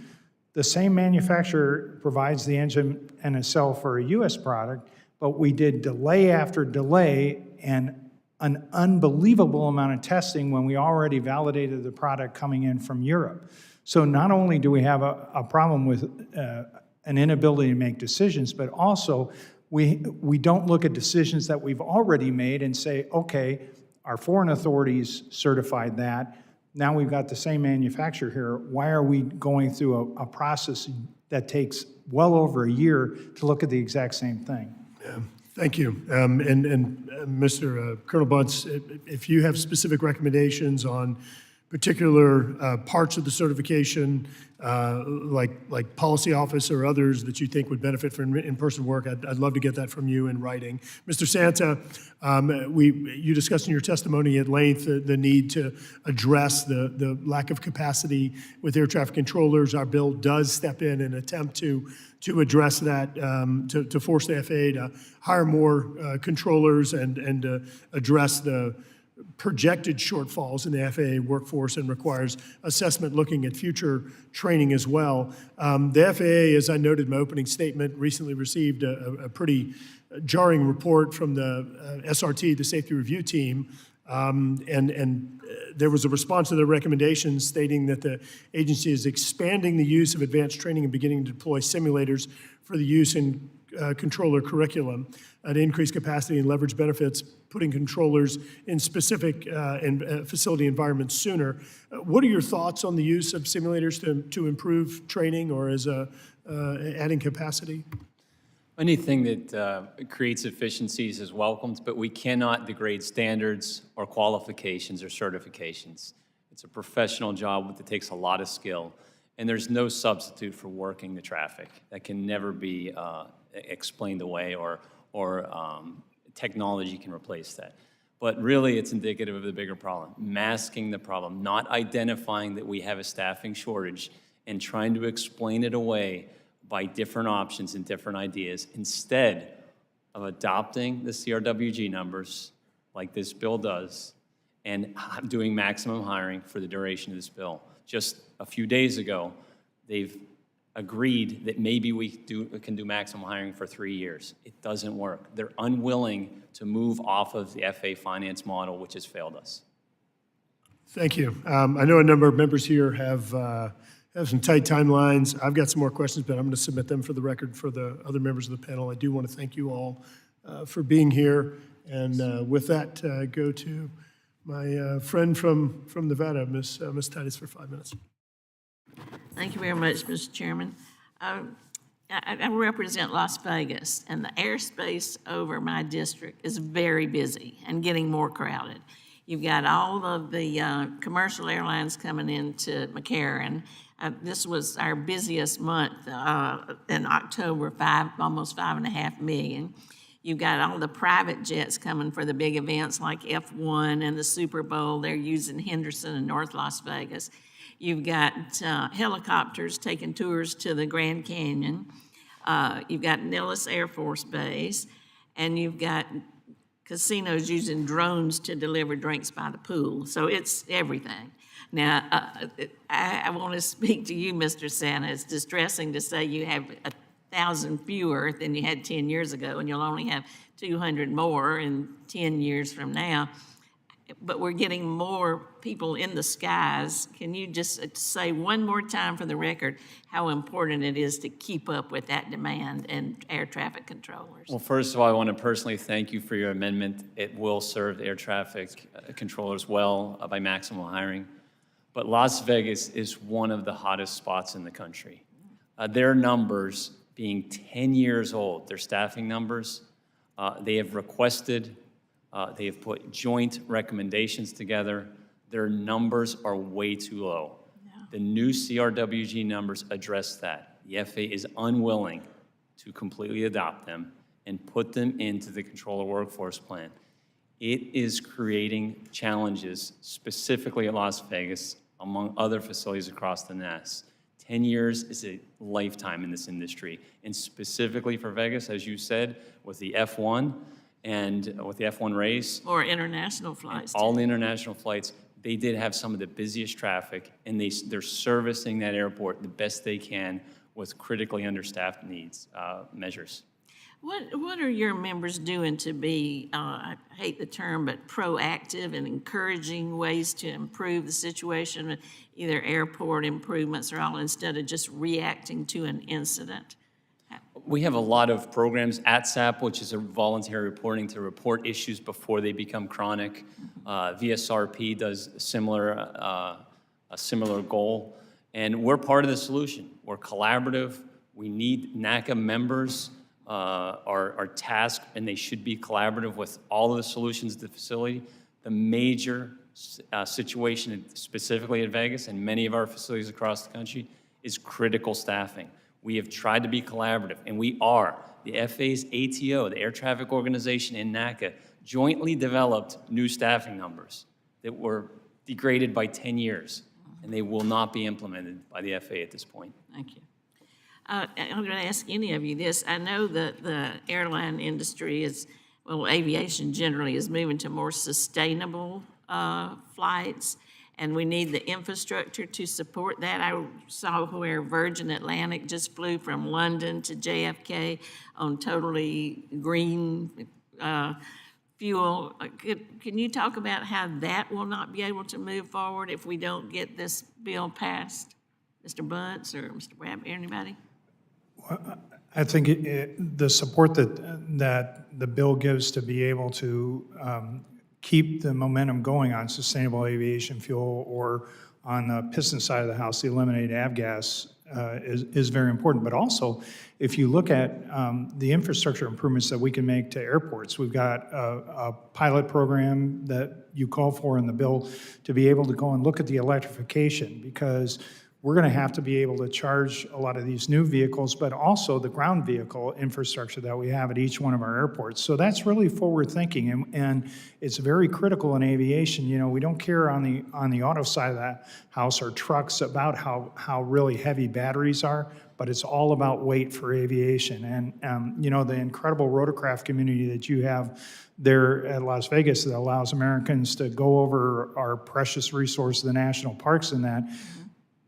The same manufacturer provides the engine and nacelle for a U.S. product, but we did delay after delay and an unbelievable amount of testing when we already validated the product coming in from Europe. So not only do we have a problem with an inability to make decisions, but also we don't look at decisions that we've already made and say, okay, our foreign authorities certified that. Now we've got the same manufacturer here. Why are we going through a process that takes well over a year to look at the exact same thing? Yeah. Thank you. Mr. Colonel Bunce, if you have specific recommendations on particular parts of the certification, like policy office or others that you think would benefit from in-person work, I'd love to get that from you in writing. Mr. Santa, you discussed in your testimony at length the need to address the lack of capacity with air traffic controllers. Our bill does step in and attempt to address that, to force the FAA to hire more controllers and address the projected shortfalls in the FAA workforce, and requires assessment looking at future training as well. The FAA, as I noted in my opening statement, recently received a pretty jarring report from the SRT, the Safety Review Team, and there was a response to their recommendations stating that the agency is expanding the use of advanced training and beginning to deploy simulators for the use in controller curriculum to increase capacity and leverage benefits, putting controllers in specific facility environments sooner. What are your thoughts on the use of simulators to improve training or as adding capacity? Anything that creates efficiencies is welcomed, but we cannot degrade standards or qualifications or certifications. It's a professional job that takes a lot of skill, and there's no substitute for working the traffic. That can never be explained away, or technology can replace that. But really, it's indicative of the bigger problem, masking the problem, not identifying that we have a staffing shortage and trying to explain it away by different options and different ideas, instead of adopting the CRWG numbers like this bill does and doing maximum hiring for the duration of this bill. Just a few days ago, they've agreed that maybe we can do maximum hiring for 3 years. It doesn't work. They're unwilling to move off of the FAA finance model, which has failed us. Thank you. I know a number of members here have some tight timelines. I've got some more questions, but I'm going to submit them for the record for the other members of the panel. I do want to thank you all for being here. And with that, go to my friend from Nevada, Ms. Titus, for 5 minutes. Thank you very much, Mr. Chairman. I represent Las Vegas, and the airspace over my district is very busy and getting more crowded. You've got all of the commercial airlines coming into McCarran. This was our busiest month in October, almost 5.5 million. You've got all the private jets coming for the big events like F1 and the Super Bowl. They're using Henderson and North Las Vegas. You've got helicopters taking tours to the Grand Canyon. You've got Nellis Air Force Base, and you've got casinos using drones to deliver drinks by the pool. So it's everything. Now, I want to speak to you, Mr. Santa. It's distressing to say you have 1,000 fewer than you had 10 years ago, and you'll only have 200 more in 10 years from now. but we're getting more people in the skies. Can you just say one more time for the record how important it is to keep up with that demand and air traffic controllers? Well, first of all, I want to personally thank you for your amendment. It will serve air traffic controllers well by maximal hiring. But Las Vegas is one of the hottest spots in the country. Their numbers being 10 years old, their staffing numbers, they have requested, they have put joint recommendations together. Their numbers are way too low. The new CRWG numbers address that. The FAA is unwilling to completely adopt them and put them into the controller workforce plan. It is creating challenges specifically at Las Vegas, among other facilities across the NAS. 10 years is a lifetime in this industry. And specifically for Vegas, as you said, with the F1 and with the F1 race. Or international flights. All the international flights, they did have some of the busiest traffic, and they're servicing that airport the best they can with critically understaffed needs measures. What are your members doing to be, I hate the term, but proactive and encouraging ways to improve the situation, either airport improvements or all, instead of just reacting to an incident? We have a lot of programs at SAP, which is a voluntary reporting to report issues before they become chronic. VSRP does a similar goal, and we're part of the solution. We're collaborative. We need NACA members. Are tasked, and they should be collaborative with all of the solutions at the facility. The major situation, specifically at Vegas and many of our facilities across the country, is critical staffing. We have tried to be collaborative, and we are. The FAA's ATO, the Air Traffic Organization, and NACA jointly developed new staffing numbers that were degraded by 10 years, and they will not be implemented by the FAA at this point. Thank you. I'm going to ask any of you this. I know that the airline industry is, well, aviation generally is moving to more sustainable flights, and we need the infrastructure to support that. I saw where Virgin Atlantic just flew from London to JFK on totally green fuel. Can you talk about how that will not be able to move forward if we don't get this bill passed? Mr. Bunce or Mr. Bradbury, anybody? I think the support that the bill gives to be able to keep the momentum going on sustainable aviation fuel, or on the piston side of the house, the eliminate avgas, is very important. But also, if you look at the infrastructure improvements that we can make to airports, we've got a pilot program that you call for in the bill to be able to go and look at the electrification, because we're going to have to be able to charge a lot of these new vehicles, but also the ground vehicle infrastructure that we have at each one of our airports. So that's really forward thinking, and it's very critical in aviation. You know, we don't care on the auto side of that house or trucks about how really heavy batteries are, but it's all about weight for aviation. And you know, the incredible rotorcraft community that you have there at Las Vegas that allows Americans to go over our precious resource, the national parks, and that.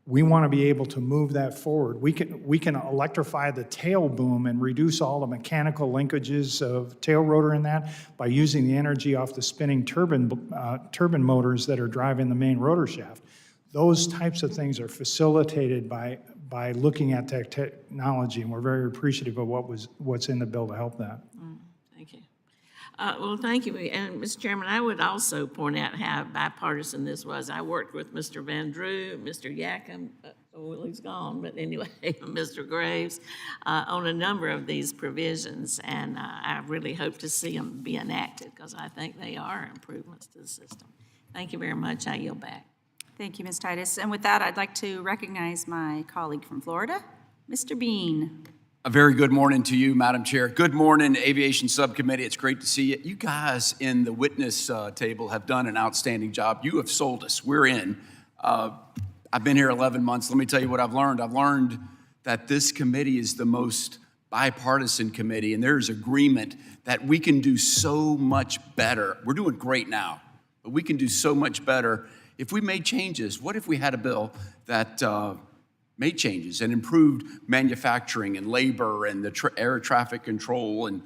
We want to be able to move that forward. We can electrify the tail boom and reduce all the mechanical linkages of tail rotor in that by using the energy off the spinning turbine motors that are driving the main rotor shaft. Those types of things are facilitated by looking at that technology, and we're very appreciative of what's in the bill to help that. Thank you. Well, thank you. And, Mr. Chairman, I would also point out how bipartisan this was. I worked with Mr. Van Drew, Mr. Yackham, well, he's gone, but anyway, Mr. Graves, on a number of these provisions, and I really hope to see them be enacted, because I think they are improvements to the system. Thank you very much. I yield back. Thank you, Ms. Titus. And with that, I'd like to recognize my colleague from Florida, Mr. Bean. A very good morning to you, Madam Chair. Good morning, Aviation Subcommittee. It's great to see you. You guys in the witness table have done an outstanding job. You have sold us. We're in. I've been here 11 months. Let me tell you what I've learned. I've learned that this committee is the most bipartisan committee, and there's agreement that we can do so much better. We're doing great now, but we can do so much better if we made changes. What if we had a bill that made changes and improved manufacturing and labor and the air traffic control and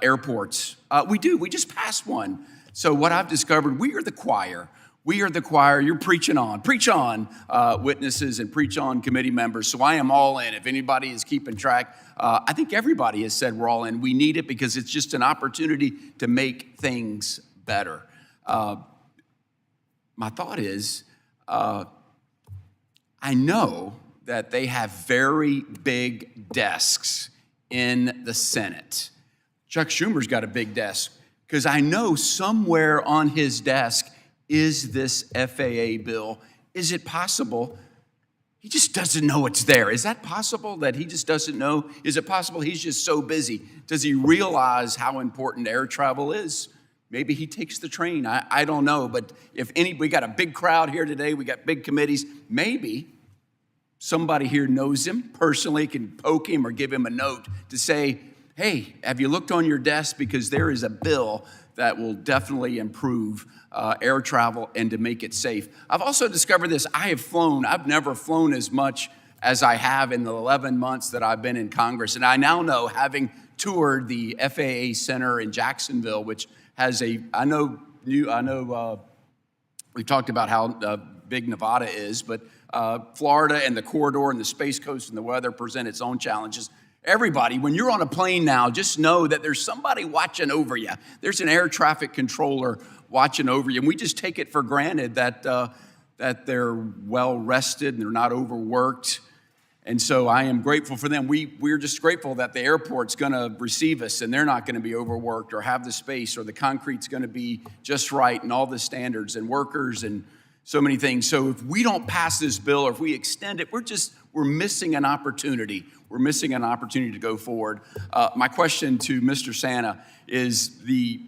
airports? We do. We just passed one So what I've discovered, we are the choir. We are the choir. You're preaching on. Preach on, witnesses, and preach on committee members. So I am all in. If anybody is keeping track, I think everybody has said we're all in. We need it because it's just an opportunity to make things better. My thought is, I know that they have very big desks in the Senate. Chuck Schumer's got a big desk because I know somewhere on his desk is this FAA bill. Is it possible he just doesn't know it's there? Is that possible that he just doesn't know? Is it possible he's just so busy? Does he realize how important air travel is? Maybe he takes the train. I don't know. But we got a big crowd here today. We got big committees. Maybe somebody here knows him personally, can poke him or give him a note to say, hey, have you looked on your desk? Because there is a bill that will definitely improve air travel and to make it safe. I've also discovered this. I've never flown as much as I have in the 11 months that I've been in Congress. And I now know, having toured the FAA Center in Jacksonville, which has we've talked about how big Nevada is, but Florida and the corridor and the Space Coast and the weather present its own challenges. Everybody, when you're on a plane now, just know that there's somebody watching over you. There's an air traffic controller watching over you. And we just take it for granted that they're well rested and they're not overworked. And so I am grateful for them. We're just grateful that the airport's gonna receive us and they're not gonna be overworked or have the space, or the concrete's gonna be just right and all the standards and workers and so many things. So if we don't pass this bill or if we extend it, we're missing an opportunity. We're missing an opportunity to go forward. My question to Mr. Santa is the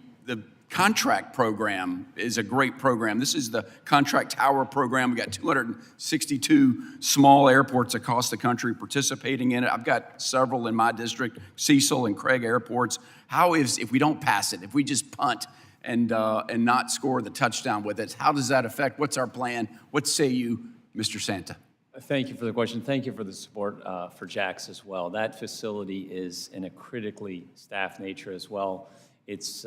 contract program is a great program. This is the contract tower program. We got 262 small airports across the country participating in it. I've got several in my district, Cecil and Craig airports. If we don't pass it, if we just punt and not score the touchdown with it, how does that affect? What's our plan? What say you, Mr. Santa? Thank you for the question. Thank you for the support for JAX as well. That facility is in a critically staffed nature as well. It's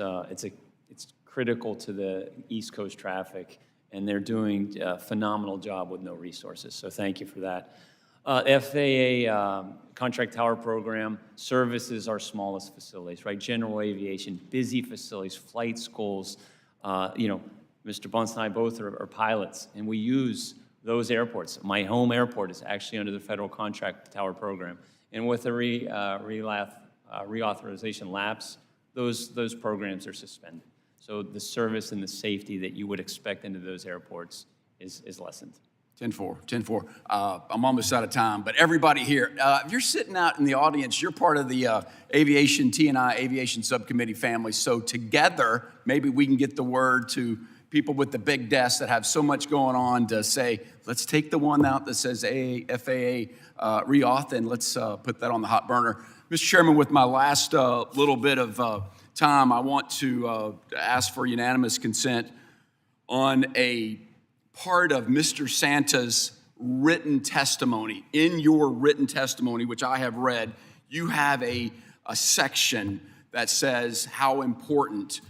critical to the East Coast traffic, and they're doing a phenomenal job with no resources. So thank you for that. FAA contract tower program services our smallest facilities, right? General aviation, busy facilities, flight schools. Mr. Bunce and I both are pilots, and we use those airports. My home airport is actually under the federal contract tower program. And with the reauthorization lapse, those programs are suspended. So the service and the safety that you would expect into those airports is lessened. 10-4. I'm almost out of time, but everybody here, if you're sitting out in the audience, you're part of the Aviation, T&I Aviation Subcommittee family. So together, maybe we can get the word to people with the big desks that have so much going on to say, let's take the one out that says FAA reauth and let's put that on the hot burner. Mr. Chairman, with my last little bit of time, I want to ask for unanimous consent on a part of Mr. Santa's written testimony. In your written testimony, which I have read, you have a section that says how important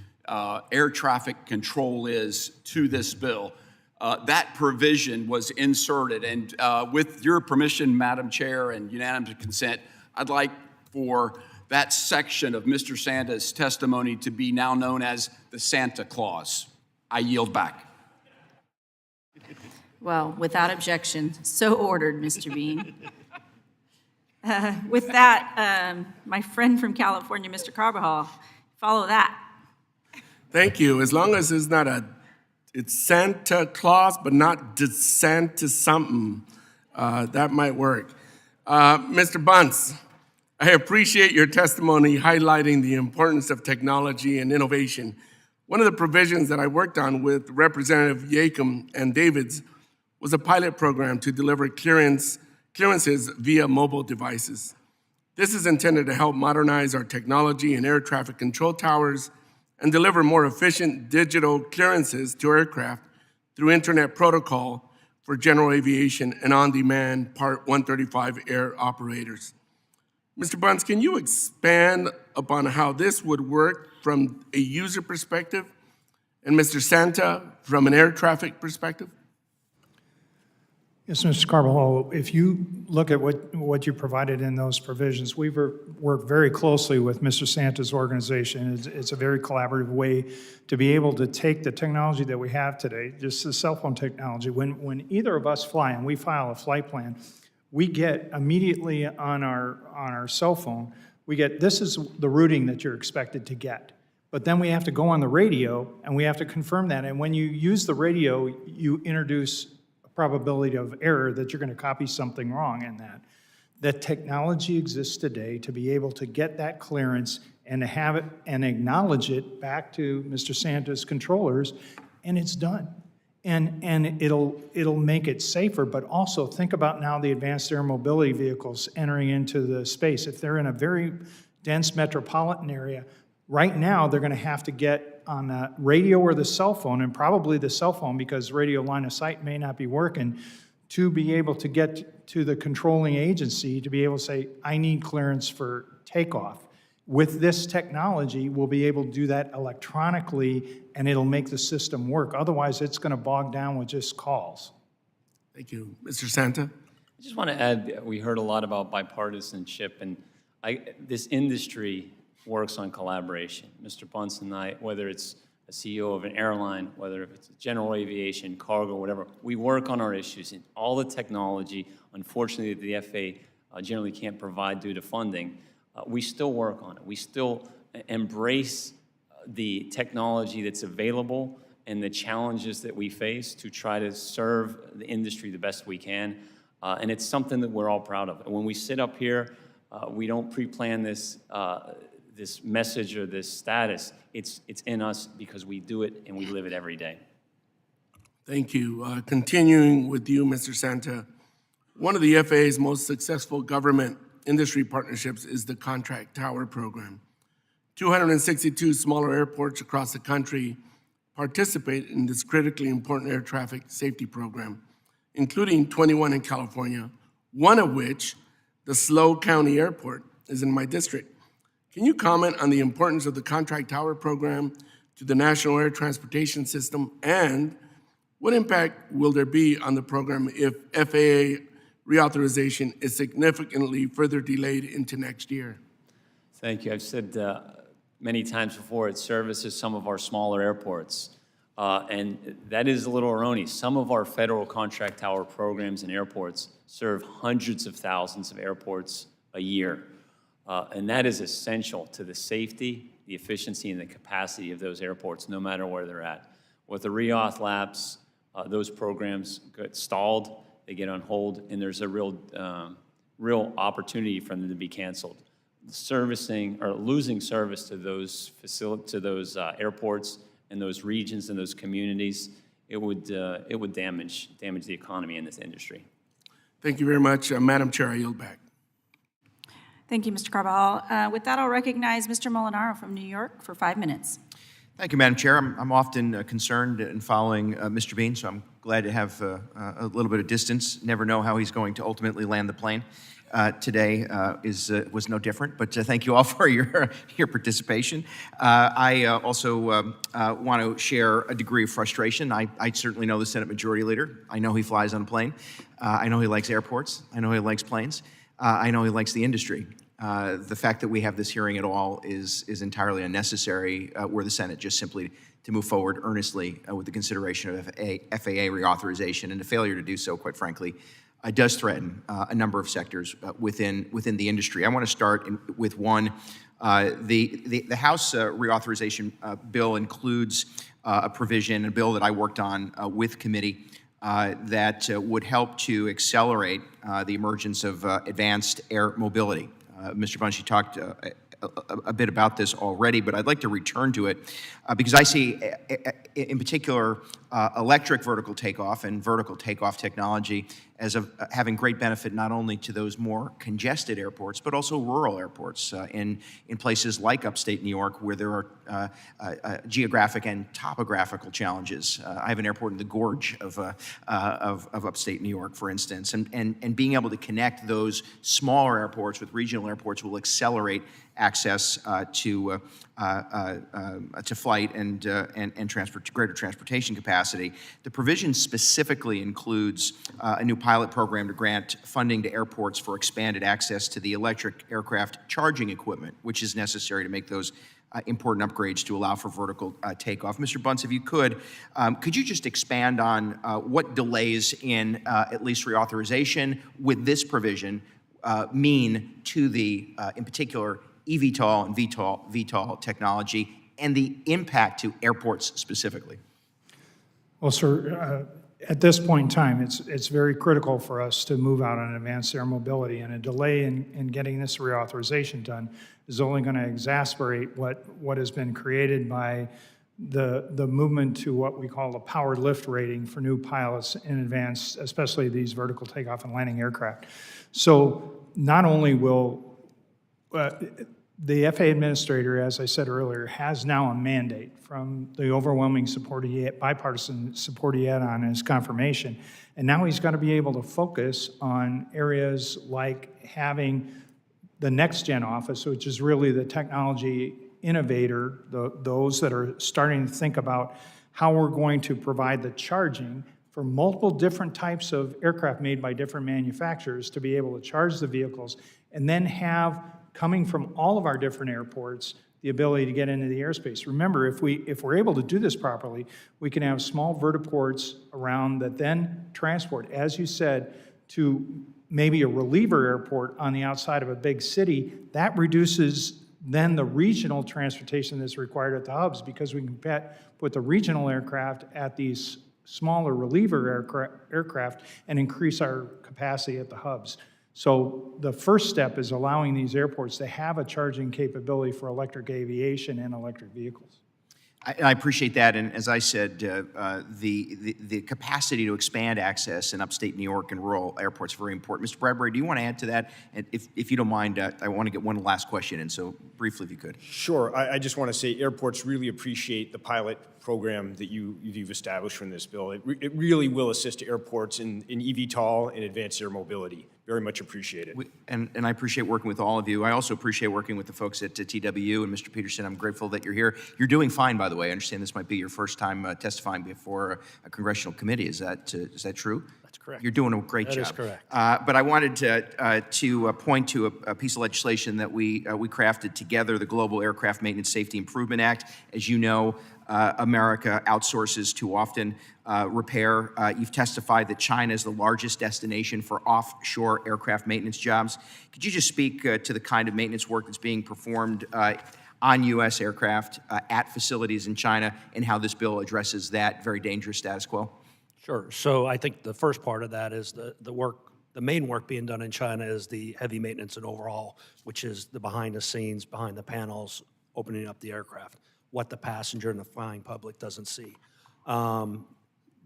air traffic control is to this bill. That provision was inserted, and with your permission, Madam Chair, and unanimous consent, I'd like for that section of Mr. Santa's testimony to be now known as the Santa Claus. I yield back. Well, without objection, so ordered, Mr. Bean. With that, my friend from California, Mr. Carbajal, follow that. Thank you. As long as it's Santa Claus, but not DeSanta something, that might work. Mr. Bunce, I appreciate your testimony highlighting the importance of technology and innovation. One of the provisions that I worked on with Representative Yacom and Davids was a pilot program to deliver clearances via mobile devices. This is intended to help modernize our technology and air traffic control towers and deliver more efficient digital clearances to aircraft through Internet Protocol for general aviation and on-demand Part 135 air operators. Mr. Bunce, can you expand upon how this would work from a user perspective? And Mr. Santa, from an air traffic perspective? Yes, Mr. Carbajal, if you look at what you provided in those provisions, we've worked very closely with Mr. Santa's organization. It's a very collaborative way to be able to take the technology that we have today, just the cell phone technology. When either of us fly and we file a flight plan, we get immediately on our cell phone, we get, this is the routing that you're expected to get. But then we have to go on the radio and we have to confirm that. And when you use the radio, you introduce probability of error that you're going to copy something wrong in that. The technology exists today to be able to get that clearance and to have it and acknowledge it back to Mr. Santa's controllers, and it's done. And it'll make it safer, but also think about now the advanced air mobility vehicles entering into the space. If they're in a very dense metropolitan area, right now they're going to have to get on the radio or the cell phone, and probably the cell phone because radio line of sight may not be working, to be able to get to the controlling agency to be able to say, I need clearance for takeoff. With this technology, we'll be able to do that electronically, and it'll make the system work. Otherwise, it's going to bog down with just calls. Thank you. Mr. Santa? I just want to add, we heard a lot about bipartisanship, and this industry works on collaboration. Mr. Bunce and I, whether it's a CEO of an airline, whether it's general aviation, cargo, whatever, we work on our issues. And all the technology, unfortunately, the FAA generally can't provide due to funding, we still work on it. We still embrace the technology that's available and the challenges that we face to try to serve the industry the best we can. And it's something that we're all proud of. And when we sit up here, we don't pre-plan this message or this status. It's in us because we do it and we live it every day. Thank you. Continuing with you, Mr. Santa, one of the FAA's most successful government industry partnerships is the Contract Tower Program. 262 smaller airports across the country participate in this critically important air traffic safety program, including 21 in California, one of which, the SLO County Airport, is in my district. Can you comment on the importance of the Contract Tower Program to the National Air Transportation System, and what impact will there be on the program if FAA reauthorization is significantly further delayed into next year? Thank you. I've said many times before, it services some of our smaller airports. And that is a little erroneous. Some of our federal contract tower programs and airports serve hundreds of thousands of airports a year. And that is essential to the safety, the efficiency, and the capacity of those airports, no matter where they're at. With the reauth lapse, those programs get stalled, they get on hold, and there's a real opportunity for them to be canceled. Servicing or losing service to those airports and those regions and those communities, it would damage the economy in this industry. Thank you very much. Madam Chair, I yield back. Thank you, Mr. Carbajal. With that, I'll recognize Mr. Molinaro from New York for 5 minutes. Thank you, Madam Chair. I'm often concerned in following Mr. Bean, so I'm glad to have a little bit of distance. Never know how he's going to ultimately land the plane. Today was no different, but thank you all for your participation. I also want to share a degree of frustration. I certainly know the Senate Majority Leader. I know he flies on a plane. I know he likes airports. I know he likes planes. I know he likes the industry. The fact that we have this hearing at all is entirely unnecessary were the Senate just simply to move forward earnestly with the consideration of FAA reauthorization, and the failure to do so, quite frankly, does threaten a number of sectors within the industry. I want to start with one. The House reauthorization bill includes a provision, a bill that I worked on with committee that would help to accelerate the emergence of advanced air mobility. Mr. Bunch, you talked a bit about this already, but I'd like to return to it because I see, in particular, electric vertical takeoff and vertical takeoff technology as having great benefit not only to those more congested airports, but also rural airports in places like upstate New York, where there are geographic and topographical challenges. I have an airport in the gorge of upstate New York, for instance, and being able to connect those smaller airports with regional airports will accelerate access to to flight and greater transportation capacity. The provision specifically includes a new pilot program to grant funding to airports for expanded access to the electric aircraft charging equipment, which is necessary to make those important upgrades to allow for vertical takeoff. Mr. Bunce, if you could you just expand on what delays in at least reauthorization with this provision mean to the, in particular, eVTOL and VTOL technology and the impact to airports specifically? Well, sir, at this point in time, it's very critical for us to move out on advanced air mobility, and a delay in getting this reauthorization done is only going to exacerbate what has been created by the movement to what we call the powered lift rating for new pilots in advance, especially these vertical takeoff and landing aircraft. So not only will the FAA administrator, as I said earlier, has now a mandate from the overwhelming support bipartisan support he had on his confirmation, and now he's got to be able to focus on areas like having the next gen office, which is really the technology innovator, those that are starting to think about how we're going to provide the charging for multiple different types of aircraft made by different manufacturers to be able to charge the vehicles, and then have, coming from all of our different airports, the ability to get into the airspace. Remember, if we're able to do this properly, we can have small vertiports around that then transport, as you said, to maybe a reliever airport on the outside of a big city. That reduces then the regional transportation that's required at the hubs, because we can put the regional aircraft at these smaller reliever aircraft and increase our capacity at the hubs. So the first step is allowing these airports to have a charging capability for electric aviation and electric vehicles. I appreciate that, and as I said, the capacity to expand access in upstate New York and rural airports is very important. Mr. Bradbury, do you want to add to that? And if you don't mind, I want to get one last question in, so briefly if you could. Sure. I just want to say airports really appreciate the pilot program that you've established from this bill. It really will assist airports in eVTOL and advanced air mobility. Very much appreciated. And I appreciate working with all of you. I also appreciate working with the folks at TWU and Mr. Peterson. I'm grateful that you're here. You're doing fine, by the way. I understand this might be your first time testifying before a congressional committee. Is that true? That's correct. You're doing a great job. That is correct. But I wanted to point to a piece of legislation that we crafted together, the Global Aircraft Maintenance Safety Improvement Act. As you know, America outsources too often repair. You've testified that China is the largest destination for offshore aircraft maintenance jobs. Could you just speak to the kind of maintenance work that's being performed on U.S. aircraft at facilities in China, and how this bill addresses that very dangerous status quo? Sure. So I think the first part of that is the main work being done in China is the heavy maintenance and overhaul, which is the behind the scenes, behind the panels, opening up the aircraft, what the passenger and the flying public doesn't see.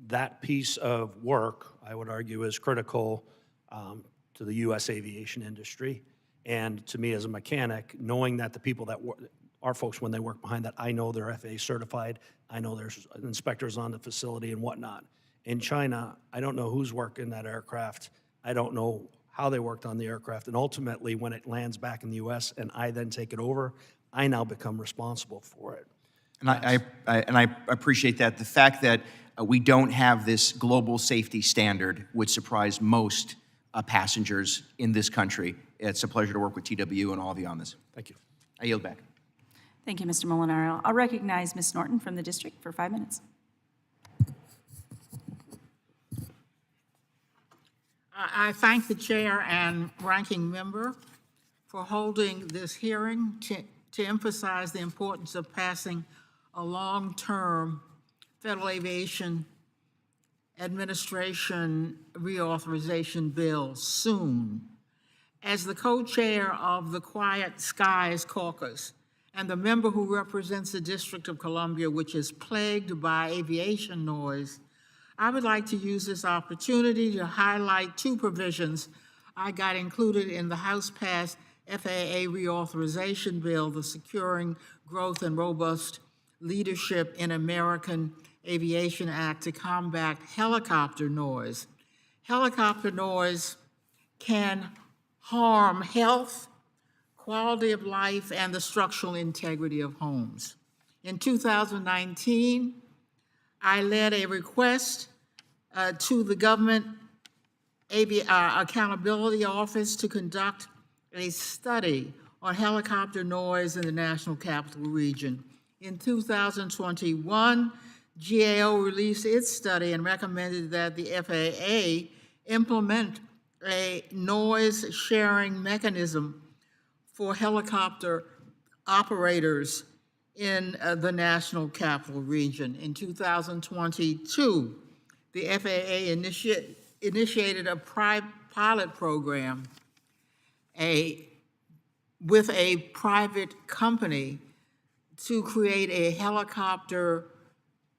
That piece of work, I would argue, is critical to the U.S. aviation industry. And to me as a mechanic, knowing that the people that our folks, when they work behind that, I know they're FAA certified, I know there's inspectors on the facility and whatnot. In China, I don't know who's working that aircraft. I don't know how they worked on the aircraft. And ultimately, when it lands back in the U.S. and I then take it over, I now become responsible for it. And I appreciate that. The fact that we don't have this global safety standard would surprise most passengers in this country. It's a pleasure to work with TWU and all of you on this. Thank you. I yield back. Thank you, Mr. Molinaro. I'll recognize Ms. Norton from the district for 5 minutes. I thank the chair and ranking member for holding this hearing to emphasize the importance of passing a long-term Federal Aviation Administration reauthorization bill soon. As the co-chair of the Quiet Skies Caucus and the member who represents the District of Columbia, which is plagued by aviation noise, I would like to use this opportunity to highlight 2 provisions I got included in the House-passed FAA reauthorization bill, the Securing Growth and Robust Leadership in American Aviation Act to combat helicopter noise. Helicopter noise can harm health, quality of life, and the structural integrity of homes. In 2019, I led a request to the Government Accountability Office to conduct a study on helicopter noise in the National Capital Region. In 2021, GAO released its study and recommended that the FAA implement a noise sharing mechanism for helicopter operators in the National Capital Region. In 2022, the FAA initiated a pilot program with a private company to create a helicopter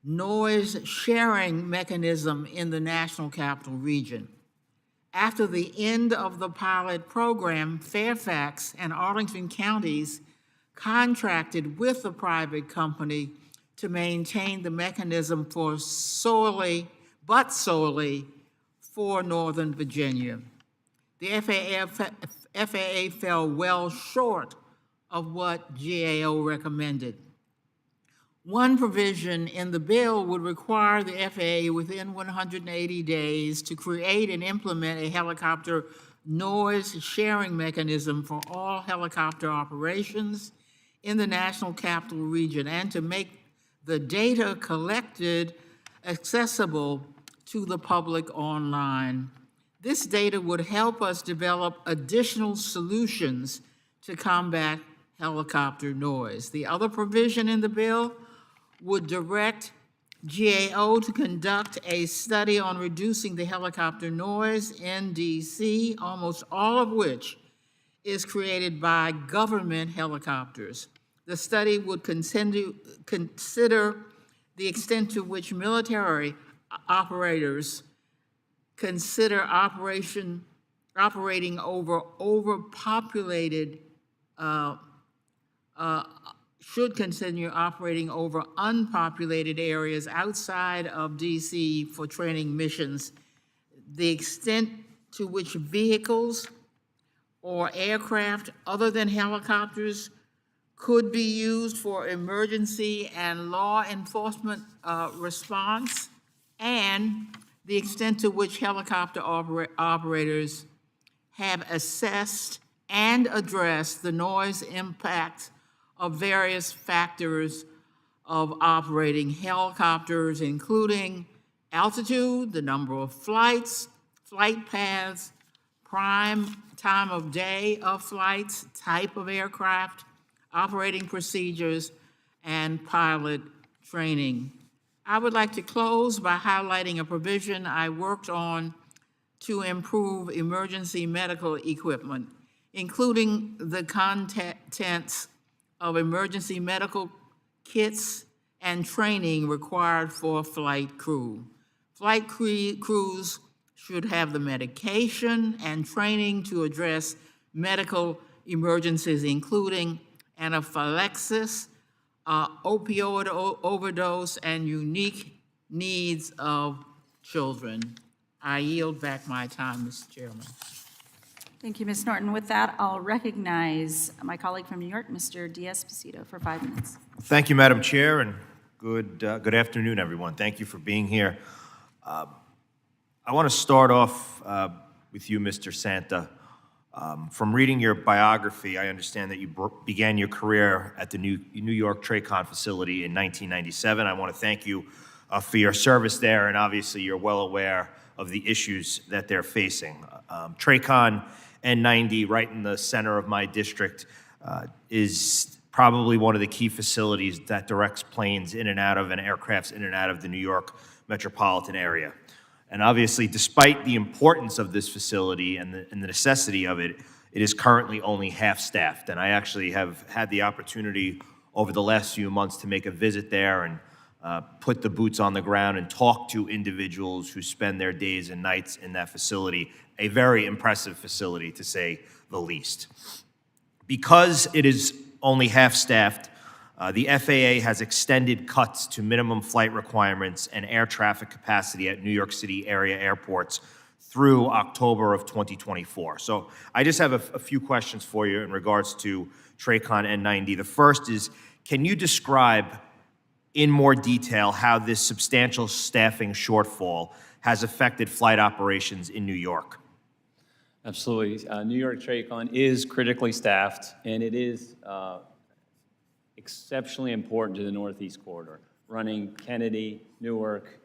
noise sharing mechanism in the National Capital Region. After the end of the pilot program, Fairfax and Arlington counties contracted with the private company to maintain the mechanism for solely for Northern Virginia. The FAA fell well short of what GAO recommended. One provision in the bill would require the FAA within 180 days to create and implement a helicopter noise sharing mechanism for all helicopter operations in the National Capital Region and to make the data collected accessible to the public online. This data would help us develop additional solutions to combat helicopter noise. The other provision in the bill would direct GAO to conduct a study on reducing the helicopter noise in DC, almost all of which is created by government helicopters. The study would consider the extent to which military operators consider operating over overpopulated should continue operating over unpopulated areas outside of DC for training missions, the extent to which vehicles or aircraft other than helicopters could be used for emergency and law enforcement response, and the extent to which helicopter operators have assessed and addressed the noise impact of various factors of operating helicopters, including altitude, the number of flights, flight paths, prime time of day of flights, type of aircraft, operating procedures, and pilot training. I would like to close by highlighting a provision I worked on to improve emergency medical equipment, including the contents of emergency medical kits and training required for a flight crew. Flight crews should have the medication and training to address medical emergencies, including anaphylaxis, opioid overdose, and unique needs of children. I yield back my time, Mr. Chairman. Thank you, Ms. Norton. With that, I'll recognize my colleague from New York, Mr. D'Esposito, for 5 minutes. Thank you, Madam Chair, and good afternoon, everyone. Thank you for being here. I want to start off with you, Mr. Santa. From reading your biography, I understand that you began your career at the New York TRACON facility in 1997. I want to thank you for your service there, and obviously you're well aware of the issues that they're facing. TRACON N90, right in the center of my district, is probably one of the key facilities that directs planes in and out of and aircrafts in and out of the New York metropolitan area. And obviously, despite the importance of this facility and the necessity of it, it is currently only half-staffed. And I actually have had the opportunity over the last few months to make a visit there and put the boots on the ground and talk to individuals who spend their days and nights in that facility, a very impressive facility, to say the least. Because it is only half-staffed, the FAA has extended cuts to minimum flight requirements and air traffic capacity at New York City area airports through October of 2024. So I just have a few questions for you in regards to TRACON N90. The first is, can you describe in more detail how this substantial staffing shortfall has affected flight operations in New York? Absolutely. New York TRACON is critically staffed, and it is exceptionally important to the Northeast Corridor, running Kennedy, Newark,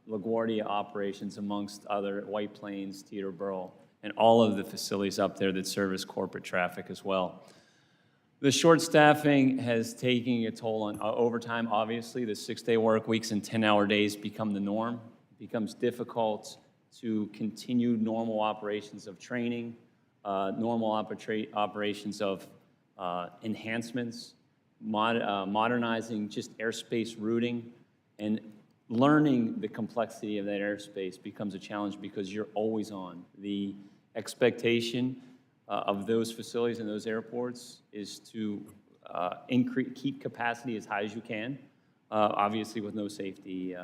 LaGuardia operations, amongst other, White Plains, Teterboro, and all of the facilities up there that service corporate traffic as well. The short staffing has taken a toll on overtime, obviously. The 6-day work weeks and 10-hour days become the norm. It becomes difficult to continue normal operations of training, normal operations of enhancements, modernizing just airspace routing, and learning the complexity of that airspace becomes a challenge because you're always on. The expectation of those facilities and those airports is to keep capacity as high as you can, obviously with no safety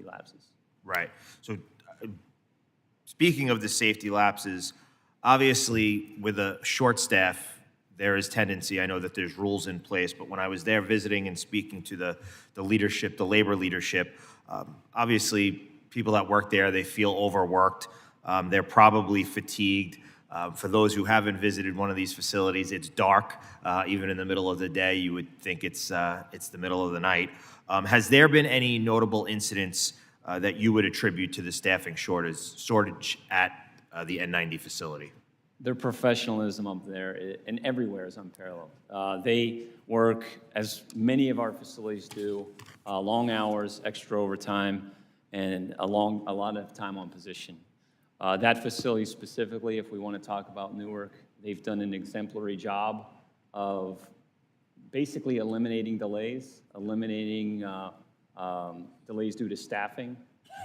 lapses. Right. So speaking of the safety lapses, obviously with a short staff, there is tendency, I know that there's rules in place, but when I was there visiting and speaking to the leadership, the labor leadership, obviously people that work there, they feel overworked. They're probably fatigued. For those who haven't visited one of these facilities, it's dark. Even in the middle of the day, you would think it's the middle of the night. Has there been any notable incidents that you would attribute to the staffing shortage at the N90 facility? Their professionalism up there and everywhere is unparalleled. They work, as many of our facilities do, long hours, extra overtime, and a lot of time on position. That facility specifically, if we want to talk about Newark, they've done an exemplary job of basically eliminating delays, delays due to staffing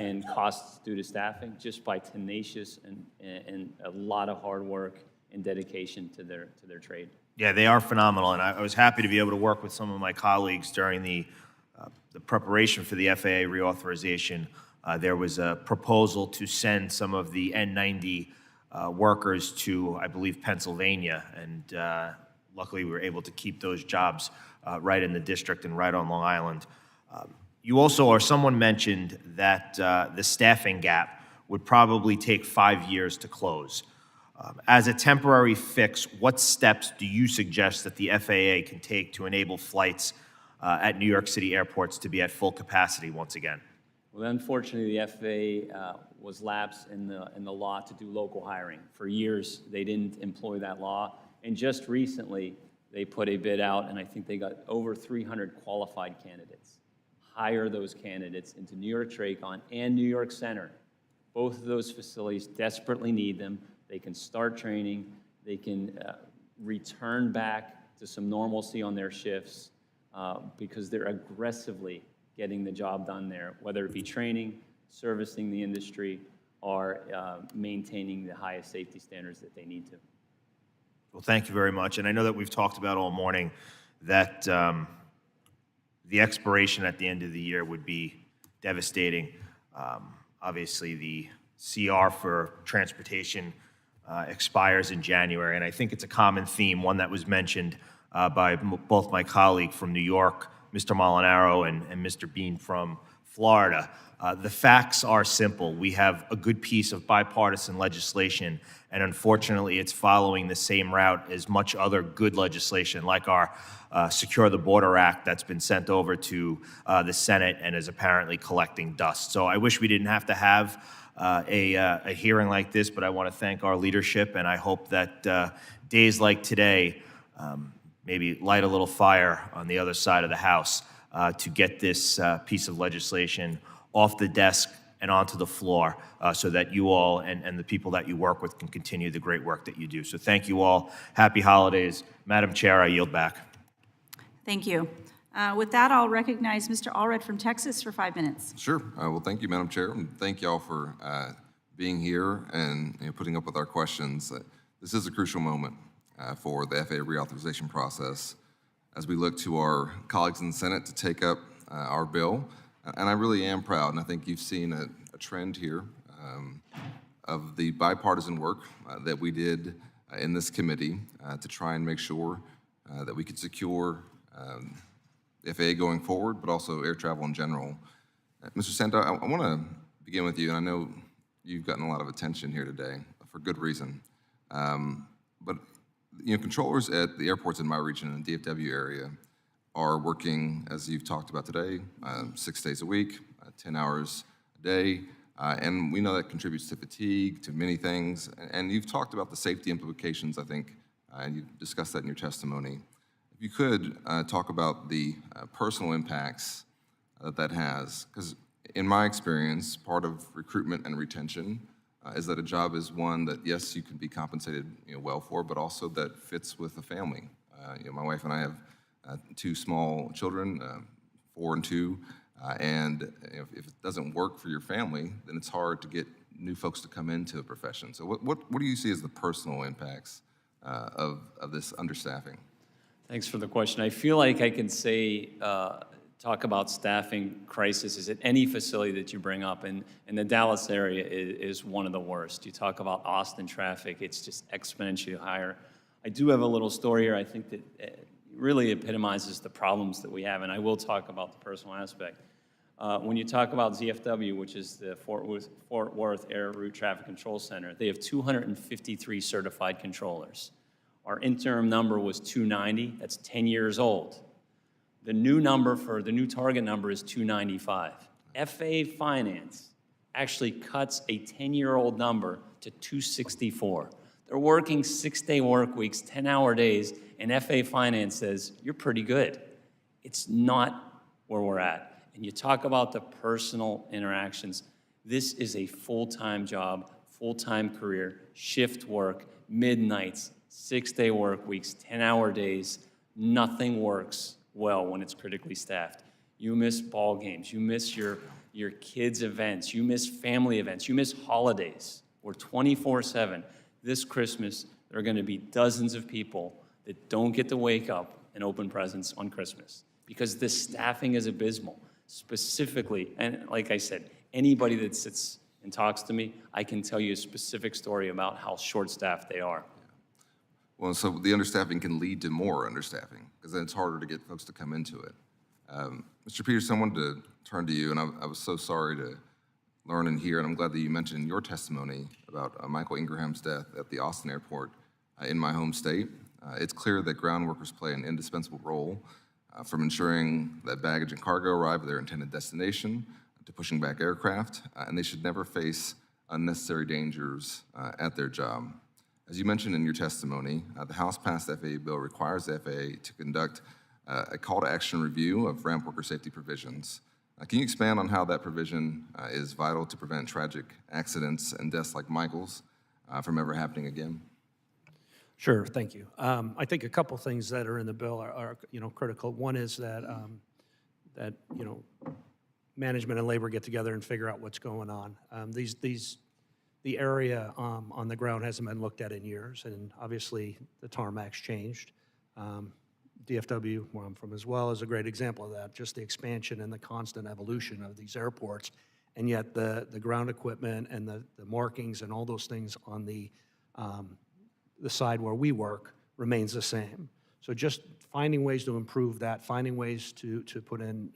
and costs due to staffing, just by tenacious and a lot of hard work and dedication to their trade. Yeah, they are phenomenal, and I was happy to be able to work with some of my colleagues during the preparation for the FAA reauthorization. There was a proposal to send some of the N90 workers to, I believe, Pennsylvania, and luckily we were able to keep those jobs right in the district and right on Long Island. You also, or someone mentioned that the staffing gap would probably take 5 years to close. As a temporary fix, what steps do you suggest that the FAA can take to enable flights at New York City airports to be at full capacity once again? Well, unfortunately, the FAA was lapsed in the law to do local hiring. For years, they didn't employ that law, and just recently, they put a bid out, and I think they got over 300 qualified candidates. Hire those candidates into New York TRACON and New York Center. Both of those facilities desperately need them. They can start training. They can return back to some normalcy on their shifts because they're aggressively getting the job done there, whether it be training, servicing the industry, or maintaining the highest safety standards that they need to. Well, thank you very much. And I know that we've talked about all morning that the expiration at the end of the year would be devastating. Obviously, the CR for transportation expires in January, and I think it's a common theme, one that was mentioned by both my colleague from New York, Mr. Molinaro, and Mr. Bean from Florida. The facts are simple. We have a good piece of bipartisan legislation, and unfortunately, it's following the same route as much other good legislation, like our Secure the Border Act that's been sent over to the Senate and is apparently collecting dust. So I wish we didn't have to have a hearing like this, but I want to thank our leadership, and I hope that days like today maybe light a little fire on the other side of the House to get this piece of legislation off the desk and onto the floor so that you all and the people that you work with can continue the great work that you do. So thank you all. Happy holidays. Madam Chair, I yield back. Thank you. With that, I'll recognize Mr. Allred from Texas for 5 minutes. Sure. Well, thank you, Madam Chair, and thank y'all for being here and putting up with our questions. This is a crucial moment for the FAA reauthorization process as we look to our colleagues in the Senate to take up our bill. And I really am proud, and I think you've seen a trend here of the bipartisan work that we did in this committee to try and make sure that we could secure the FAA going forward, but also air travel in general. Mr. Santa, I want to begin with you, and I know you've gotten a lot of attention here today for good reason. But controllers at the airports in my region, in the DFW area, are working, as you've talked about today, 6 days a week, 10 hours a day, and we know that contributes to fatigue, to many things. And you've talked about the safety implications, I think, and you discussed that in your testimony. If you could talk about the personal impacts that has, because in my experience, part of recruitment and retention is that a job is one that, yes, you can be compensated well for, but also that fits with a family. My wife and I have 2 small children, 4 and 2, and if it doesn't work for your family, then it's hard to get new folks to come into a profession. So what do you see as the personal impacts of this understaffing? Thanks for the question. I feel like I can say, talk about staffing crisis at any facility that you bring up, and the Dallas area is one of the worst. You talk about Austin traffic, it's just exponentially higher. I do have a little story here I think that really epitomizes the problems that we have, and I will talk about the personal aspect. When you talk about ZFW, which is the Fort Worth Air Route Traffic Control Center, they have 253 certified controllers. Our interim number was 290, that's 10 years old. The new number the new target number is 295. FAA Finance actually cuts a 10-year-old number to 264. They're working 6-day work weeks, 10-hour days, and FAA Finance says, you're pretty good. It's not where we're at. And you talk about the personal interactions. This is a full-time job, full-time career, shift work, midnights, 6-day work weeks, 10-hour days. Nothing works well when it's critically staffed. You miss ball games, you miss your kids' events, you miss family events, you miss holidays. We're 24/7. This Christmas, there are going to be dozens of people that don't get to wake up and open presents on Christmas because the staffing is abysmal. Specifically, and like I said, anybody that sits and talks to me, I can tell you a specific story about how short-staffed they are. Well, so the understaffing can lead to more understaffing because then it's harder to get folks to come into it. Mr. Peterson, I wanted to turn to you, and I was so sorry to learn and hear, and I'm glad that you mentioned in your testimony about Michael Ingram's death at the Austin airport in my home state. It's clear that ground workers play an indispensable role from ensuring that baggage and cargo arrive at their intended destination to pushing back aircraft, and they should never face unnecessary dangers at their job. As you mentioned in your testimony, the House-passed FAA bill requires the FAA to conduct a call-to-action review of ramp worker safety provisions. Can you expand on how that provision is vital to prevent tragic accidents and deaths like Michael's from ever happening again? Sure, thank you. I think a couple things that are in the bill are critical. One is that management and labor get together and figure out what's going on. The area on the ground hasn't been looked at in years, and obviously the tarmac's changed. DFW, where I'm from as well, is a great example of that, just the expansion and the constant evolution of these airports, and yet the ground equipment and the markings and all those things on the side where we work remains the same. So just finding ways to improve that, finding ways to put in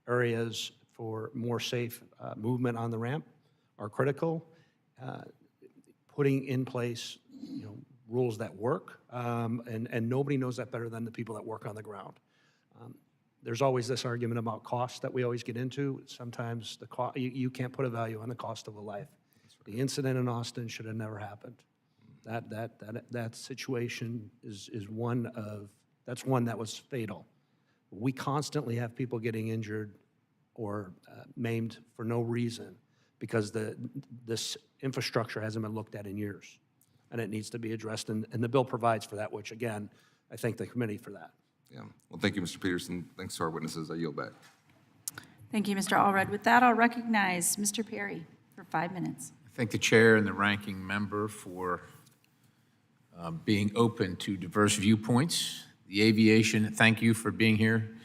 areas for more safe movement on the ramp are critical. Putting in place, rules that work, and nobody knows that better than the people that work on the ground. There's always this argument about cost that we always get into. Sometimes you can't put a value on the cost of a life. The incident in Austin should have never happened. That situation is one that was fatal. We constantly have people getting injured or maimed for no reason because this infrastructure hasn't been looked at in years, and it needs to be addressed, and the bill provides for that, which, again, I thank the committee for that. Yeah. Well, thank you, Mr. Peterson. Thanks to our witnesses. I yield back. Thank you, Mr. Allred. With that, I'll recognize Mr. Perry for 5 minutes. I thank the chair and the ranking member for being open to diverse viewpoints. The Aviation, thank you for being here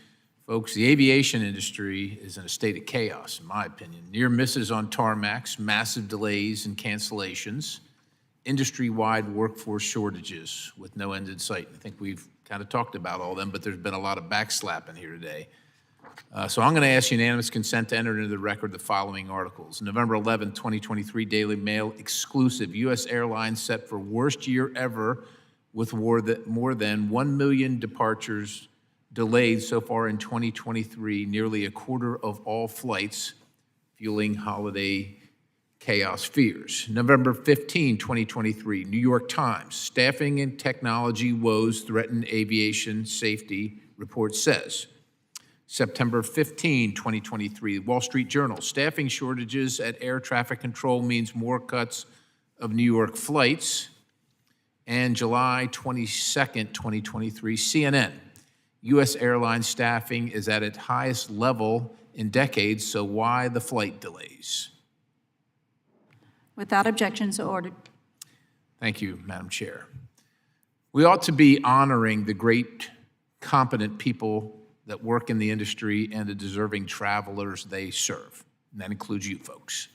Folks, the aviation industry is in a state of chaos, in my opinion. Near misses on tarmacs, massive delays and cancellations, industry-wide workforce shortages with no end in sight. I think we've kind of talked about all of them, but there's been a lot of backslapping here today. So I'm going to ask unanimous consent to enter into the record the following articles. November 11, 2023, Daily Mail exclusive. U.S. Airlines set for worst year ever with more than 1 million departures delayed so far in 2023, nearly a quarter of all flights, fueling holiday chaos fears. November 15, 2023, New York Times, staffing and technology woes threaten aviation safety, report says. September 15, 2023, Wall Street Journal, staffing shortages at air traffic control means more cuts of New York flights. And July 22nd, 2023, CNN, U.S. airline staffing is at its highest level in decades, so why the flight delays? Without objection, so ordered. Thank you, Madam Chair. We ought to be honoring the great, competent people that work in the industry and the deserving travelers they serve. And that includes you folks.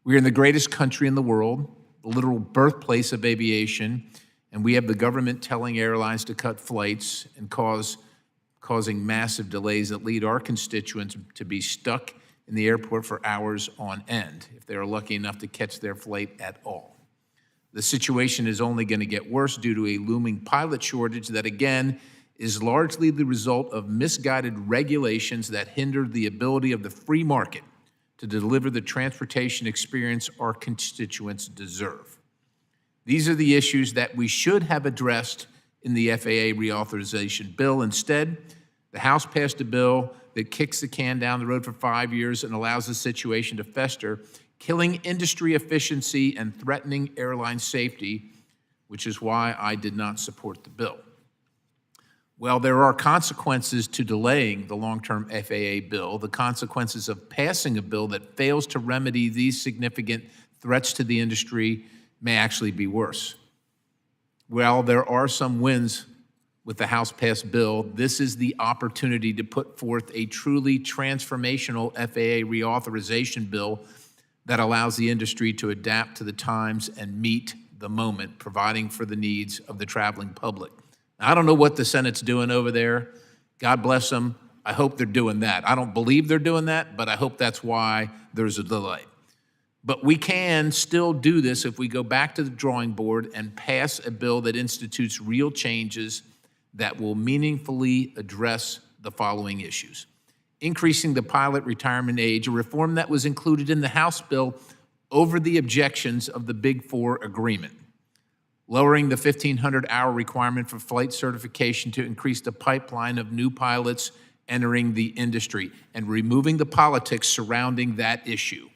We are in the greatest country in the world, the literal birthplace of aviation, and we have the government telling airlines to cut flights and causing massive delays that lead our constituents to be stuck in the airport for hours on end if they are lucky enough to catch their flight at all. The situation is only going to get worse due to a looming pilot shortage that, again, is largely the result of misguided regulations that hindered the ability of the free market to deliver the transportation experience our constituents deserve. These are the issues that we should have addressed in the FAA reauthorization bill. Instead, the House passed a bill that kicks the can down the road for 5 years and allows the situation to fester, killing industry efficiency and threatening airline safety, which is why I did not support the bill. Well, there are consequences to delaying the long-term FAA bill. The consequences of passing a bill that fails to remedy these significant threats to the industry may actually be worse. Well, there are some wins with the House-passed bill. This is the opportunity to put forth a truly transformational FAA reauthorization bill that allows the industry to adapt to the times and meet the moment, providing for the needs of the traveling public. Now, I don't know what the Senate's doing over there. God bless them. I hope they're doing that. I don't believe they're doing that, but I hope that's why there's a delay. But we can still do this if we go back to the drawing board and pass a bill that institutes real changes that will meaningfully address the following issues. Increasing the pilot retirement age, a reform that was included in the House bill over the objections of the Big Four agreement. Lowering the 1,500-hour requirement for flight certification to increase the pipeline of new pilots entering the industry and removing the politics surrounding that issue.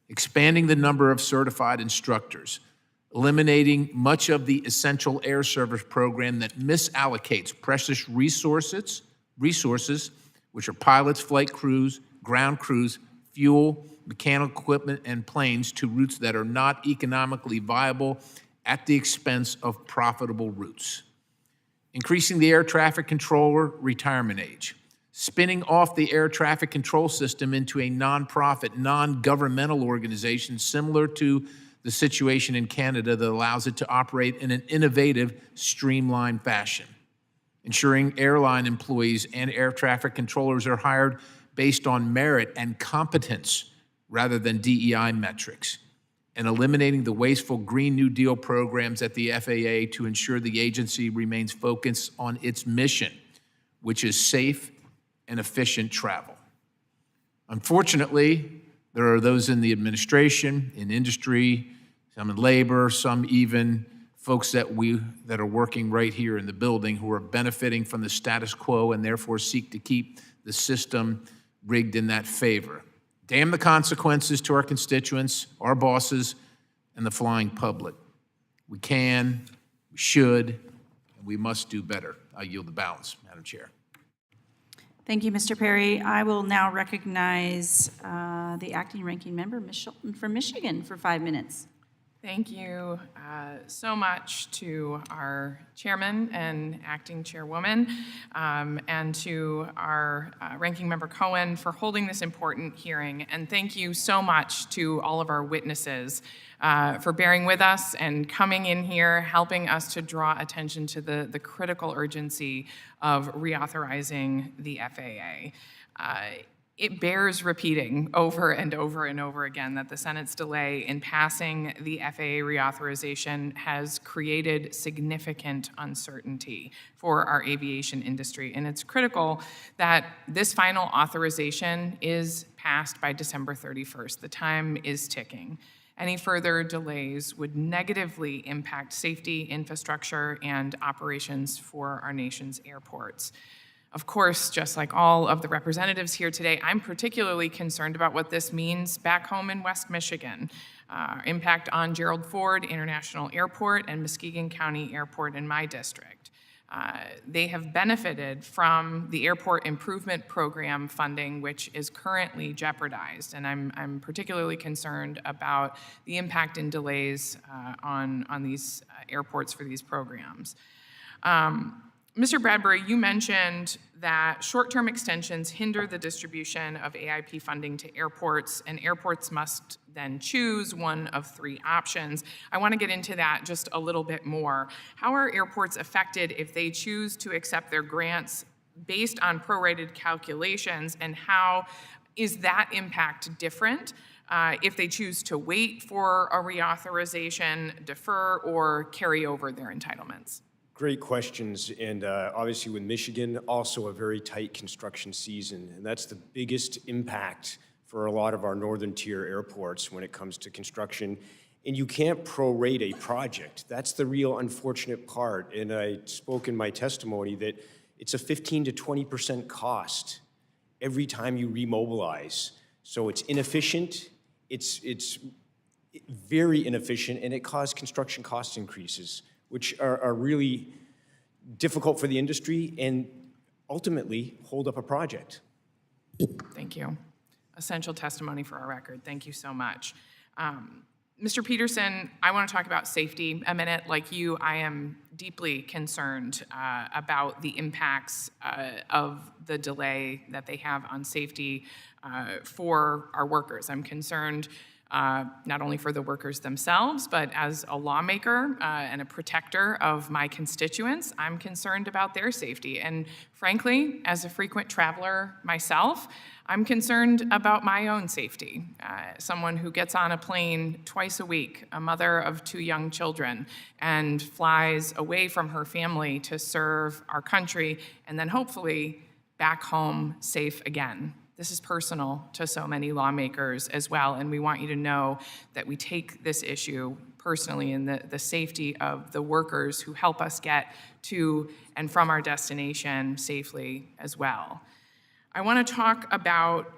Expanding the number of certified instructors, eliminating much of the essential air service program that misallocates precious resources, which are pilots, flight crews, ground crews, fuel, mechanical equipment, and planes to routes that are not economically viable at the expense of profitable routes. Increasing the air traffic controller retirement age. Spinning off the air traffic control system into a nonprofit, non-governmental organization similar to the situation in Canada that allows it to operate in an innovative, streamlined fashion. Ensuring airline employees and air traffic controllers are hired based on merit and competence rather than DEI metrics. And eliminating the wasteful Green New Deal programs at the FAA to ensure the agency remains focused on its mission, which is safe and efficient travel. Unfortunately, there are those in the administration, in industry, some in labor, some even folks that are working right here in the building who are benefiting from the status quo and therefore seek to keep the system rigged in that favor. Damn the consequences to our constituents, our bosses, and the flying public. We can, we should, and we must do better. I yield the balance, Madam Chair. Thank you, Mr. Perry. I will now recognize the acting ranking member, Ms. Schulten from Michigan, for 5 minutes. Thank you so much to our chairman and acting chairwoman, and to our ranking member Cohen for holding this important hearing. And thank you so much to all of our witnesses for bearing with us and coming in here, helping us to draw attention to the critical urgency of reauthorizing the FAA. It bears repeating over and over and over again that the Senate's delay in passing the FAA reauthorization has created significant uncertainty for our aviation industry. And it's critical that this final authorization is passed by December 31st. The time is ticking. Any further delays would negatively impact safety, infrastructure, and operations for our nation's airports. Of course, just like all of the representatives here today, I'm particularly concerned about what this means back home in West Michigan. Impact on Gerald Ford International Airport and Muskegon County Airport in my district. They have benefited from the Airport Improvement Program funding, which is currently jeopardized. And I'm particularly concerned about the impact and delays on these airports for these programs. Mr. Bradbury, you mentioned that short-term extensions hinder the distribution of AIP funding to airports, and airports must then choose one of three options. I want to get into that just a little bit more. How are airports affected if they choose to accept their grants based on prorated calculations, and how is that impact different if they choose to wait for a reauthorization, defer, or carry over their entitlements? Great questions, and obviously with Michigan, also a very tight construction season, and that's the biggest impact for a lot of our northern tier airports when it comes to construction. And you can't prorate a project. That's the real unfortunate part, and I spoke in my testimony that it's a 15 to 20% cost every time you remobilize. So it's inefficient, it's very inefficient, and it caused construction cost increases, which are really difficult for the industry and ultimately hold up a project. Thank you. Essential testimony for our record. Thank you so much. Mr. Peterson, I want to talk about safety a minute. Like you, I am deeply concerned about the impacts of the delay that they have on safety for our workers. I'm concerned not only for the workers themselves, but as a lawmaker and a protector of my constituents, I'm concerned about their safety. And frankly, as a frequent traveler myself, I'm concerned about my own safety. Someone who gets on a plane twice a week, a mother of 2 young children, and flies away from her family to serve our country, and then hopefully back home safe again. This is personal to so many lawmakers as well, and we want you to know that we take this issue personally and the safety of the workers who help us get to and from our destination safely as well. I want to talk about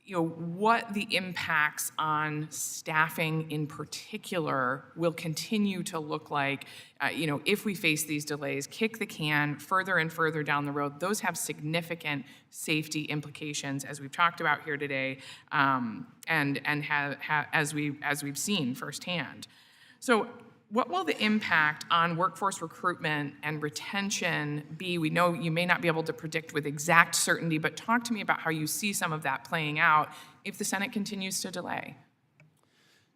what the impacts on staffing in particular will continue to look like, if we face these delays, kick the can further and further down the road. Those have significant safety implications, as we've talked about here today, and as we've seen firsthand. So, what will the impact on workforce recruitment and retention be? We know you may not be able to predict with exact certainty, but talk to me about how you see some of that playing out if the Senate continues to delay.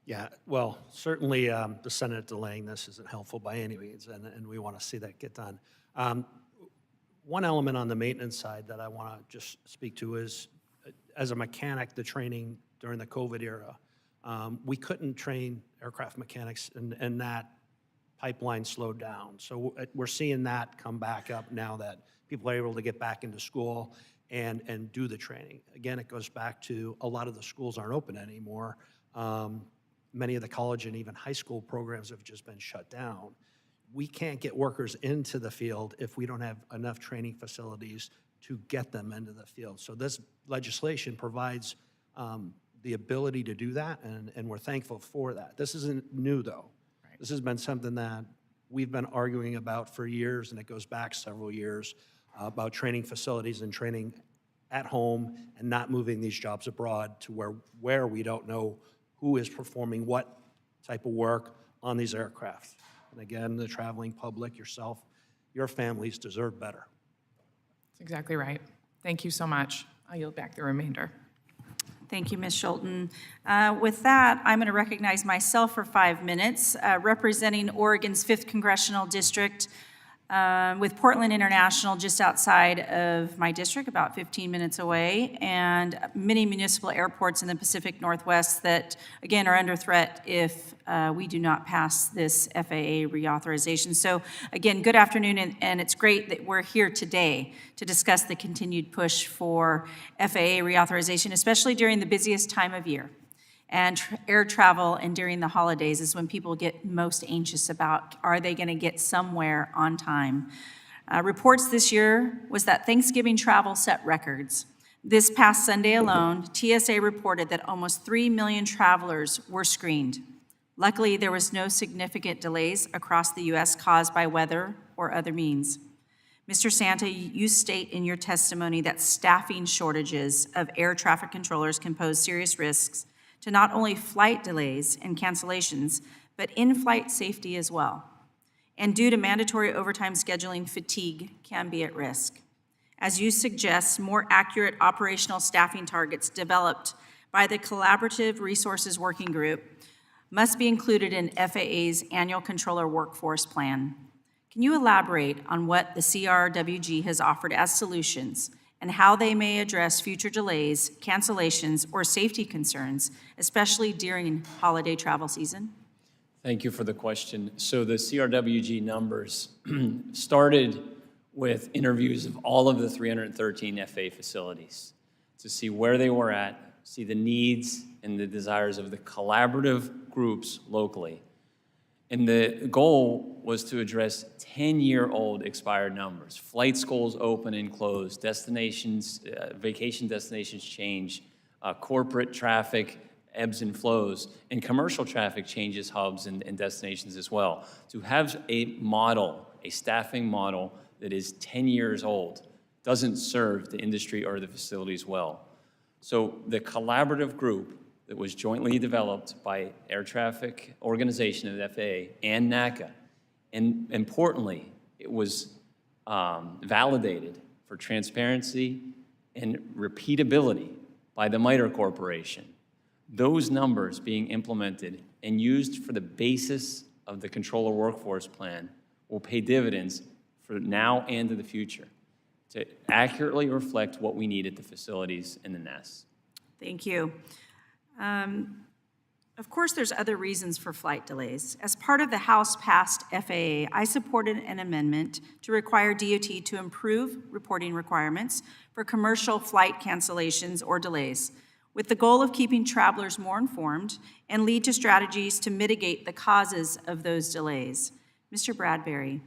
Yeah, well, certainly the Senate delaying this isn't helpful by any means, and we want to see that get done. One element on the maintenance side that I want to just speak to is, as a mechanic, the training during the COVID era. We couldn't train aircraft mechanics, and that pipeline slowed down. So we're seeing that come back up now that people are able to get back into school and do the training. Again, it goes back to a lot of the schools aren't open anymore. Many of the college and even high school programs have just been shut down. We can't get workers into the field if we don't have enough training facilities to get them into the field. So this legislation provides the ability to do that, and we're thankful for that. This isn't new, though. Right. This has been something that we've been arguing about for years, and it goes back several years, about training facilities and training at home and not moving these jobs abroad to where we don't know who is performing what type of work, on these aircraft. And again, the traveling public, yourself, your families deserve better. That's exactly right. Thank you so much. I'll yield back the remainder. Thank you, Ms. Schulten. With that, I'm going to recognize myself for 5 minutes, representing Oregon's 5th Congressional District, with Portland International just outside of my district, about 15 minutes away, and many municipal airports in the Pacific Northwest that, again, are under threat if we do not pass this FAA reauthorization. So, again, good afternoon, and it's great that we're here today to discuss the continued push for FAA reauthorization, especially during the busiest time of year. And air travel and during the holidays is when people get most anxious about, are they going to get somewhere on time? Reports this year was that Thanksgiving travel set records. This past Sunday alone, TSA reported that almost 3 million travelers were screened. Luckily, there was no significant delays across the U.S. caused by weather or other means. Mr. Santa, you state in your testimony that staffing shortages of air traffic controllers can pose serious risks to not only flight delays and cancellations, but in-flight safety as well. And due to mandatory overtime scheduling, fatigue can be at risk. As you suggest, more accurate operational staffing targets developed by the Collaborative Resources Working Group must be included in FAA's annual controller workforce plan. Can you elaborate on what the CRWG has offered as solutions and how they may address future delays, cancellations, or safety concerns, especially during holiday travel season? Thank you for the question. So the CRWG numbers started with interviews of all of the 313 FAA facilities to see where they were at, see the needs and the desires of the collaborative groups locally. And the goal was to address 10-year-old expired numbers. Flight schools open and close, destinations, vacation destinations change, corporate traffic ebbs and flows, and commercial traffic changes hubs and destinations as well. To have a model, a staffing model that is 10 years old doesn't serve the industry or the facilities well. So the collaborative group that was jointly developed by Air Traffic Organization of the FAA and NACA, and importantly, it was validated for transparency and repeatability by the MITRE Corporation. Those numbers being implemented and used for the basis of the controller workforce plan will pay dividends for now and in the future to accurately reflect what we need at the facilities and the nests. Thank you. Of course, there's other reasons for flight delays. As part of the House-passed FAA, I supported an amendment to require DOT to improve reporting requirements for commercial flight cancellations or delays, with the goal of keeping travelers more informed and lead to strategies to mitigate the causes of those delays. Mr. Bradbury,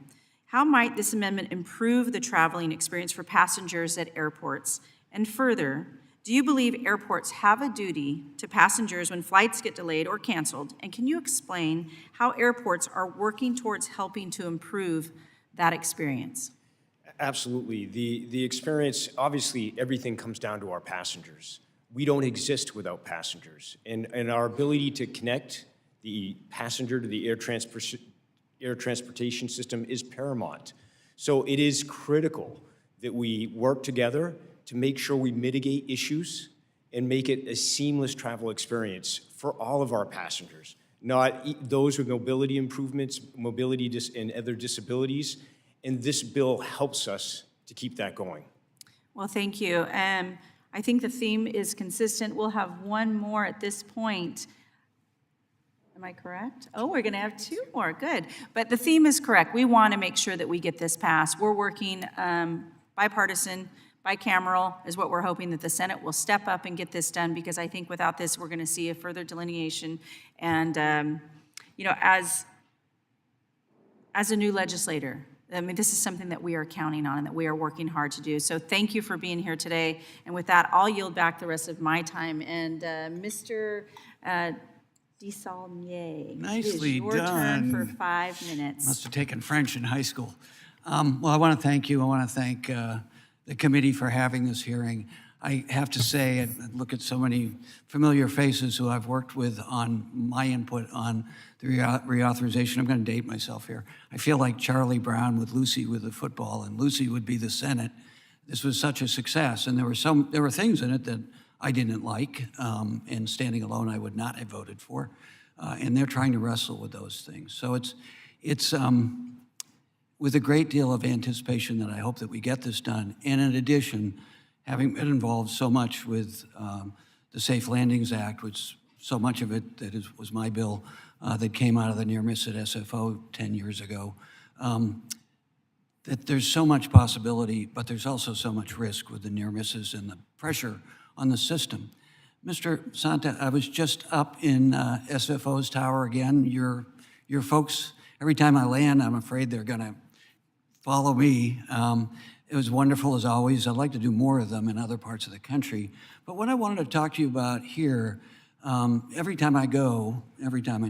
how might this amendment improve the traveling experience for passengers at airports? And further, do you believe airports have a duty to passengers when flights get delayed or canceled? And can you explain how airports are working towards helping to improve that experience? Absolutely. The experience, obviously, everything comes down to our passengers. We don't exist without passengers. And our ability to connect the passenger to the air transportation system is paramount. So it is critical that we work together to make sure we mitigate issues and make it a seamless travel experience for all of our passengers, not those with mobility improvements, mobility and other disabilities. And this bill helps us to keep that going. Well, thank you. I think the theme is consistent. We'll have one more at this point. Am I correct? Oh, we're going to have two more. Good. But the theme is correct. We want to make sure that we get this passed. We're working bipartisan, bicameral is what we're hoping that the Senate will step up and get this done, because I think without this, we're going to see a further delineation. And, you know, as a new legislator, I mean, this is something that we are counting on and that we are working hard to do. So thank you for being here today. And with that, I'll yield back the rest of my time. And Mr. Desaulniers, Nicely it is your done. turn for 5 minutes. Must have taken French in high school. Well, I want to thank you. I want to thank the committee for having this hearing. I have to say, and look at so many familiar faces who I've worked with on my input on the reauthorization. I'm going to date myself here. I feel like Charlie Brown with Lucy with the football, and Lucy would be the Senate. This was such a success, and there were things in it that I didn't like, and standing alone I would not have voted for. And they're trying to wrestle with those things. So it's with a great deal of anticipation that I hope that we get this done. And in addition, having been involved so much with the Safe Landings Act, which so much of it was my bill that came out of the near miss at SFO 10 years ago, that there's so much possibility, but there's also so much risk with the near misses and the pressure on the system. Mr. Santa, I was just up in SFO's tower again. Your folks, every time I land, I'm afraid they're gonna follow me. It was wonderful as always. I'd like to do more of them in other parts of the country. But what I wanted to talk to you about here, every time I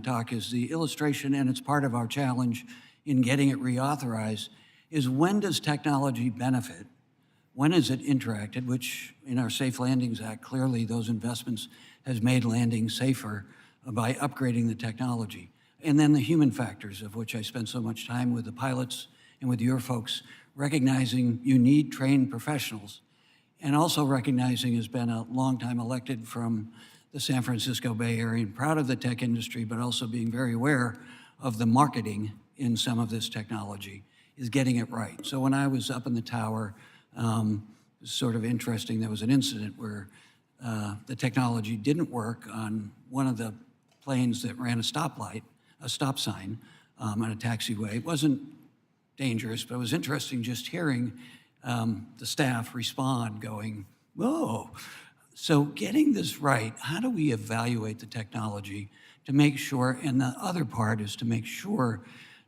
talk, is the illustration, and it's part of our challenge in getting it reauthorized, is when does technology benefit? When is it interacted, which in our Safe Landings Act, clearly those investments has made landing safer by upgrading the technology. And then the human factors, of which I spent so much time with the pilots and with your folks, recognizing you need trained professionals, and also recognizing, has been a long time elected from the San Francisco Bay Area and proud of the tech industry, but also being very aware of the marketing in some of this technology, is getting it right. So when I was up in the tower, it was sort of interesting. There was an incident where the technology didn't work on one of the planes that ran a stop sign on a taxiway. It wasn't dangerous, but it was interesting just hearing the staff respond going, whoa. So getting this right, how do we evaluate the technology to make sure, and the other part is to make sure,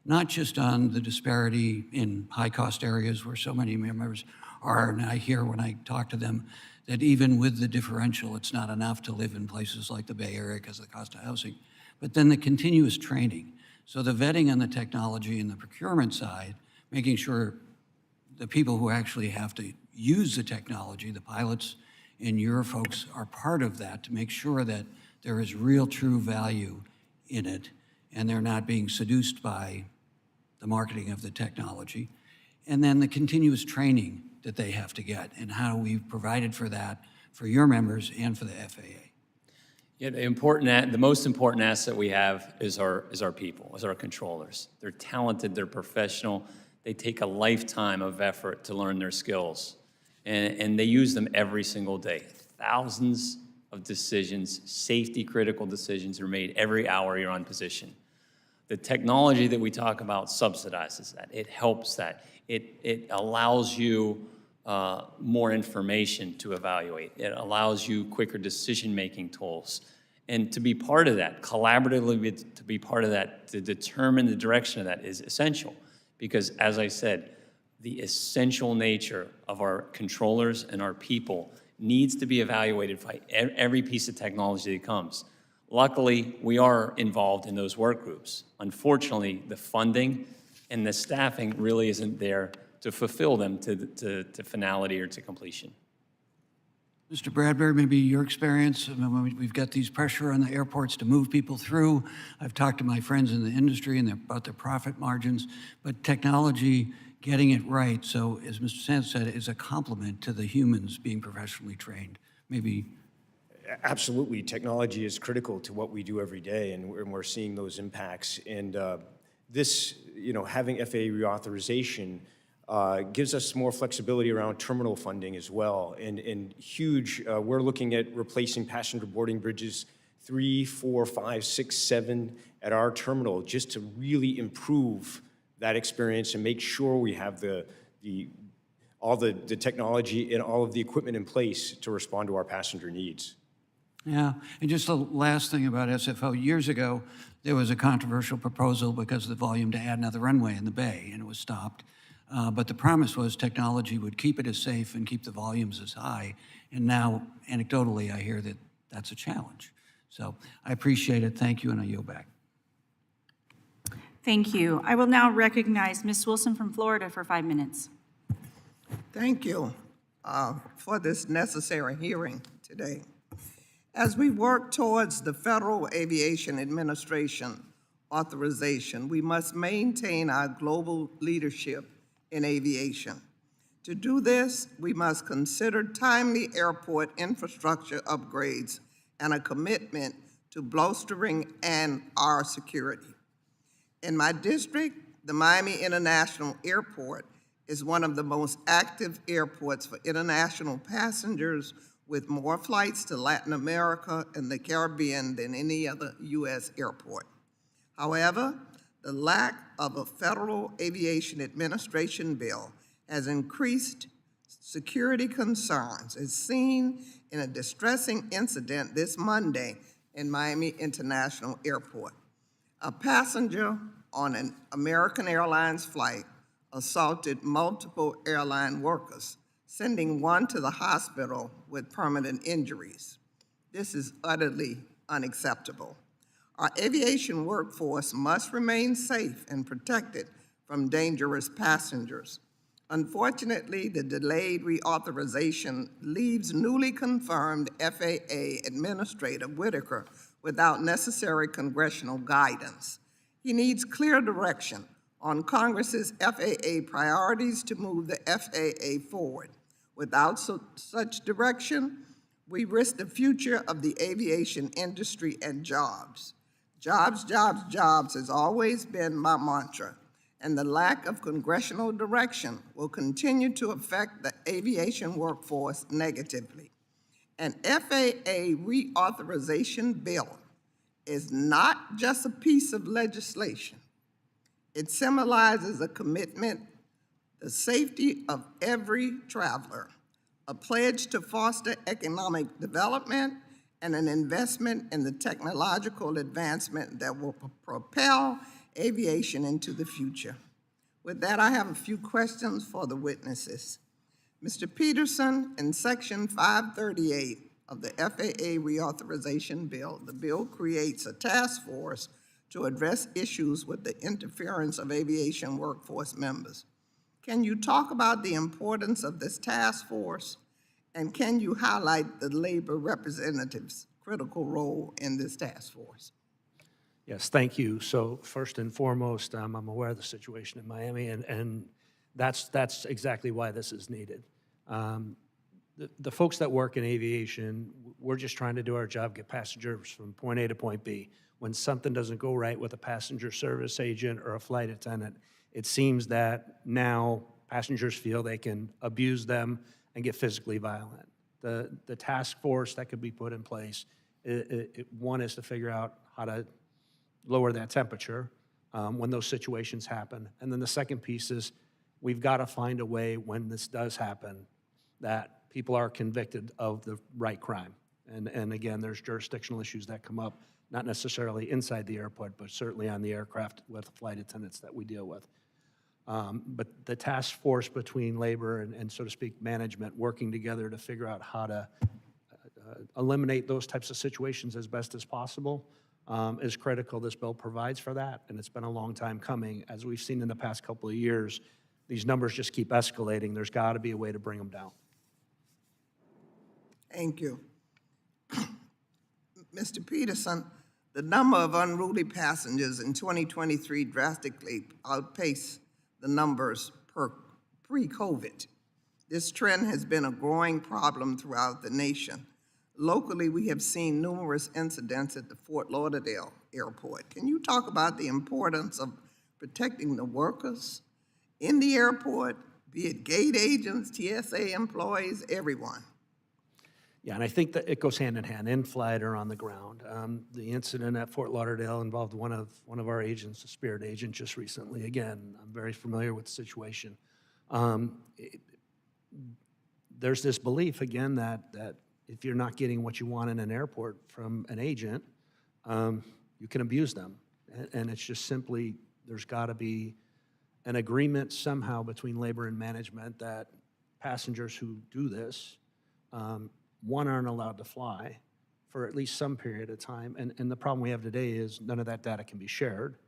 not just on the disparity in high-cost areas where so many members are, and I hear when I talk to them that even with the differential, it's not enough to live in places like the Bay Area because of the cost of housing. But then the continuous training. So the vetting on the technology and the procurement side, making sure the people who actually have to use the technology, the pilots and your folks, are part of that to make sure that there is real, true value in it, and they're not being seduced by the marketing of the technology. And then the continuous training that they have to get, and how we've provided for that for your members and for the FAA. Yeah, the most important asset we have is our people, is our controllers. They're talented, they're professional, they take a lifetime of effort to learn their skills, and they use them every single day. Thousands of decisions, safety critical decisions are made every hour you're on position. The technology that we talk about subsidizes that. It helps that. It allows you more information to evaluate. It allows you quicker decision-making tools. And to be part of that, collaboratively to be part of that, to determine the direction of that is essential. Because as I said, the essential nature of our controllers and our people needs to be evaluated by every piece of technology that comes. Luckily, we are involved in those work groups. Unfortunately, the funding and the staffing really isn't there to fulfill them to finality or to completion. Mr. Bradbury, maybe your experience, I mean, we've got these pressure on the airports to move people through. I've talked to my friends in the industry and about their profit margins, but technology, getting it right, so as Mr. Sands said, is a complement to the humans being professionally trained. Maybe. Absolutely, technology is critical to what we do every day, and we're seeing those impacts. And this, having FAA reauthorization gives us more flexibility around terminal funding as well. And huge, we're looking at replacing passenger boarding bridges 3, 4, 5, 6, 7 at our terminal, just to really improve that experience and make sure we have all the technology and all of the equipment in place to respond to our passenger needs. Yeah, and just the last thing about SFO, years ago, there was a controversial proposal because of the volume to add another runway in the bay, and it was stopped. But the promise was technology would keep it as safe and keep the volumes as high. And now, anecdotally, I hear that that's a challenge. So I appreciate it. Thank you, and I yield back. Thank you. I will now recognize Ms. Wilson from Florida for 5 minutes. Thank you for this necessary hearing today. As we work towards the Federal Aviation Administration authorization, we must maintain our global leadership in aviation. To do this, we must consider timely airport infrastructure upgrades and a commitment to bolstering our security. In my district, the Miami International Airport is one of the most active airports for international passengers, with more flights to Latin America and the Caribbean than any other U.S. airport. However, the lack of a federal aviation administration bill has increased security concerns, as seen in a distressing incident this Monday in Miami International Airport. A passenger on an American Airlines flight assaulted multiple airline workers, sending one to the hospital with permanent injuries. This is utterly unacceptable. Our aviation workforce must remain safe and protected from dangerous passengers. Unfortunately, the delayed reauthorization leaves newly confirmed FAA Administrator Whitaker without necessary congressional guidance. He needs clear direction on Congress's FAA priorities to move the FAA forward. Without such direction, we risk the future of the aviation industry and jobs. Jobs, jobs, jobs has always been my mantra, and the lack of congressional direction will continue to affect the aviation workforce negatively. An FAA reauthorization bill is not just a piece of legislation. It symbolizes a commitment, the safety of every traveler, a pledge to foster economic development, and an investment in the technological advancement that will propel aviation into the future. With that, I have a few questions for the witnesses. Mr. Peterson, in Section 538 of the FAA reauthorization bill, the bill creates a task force to address issues with the interference of aviation workforce members. Can you talk about the importance of this task force, and can you highlight the labor representatives' critical role in this task force? Yes, thank you. So first and foremost, I'm aware of the situation in Miami, and that's exactly why this is needed. The folks that work in aviation, we're just trying to do our job, get passengers from point A to point B. When something doesn't go right with a passenger service agent or a flight attendant, it seems that now passengers feel they can abuse them and get physically violent. The task force that could be put in place, one is to figure out how to lower that temperature when those situations happen. And then the second piece is we've got to find a way when this does happen that people are convicted of the right crime. And again, there's jurisdictional issues that come up, not necessarily inside the airport, but certainly on the aircraft with flight attendants that we deal with. But the task force between labor and so to speak, management working together to figure out how to eliminate those types of situations as best as possible is critical. This bill provides for that, and it's been a long time coming. As we've seen in the past couple of years, these numbers just keep escalating. There's got to be a way to bring them down. Thank you. Mr. Peterson, the number of unruly passengers in 2023 drastically outpaced the numbers pre-COVID. This trend has been a growing problem throughout the nation. Locally, we have seen numerous incidents at the Fort Lauderdale Airport. Can you talk about the importance of protecting the workers in the airport, be it gate agents, TSA employees, everyone? Yeah, and I think that it goes hand in hand, in flight or on the ground. The incident at Fort Lauderdale involved one of our agents, a Spirit agent, just recently. Again, I'm very familiar with the situation. There's this belief, again, that if you're not getting what you want in an airport from an agent, you can abuse them. And it's just simply, there's got to be an agreement somehow between labor and management that passengers who do this, one, aren't allowed to fly for at least some period of time. And the problem we have today is none of that data can be shared.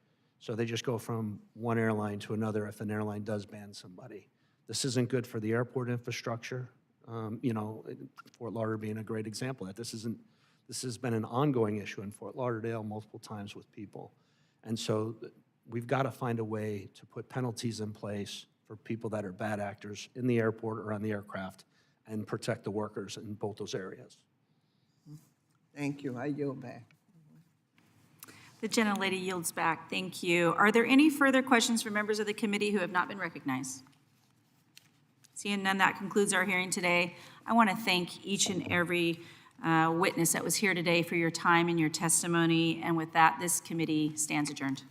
So they just go from one airline to another if an airline does ban somebody. This isn't good for the airport infrastructure. Fort Lauderdale being a great example of that. This has been an ongoing issue in Fort Lauderdale multiple times with people. And so we've got to find a way to put penalties in place for people that are bad actors in the airport or on the aircraft and protect the workers in both those areas. Thank you. I yield back. The gentlelady yields back. Thank you. Are there any further questions from members of the committee who have not been recognized? Seeing none, that concludes our hearing today. I want to thank each and every witness that was here today for your time and your testimony. And with that, this committee stands adjourned.